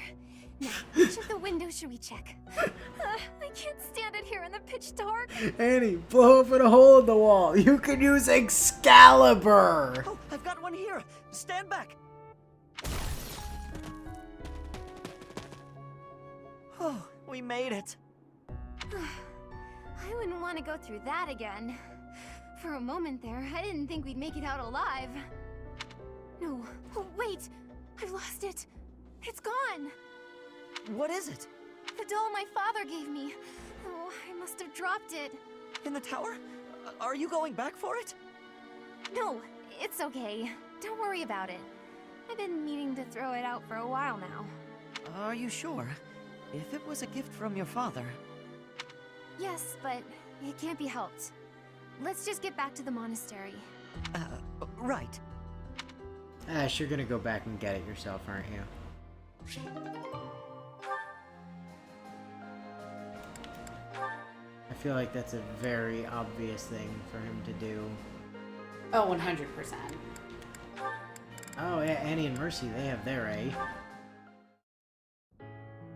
Now, which of the windows should we check? I can't stand it here in the pitch dark. Annie, blow open a hole in the wall. You can use Excalibur. Oh, I've got one here. Stand back. Oh, we made it. I wouldn't want to go through that again. For a moment there, I didn't think we'd make it out alive. No, oh, wait! I've lost it. It's gone. What is it? The doll my father gave me. Oh, I must have dropped it. In the tower? Are you going back for it? No, it's okay. Don't worry about it. I've been meaning to throw it out for a while now. Are you sure? If it was a gift from your father... Yes, but it can't be helped. Let's just get back to the monastery. Right. Ash, you're gonna go back and get it yourself, aren't you? I feel like that's a very obvious thing for him to do. Oh, 100%. Oh, yeah, Annie and Mercy, they have their A.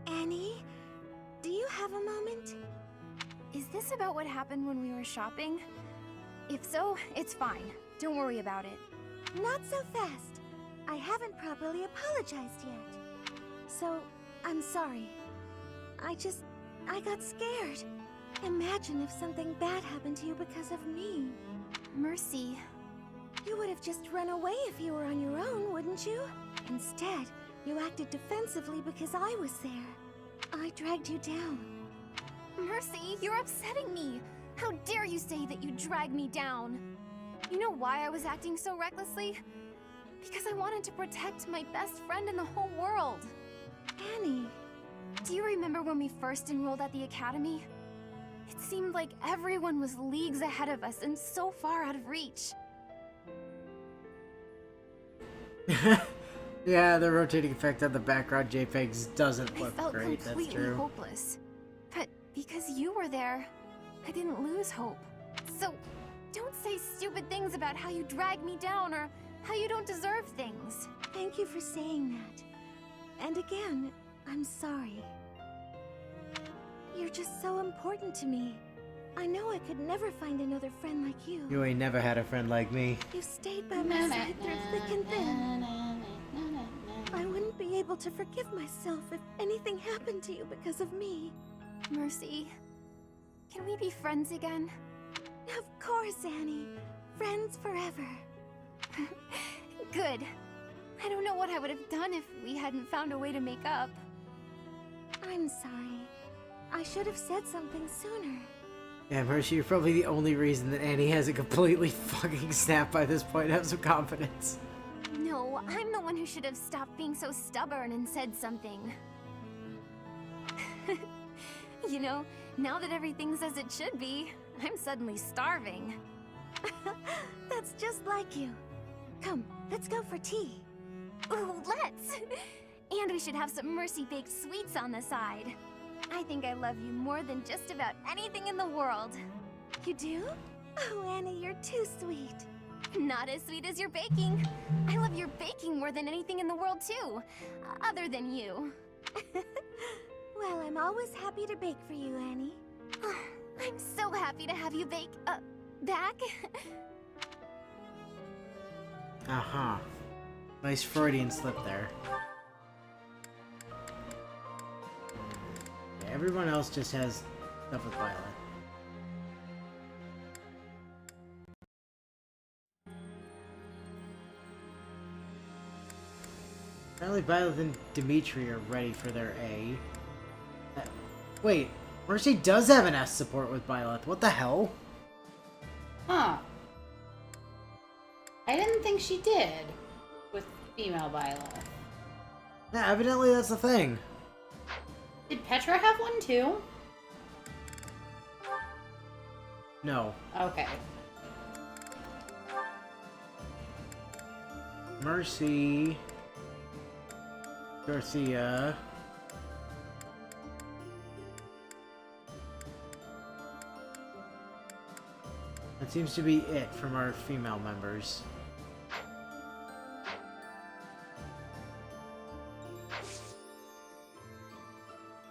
Annie, do you have a moment? Is this about what happened when we were shopping? If so, it's fine. Don't worry about it. Not so fast. I haven't properly apologized yet. So, I'm sorry. I got scared. Imagine if something bad happened to you because of me. Mercy. You would have just run away if you were on your own, wouldn't you? Instead, you acted defensively because I was there. I dragged you down. Mercy, you're upsetting me! How dare you say that you dragged me down? You know why I was acting so recklessly? Because I wanted to protect my best friend in the whole world. Annie. Do you remember when we first enrolled at the academy? It seemed like everyone was leagues ahead of us and so far out of reach. Yeah, the rotating effect on the background JPEGs doesn't look I felt great, that's completely true. hopeless. But because you were there, I didn't lose hope. So, don't say stupid things about how you dragged me down or how you don't deserve things. Thank you for saying that. And again, I'm sorry. You're just so important to me. I know I could never find another friend like you. You ain't never had a friend like me. You've stayed by my side through thick and thin. I wouldn't be able to forgive myself if anything happened to you because of me. Mercy, can we be friends again? Of course, Annie. Friends forever. Good. I don't know what I would have done if we hadn't found a way to make up. I'm sorry. I should have said something sooner. Yeah, Mercy, you're probably the only reason that Annie hasn't completely fucking snapped by this point. Have some confidence. No, I'm the one who should have stopped being so stubborn and said something. You know, now that everything's as it should be, I'm suddenly starving. That's just like you. Come, let's go for tea. Ooh, let's! And we should have some Mercy-baked sweets on the side. I think I love you more than just about anything in the world. You do? Oh, Annie, you're too sweet. Not as sweet as your baking. I love your baking more than anything in the world, too. Other than you. Well, I'm always happy to bake for you, Annie. I'm so happy to have you bake, back. Uh-huh. Nice Freudian slip there. Yeah, everyone else just has stuff with Violet. Apparently Violet and Dimitri are ready for their A. Wait, Mercy does have an S support with Violet. What the hell? Huh. I didn't think she did with female Violet. Yeah, evidently that's the thing. Did Petra have one too? No. Okay. Mercy. Dorothea. That seems to be it from our female members.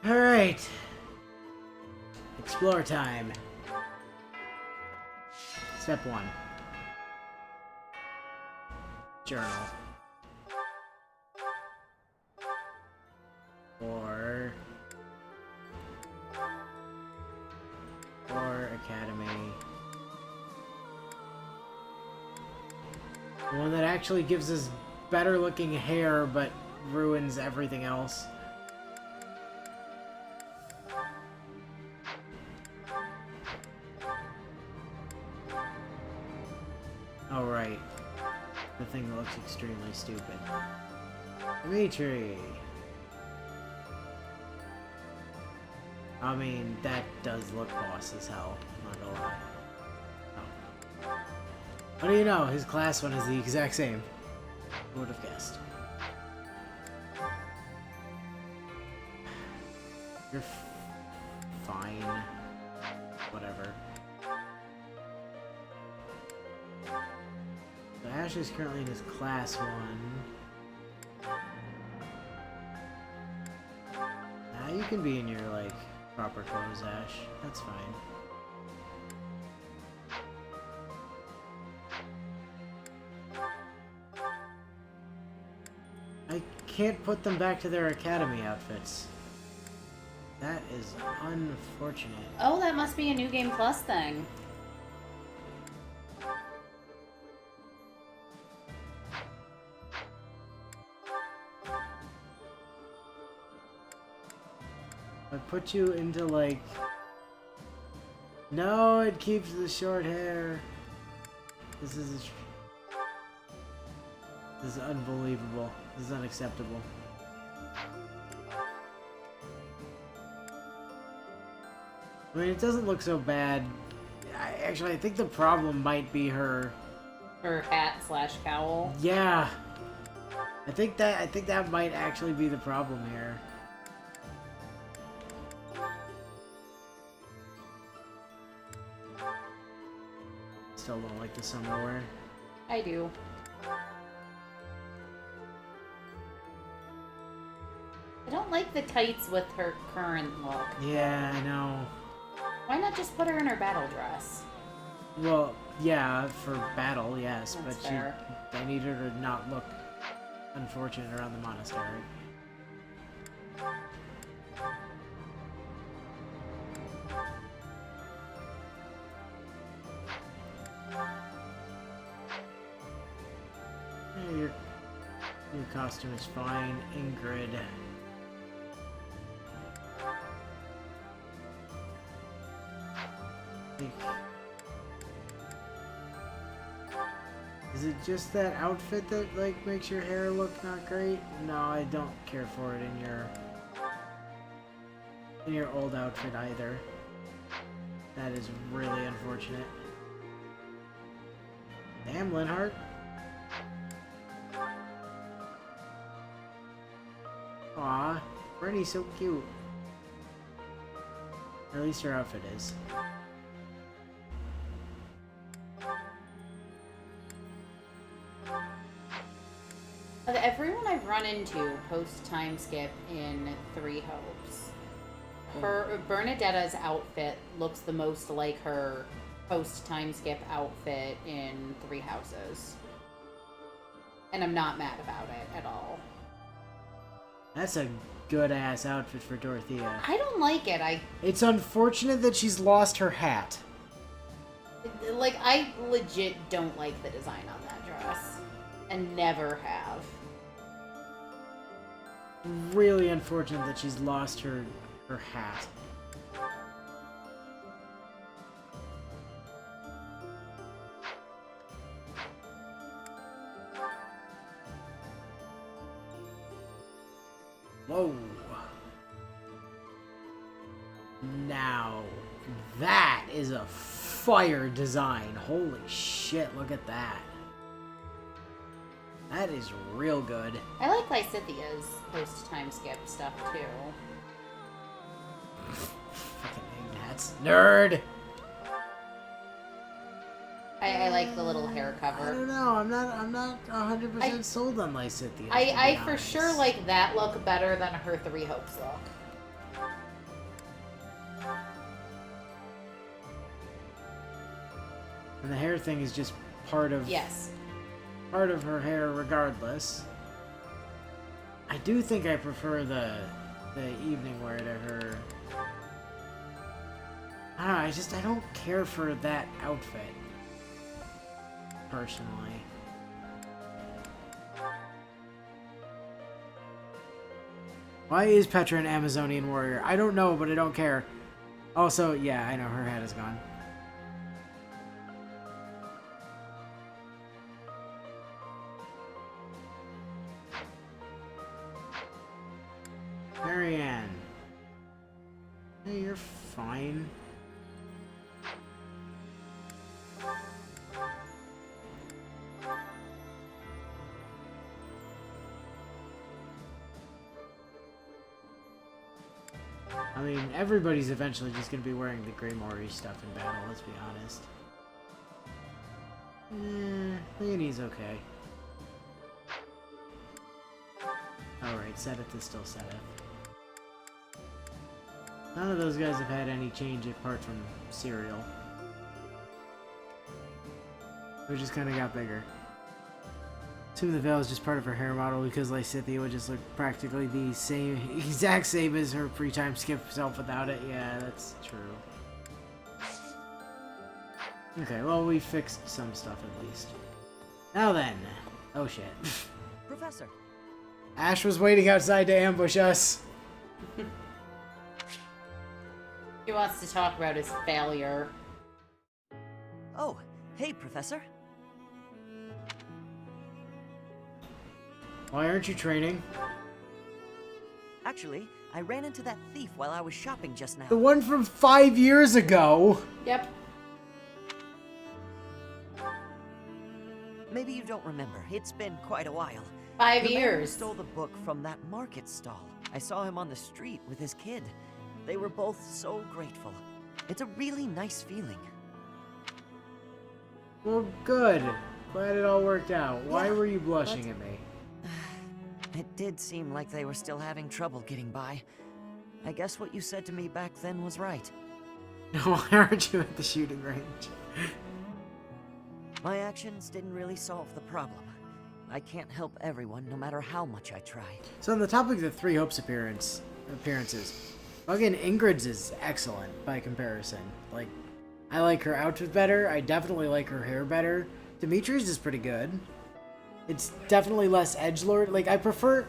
Alright. Explore time. Step 1. Journal. Or Academy. The one that actually gives us better looking hair but ruins everything else. Oh right. The thing that looks extremely stupid. Dimitri. I mean, that does look boss as hell. Not gonna lie. Oh. What do you know? His class one is the exact same. Who would have guessed? You're fine. Whatever. So Ash is currently in his class one. Now you can be in your, like, proper clothes, Ash. That's fine. I can't put them back to their academy outfits. That is unfortunate. Oh, that must be a New Game Plus thing. I put you into, like... No, it keeps the short hair. This is unbelievable. This is unacceptable. I mean, it doesn't look so bad. Actually, I think the problem might be her hat slash cowl. Yeah. I think that might actually be the problem here. Still don't like the summer wear. I do. I don't like the tights with her current look. Yeah, I know. Why not just put her in her battle dress? Well, yeah, for battle, yes, That's but fair. they need her to not look unfortunate around the monastery. Yeah, your costume is fine, Ingrid. Is it just that outfit that, like, makes your hair look not great? No, I don't care for it in your old outfit either. That is really unfortunate. Damn, Linhart. Aw, Brittany's so cute. Or at least her outfit is. Of everyone I've run into post time skip in Three Hopes, her Bernadetta's outfit looks the most like her post time skip outfit in Three Houses. And I'm not mad about it at all. That's a good-ass outfit for Dorothea. I don't like it. It's unfortunate that she's lost her hat. Like, I legit don't like the design on that dress. And never have. Really unfortunate that she's lost her hat. Whoa. Now, that is a fire design. Holy shit, look at that. That is real good. I like Lysithia's post-time skip stuff, too. Fucking Ignatz. Nerd! I like the little hair cover. I don't know, I'm not 100% sold on Lysithia. I for sure like that look better than her Three Hopes look. And the hair thing is just part of... Yes. Part of her hair regardless. I do think I prefer the evening wear to her. I don't know, I don't care for that outfit. Personally. Why is Petra an Amazonian warrior? I don't know, but I don't care. Also, yeah, I know her hat is gone. I mean, everybody's eventually just gonna be wearing the Greymoor stuff in battle, let's be honest. Leonie's okay. Alright, Seteth is still Seteth. None of those guys have had any change apart from Serial. Who just kinda got bigger. Assume the veil is just part of her hair model because Lysithea would just look practically the same, exact same as her pre-time skip self without it. Yeah, that's true. Okay, well, we fixed some stuff at least. Now then. Oh shit. Professor. Ash was waiting outside to ambush us. He wants to talk about his failure. Oh, hey, Professor. Why aren't you training? Actually, I ran into that thief while I was shopping just now. The one from 5 years ago. Yep. Maybe you don't remember. It's been quite a while. 5 The man who years. stole the book from that market stall. I saw him on the street with his kid. They were both so grateful. It's a really nice feeling. Well, good. Glad it all worked out. Why Yeah, were you blushing at me? It did seem like they were still having trouble getting by. I guess what you said to me back then was right. Why aren't you at the shooting range? My actions didn't really solve the problem. I can't help everyone, no matter how much I try. So on the topic of the Three Hopes appearances, again, Ingrid's is excellent by comparison. Like, I like her outfit better. I definitely like her hair better. Dimitri's is pretty good. It's definitely less edgelord. Like, I prefer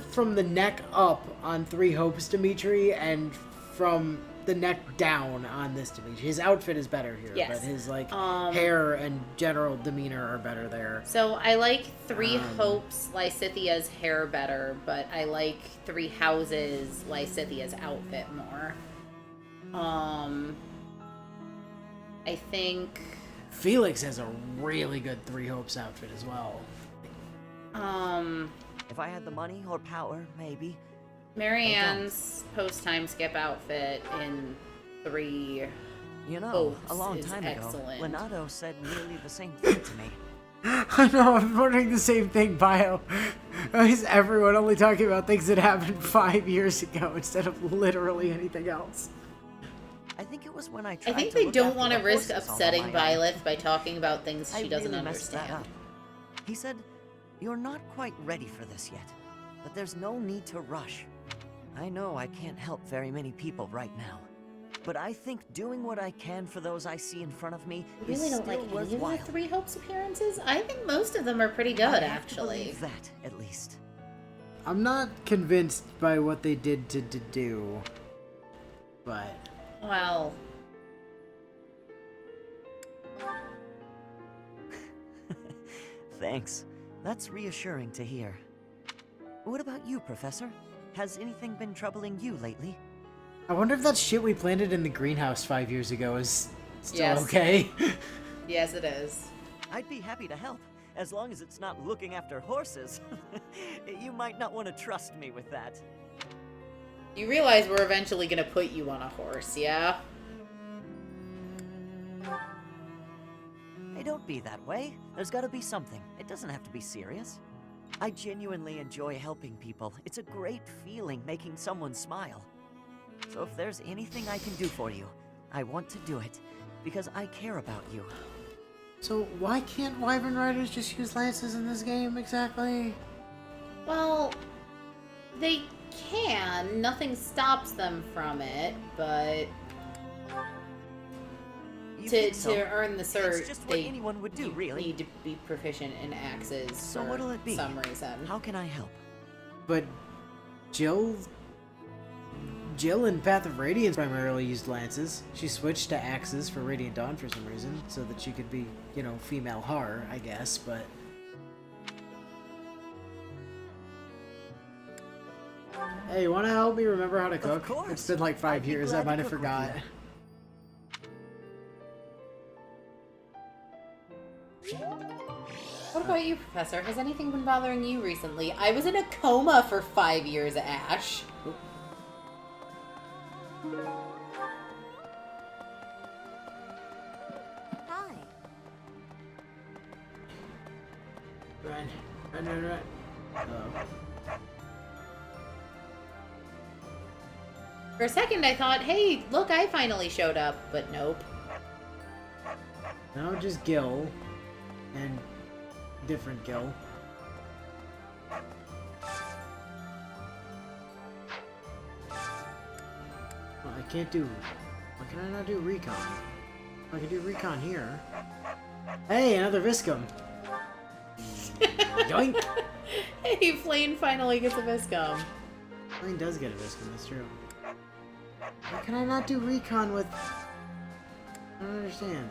from the neck up on Three Hopes Dimitri and from the neck down on this Dimitri. His outfit is better here, Yes. but his like hair and general demeanor are better there. So I like Three Hopes Lysithea's hair better, but I like Three Houses Lysithea's outfit more. I think Felix has a really good Three Hopes outfit as well. If I had the money or power, maybe. Marianne's post-time skip outfit in Three You know, Hopes a long is time excellent. ago, Lenato said nearly the same thing to me. I know, I'm wondering the same thing, Bio. Why is everyone only talking about things that happened 5 years ago instead of literally anything else? I think it was when I tried I think to they look don't after want to the risk horses all on upsetting my own. Byleth by talking about things she I doesn't really messed that understand. up. He said, "You're not quite ready for this yet, but there's no need to rush." I know I can't help very many people right now, but I think doing what I can for those I see in front of me I really is don't still like any of worthwhile. the Three Hopes appearances. I think most of them are pretty good, I have to actually. believe that, at least. I'm not convinced by what they did to do, but... Well... Thanks. That's reassuring to hear. What about you, Professor? Has anything been troubling you lately? I wonder if that shit we planted in the greenhouse 5 years ago is still Yes. okay. Yes, it is. I'd be happy to help, as long as it's not looking after horses. You might not want to trust me with that. You realize we're eventually gonna put you on a horse, yeah? Hey, don't be that way. There's gotta be something. It doesn't have to be serious. I genuinely enjoy helping people. It's a great feeling making someone smile. So if there's anything I can do for you, I want to do it, because I care about you. So why can't Wyvern Riders just use lances in this game, exactly? Well, they can. Nothing stops them from it, but... You To think so? earn the cert, It's just what they anyone would do, you really. need to be proficient in axes So for what'll it be? some reason. How can I help? But Jill in Path of Radiance primarily used lances. She switched to axes for Radiant Dawn for some reason, so that she could be, you know, female Har, I guess, but... Hey, you wanna help me remember how to cook? course. It's been like 5 I'd be years, glad I to might have cook with forgot. What about you, Professor? Has anything been bothering you recently? I was in a coma for 5 years, Ash. Hi. Run. Run, run, run. Hello. For a second, I thought, hey, look, I finally showed up, but nope. No, just Gil. And different Gil. Well, I can't do... Why can I not do recon? I can do recon here. Hey, another Viscum! Yoink! Hey, Flame finally gets a Viscom. Flame does get a Viscum, that's true. Why can I not do recon with... I don't understand.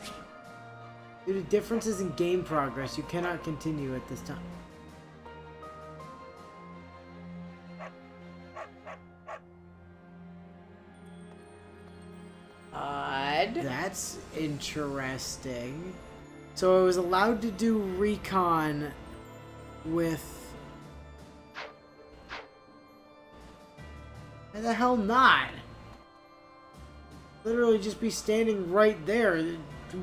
Due to differences in game progress, you cannot continue at this time. Odd. That's interesting. So I was allowed to do recon with... Why the hell not? Literally just be standing right there.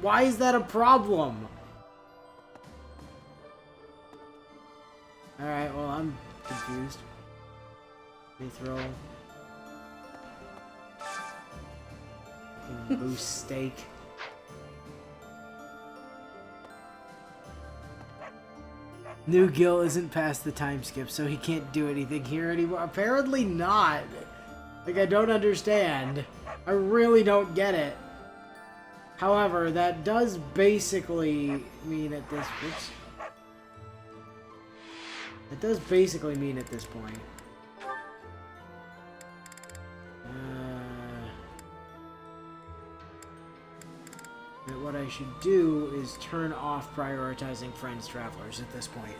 Why is that a problem? Alright, well, I'm confused. Let me throw... Boost steak. New Gil isn't past the time skip, so he can't do anything here anymore. Apparently not. Like, I don't understand. I really don't get it. However, that does basically mean at this... Oops. It does basically mean at this point. That what I should do is turn off prioritizing friends travelers at this point.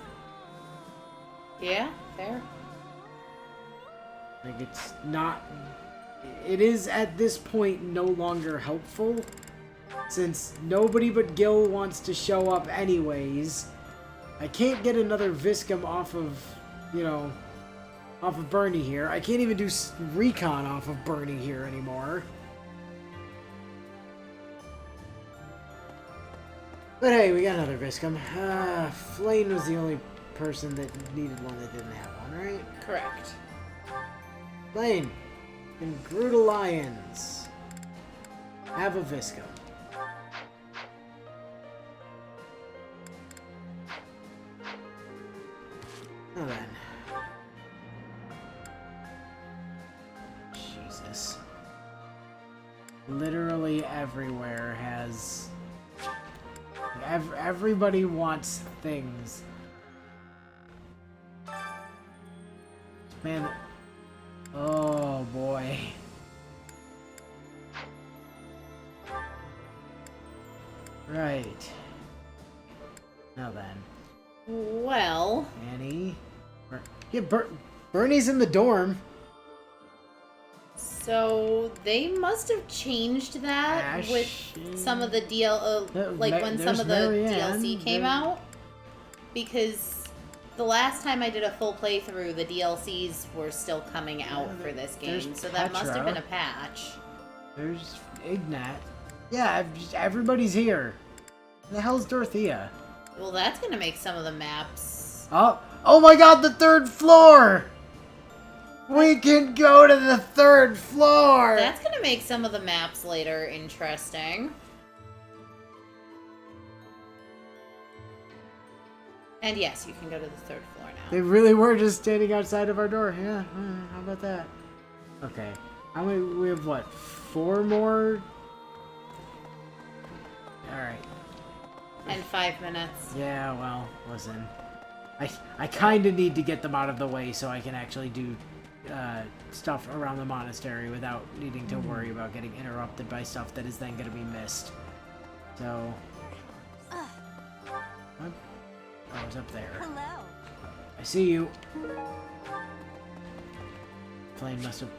Yeah, fair. Like, it's not... It is, at this point, no longer helpful. Since nobody but Gil wants to show up anyways. I can't get another Viscum off of, you know, off of Bernie here. I can't even do recon off of Bernie here anymore. But hey, we got another Viscum. Flame was the only person that needed one that didn't have one, right? Correct. Flame and Gruda Lions have a Viscum. Now then. Jesus. Literally everywhere has... Everybody wants things. Man... Oh boy. Right. Now then. Well... Annie... Yeah, Bernie's in the dorm. So they must have changed that Ash, with some of the like when some of the DLC came out, because the last time I did a full playthrough, the DLCs were still coming out for this game, so that must have been a patch. There's Ignat. Yeah, everybody's here. Where the hell's Dorothea? Well, that's gonna make some of the maps. Oh my God! The third floor. We can go to the third floor! That's gonna make some of the maps later interesting. And yes, you can go to the third floor now. They really were just standing outside of our door. Yeah, how about that? Okay. How many? We have what? 4 more? Alright. And 5 minutes. Yeah, well, listen. I kind of need to get them out of the way so I can actually do stuff around the monastery without needing to worry about getting interrupted by stuff that is then going to be missed. So... What? Oh, it's up there. Hello. I see you. Flame must have...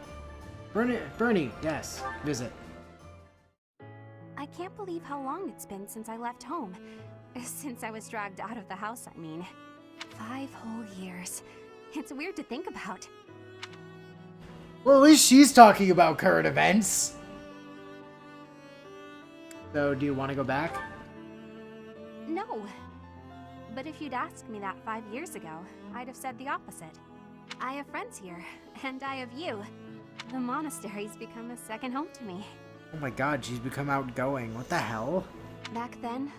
Bernie, yes. Visit. I can't believe how long it's been since I left home. Since I was dragged out of the house, I mean. 5 whole years. It's weird to think about. Well, at least she's talking about current events. So, do you want to go back? No. But if you'd asked me that 5 years ago, I'd have said the opposite. I have friends here, and I have you. The monastery's become a second home to me. Oh my god, she's become outgoing. What the hell? Back then,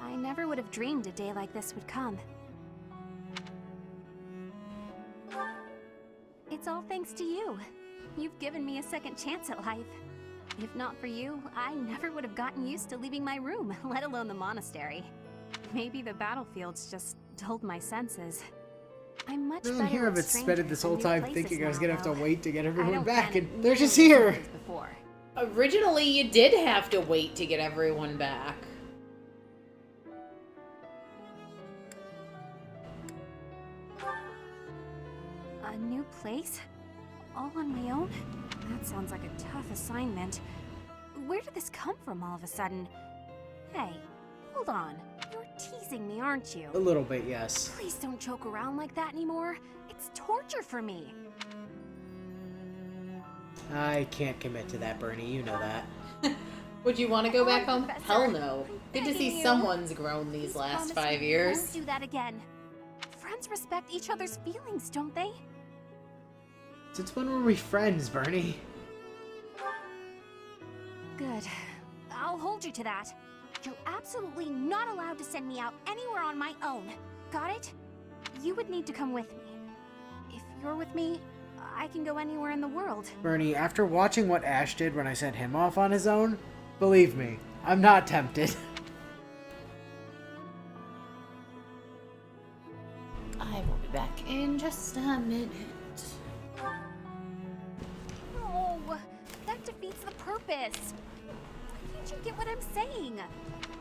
I never would have dreamed a day like this would come. It's all thanks to you. You've given me a second chance at life. If not for you, I never would have gotten used to leaving my room, let alone the monastery. Maybe the battlefields just dulled my senses. I'm much better Here I've at been spending this whole strangers and time new thinking places I was gonna have to now, wait to get though. everyone I don't back, plan and they're nearly just as here. much as before. Originally, you did have to wait to get everyone back. A new place? All on my own? That sounds like a tough assignment. Where did this come from all of a sudden? Hey, hold on. You're teasing me, aren't you? A little bit, yes. Please don't joke around like that anymore. It's torture for me. I can't commit to that, Bernie. You know that. Would you want to go back home? Professor, Hell no. Good to begging see you. someone's grown these Please last promise 5 me you years. won't do that again. Friends respect each other's feelings, don't they? Since when were we friends, Bernie? Good. I'll hold you to that. You're absolutely not allowed to send me out anywhere on my own. Got it? You would need to come with me. If you're with me, I can go anywhere in the world. Bernie, after watching what Ash did when I sent him off on his own, believe me, I'm not tempted. I will be back in just a minute. Oh, that defeats the purpose. Why can't you get what I'm saying?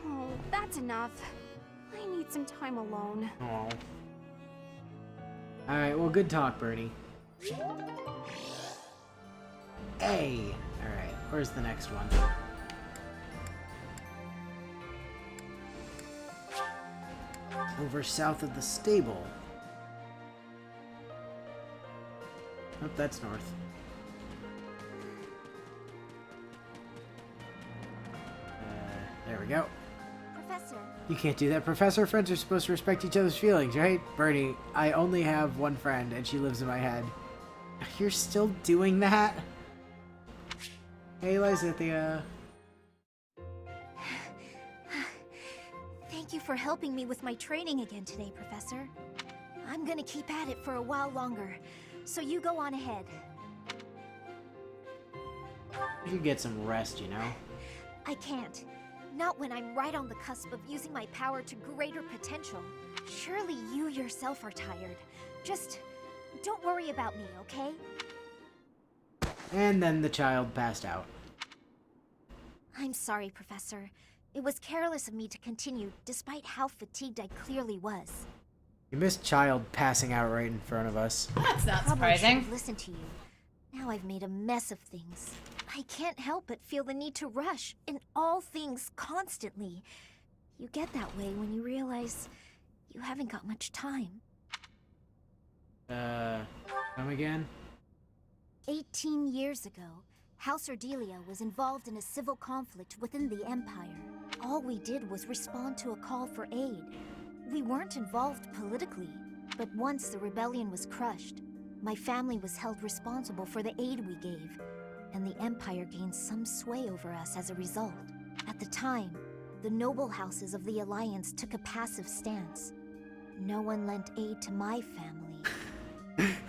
Oh, that's enough. I need some time alone. Oh. Alright, well, good talk, Bernie. Hey! Alright, where's the next one? Over south of the stable. Oh, that's north. There we go. Professor. You can't do that, Professor. Friends are supposed to respect each other's feelings, right? Bernie, I only have one friend, and she lives in my head. You're still doing that? Hey, Lysithia. Thank you for helping me with my training again today, Professor. I'm gonna keep at it for a while longer, so you go on ahead. You could get some rest, you know? I can't. Not when I'm right on the cusp of using my power to greater potential. Surely you yourself are tired. Just don't worry about me, okay? And then the child passed out. I'm sorry, Professor. It was careless of me to continue, despite how fatigued I clearly was. You missed child passing out right in front of us. That's not Probably should surprising. have listened to you. Now I've made a mess of things. I can't help but feel the need to rush in all things constantly. You get that way when you realize you haven't got much time. Come again? 18 years ago, House Ordelia was involved in a civil conflict within the Empire. All we did was respond to a call for aid. We weren't involved politically, but once the rebellion was crushed, my family was held responsible for the aid we gave, and the Empire gained some sway over us as a result. At the time, the noble houses of the Alliance took a passive stance. No one lent aid to my family.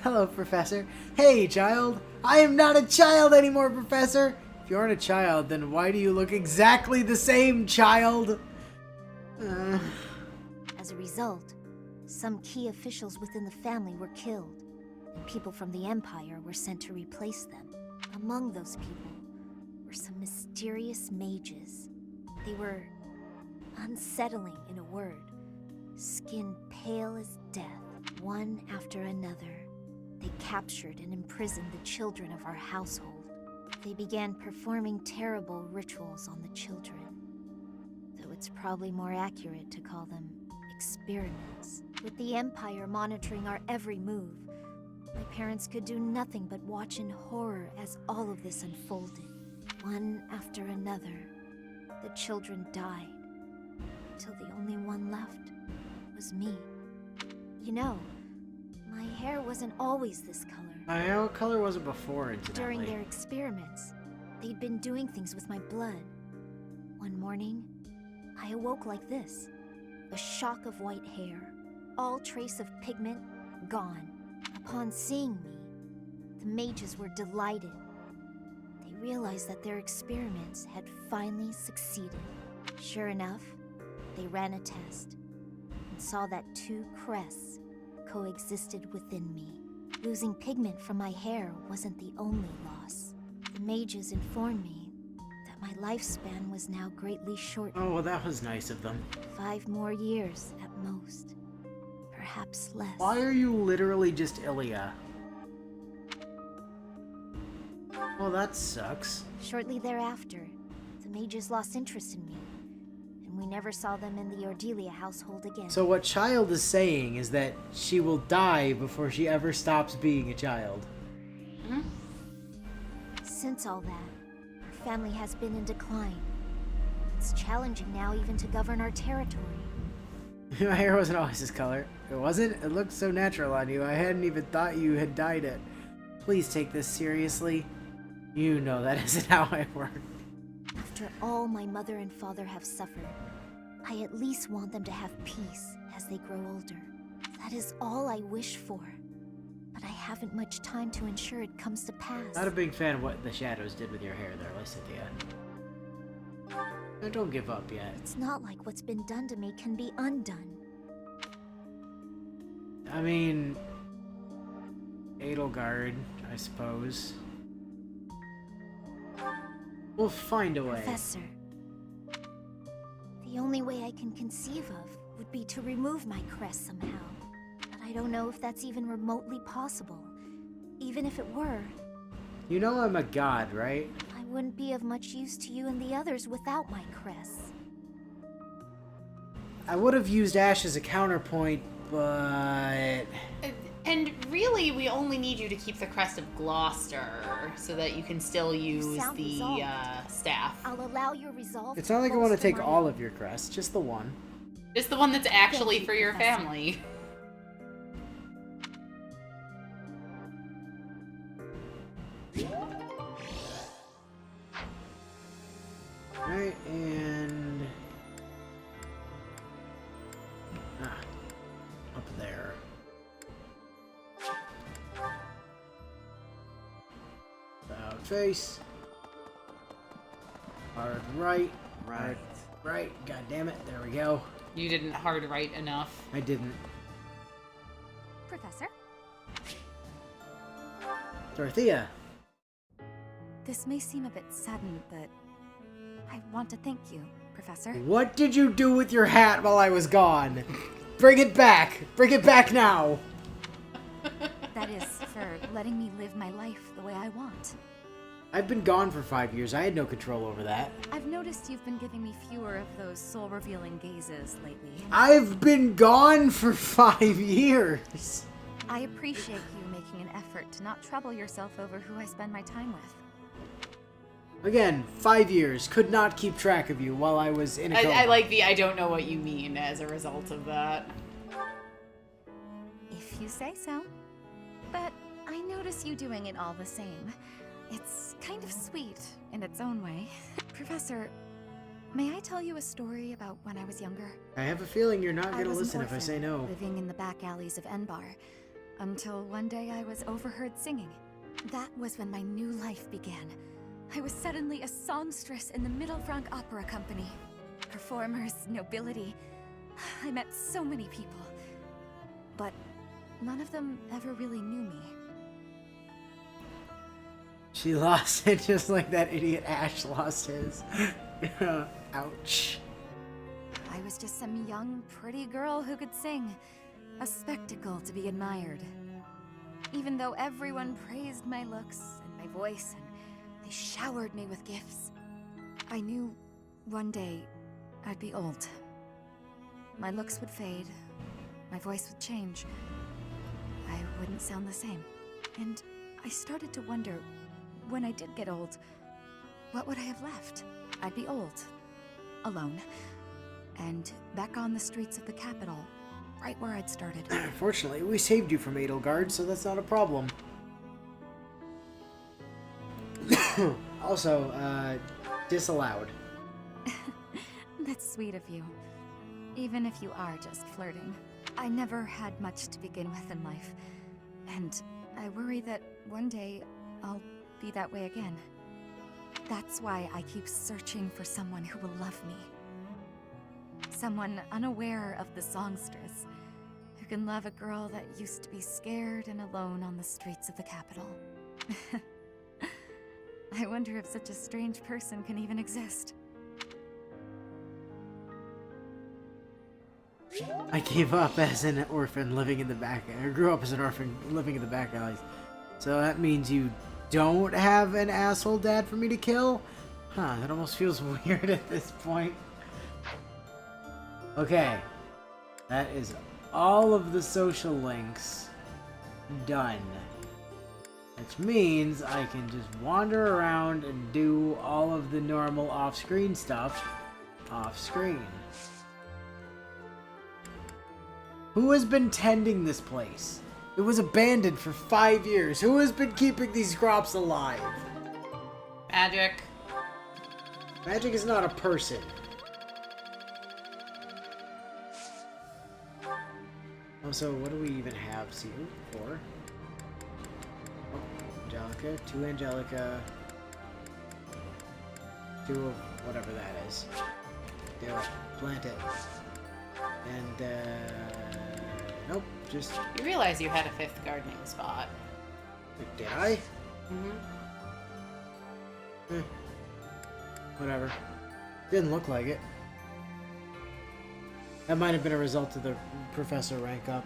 Hello, Professor. Hey, child. I am not a child anymore, Professor. If you aren't a child, then why do you look exactly the same, child? As a result, some key officials within the family were killed, and people from the Empire were sent to replace them. Among those people were some mysterious mages. They were unsettling, in a word. Skin pale as death, one after another. They captured and imprisoned the children of our household. They began performing terrible rituals on the children, though it's probably more accurate to call them experiments. With the Empire monitoring our every move, My parents could do nothing but watch in horror as all of this unfolded. One after another, the children died, till the only one left was me. You know, my hair wasn't always this color. My hair color wasn't before, incidentally. During their experiments, they'd been doing things with my blood. One morning, I awoke like this. A shock of white hair, all trace of pigment gone. Upon seeing me, the mages were delighted. They realized that their experiments had finally succeeded. Sure enough, they ran a test and saw that two crests coexisted within me. Losing pigment from my hair wasn't the only loss. The mages informed me that my lifespan was now greatly shortened. Oh, well, that was nice of them. 5 more years at most. Perhaps less. Why are you literally just Ilya? Well, that sucks. Shortly thereafter, the mages lost interest in me, and we never saw them in the Ordelia household again. So what Child is saying is that she will die before she ever stops being a child. Hmm? Since all that, our family has been in decline. It's challenging now even to govern our territory. My hair wasn't always this color. It wasn't? It looked so natural on you. I hadn't even thought you had dyed it. Please take this seriously. You know that isn't how I work. After all my mother and father have suffered, I at least want them to have peace as they grow older. That is all I wish for. But I haven't much time to ensure it comes to pass. Not a big fan of what the shadows did with your hair there, Lysithea. Now don't give up yet. It's not like what's been done to me can be undone. I mean, Edelgard, I suppose. We'll find a way. Professor, the only way I can conceive of would be to remove my crest somehow. But I don't know if that's even remotely possible. Even if it were, You know I'm a god, right? I wouldn't be of much use to you and the others without my crest. I would have used Ash as a counterpoint, but... And really, we only need you to keep the crest of Gloucester so that you can still use the staff. I'll allow your resolve. It's not like I want to take all of your crests, just the one. Just the one that's actually for your family. Right, and... up there. About face. Hard right. Right. Right. God damn it. There we go. You didn't hard right enough. I didn't. Professor? Dorothea. This may seem a bit sudden, but I want to thank you, Professor. What did you do with your hat while I was gone? Bring it back! Bring it back now! That is, for letting me live my life the way I want. I've been gone for 5 years. I had no control over that. I've noticed you've been giving me fewer of those soul-revealing gazes lately. I've been gone for 5 years! I appreciate you making an effort to not trouble yourself over who I spend my time with. Again, 5 years. Could not keep track of you while I was in a coma. I like the I don't know what you mean as a result of that. If you say so. But I notice you doing it all the same. It's kind of sweet in its own way. Professor, may I tell you a story about when I was younger? I have a feeling you're not going to was an listen if I say orphan, no. living in the back alleys of Enbar, until one day I was overheard singing. That was when my new life began. I was suddenly a songstress in the Mittelfranc Opera Company. Performers, nobility. I met so many people. But none of them ever really knew me. She lost it just like that idiot Ash lost his. Ouch. I was just some young, pretty girl who could sing. A spectacle to be admired. Even though everyone praised my looks and my voice, and they showered me with gifts, I knew one day I'd be old. My looks would fade, my voice would change. I wouldn't sound the same. And I started to wonder, when I did get old, what would I have left? I'd be old, alone, and back on the streets of the capital, right where I'd started. Fortunately, we saved you from Edelgard, so that's not a problem. Also, disallowed. That's sweet of you. Even if you are just flirting. I never had much to begin with in life, and I worry that one day I'll be that way again. That's why I keep searching for someone who will love me. Someone unaware of the songstress, who can love a girl that used to be scared and alone on the streets of the capital. I wonder if such a strange person can even exist. I gave up as an orphan living in the back. I grew up as an orphan living in the back alleys. So that means you don't have an asshole dad for me to kill? Huh, that almost feels weird at this point. Okay. That is all of the social links done. Which means I can just wander around and do all of the normal off-screen stuff off-screen. Who has been tending this place? It was abandoned for 5 years. Who has been keeping these crops alive? Magic. Magic is not a person. Also, what do we even have Sue for? Oh, Angelica, 2 Angelica, 2 of whatever that is. Do it. Plant it. And, nope, just... You realize you had a 5th gardening spot. Did I? Mm-hmm. Whatever. Didn't look like it. That might have been a result of the professor rank up.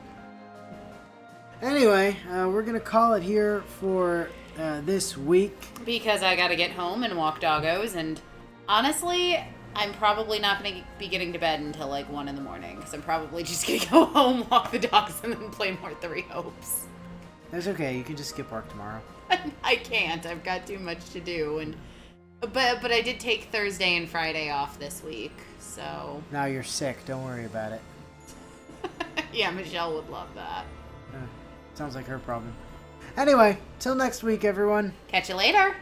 Anyway, we're gonna call it here for this week. Because I gotta get home and walk doggos, and honestly, I'm probably not going to be getting to bed until like 1 in the morning, because I'm probably just going to go home, walk the dogs, and then play more Three Hopes. That's okay. You can just skip work tomorrow. I can't. I've got too much to do, and but I did take Thursday and Friday off this week, so... Now you're sick. Don't worry about it. Yeah, Michelle would love that. Sounds like her problem. Anyway, till next week, everyone. Catch you later.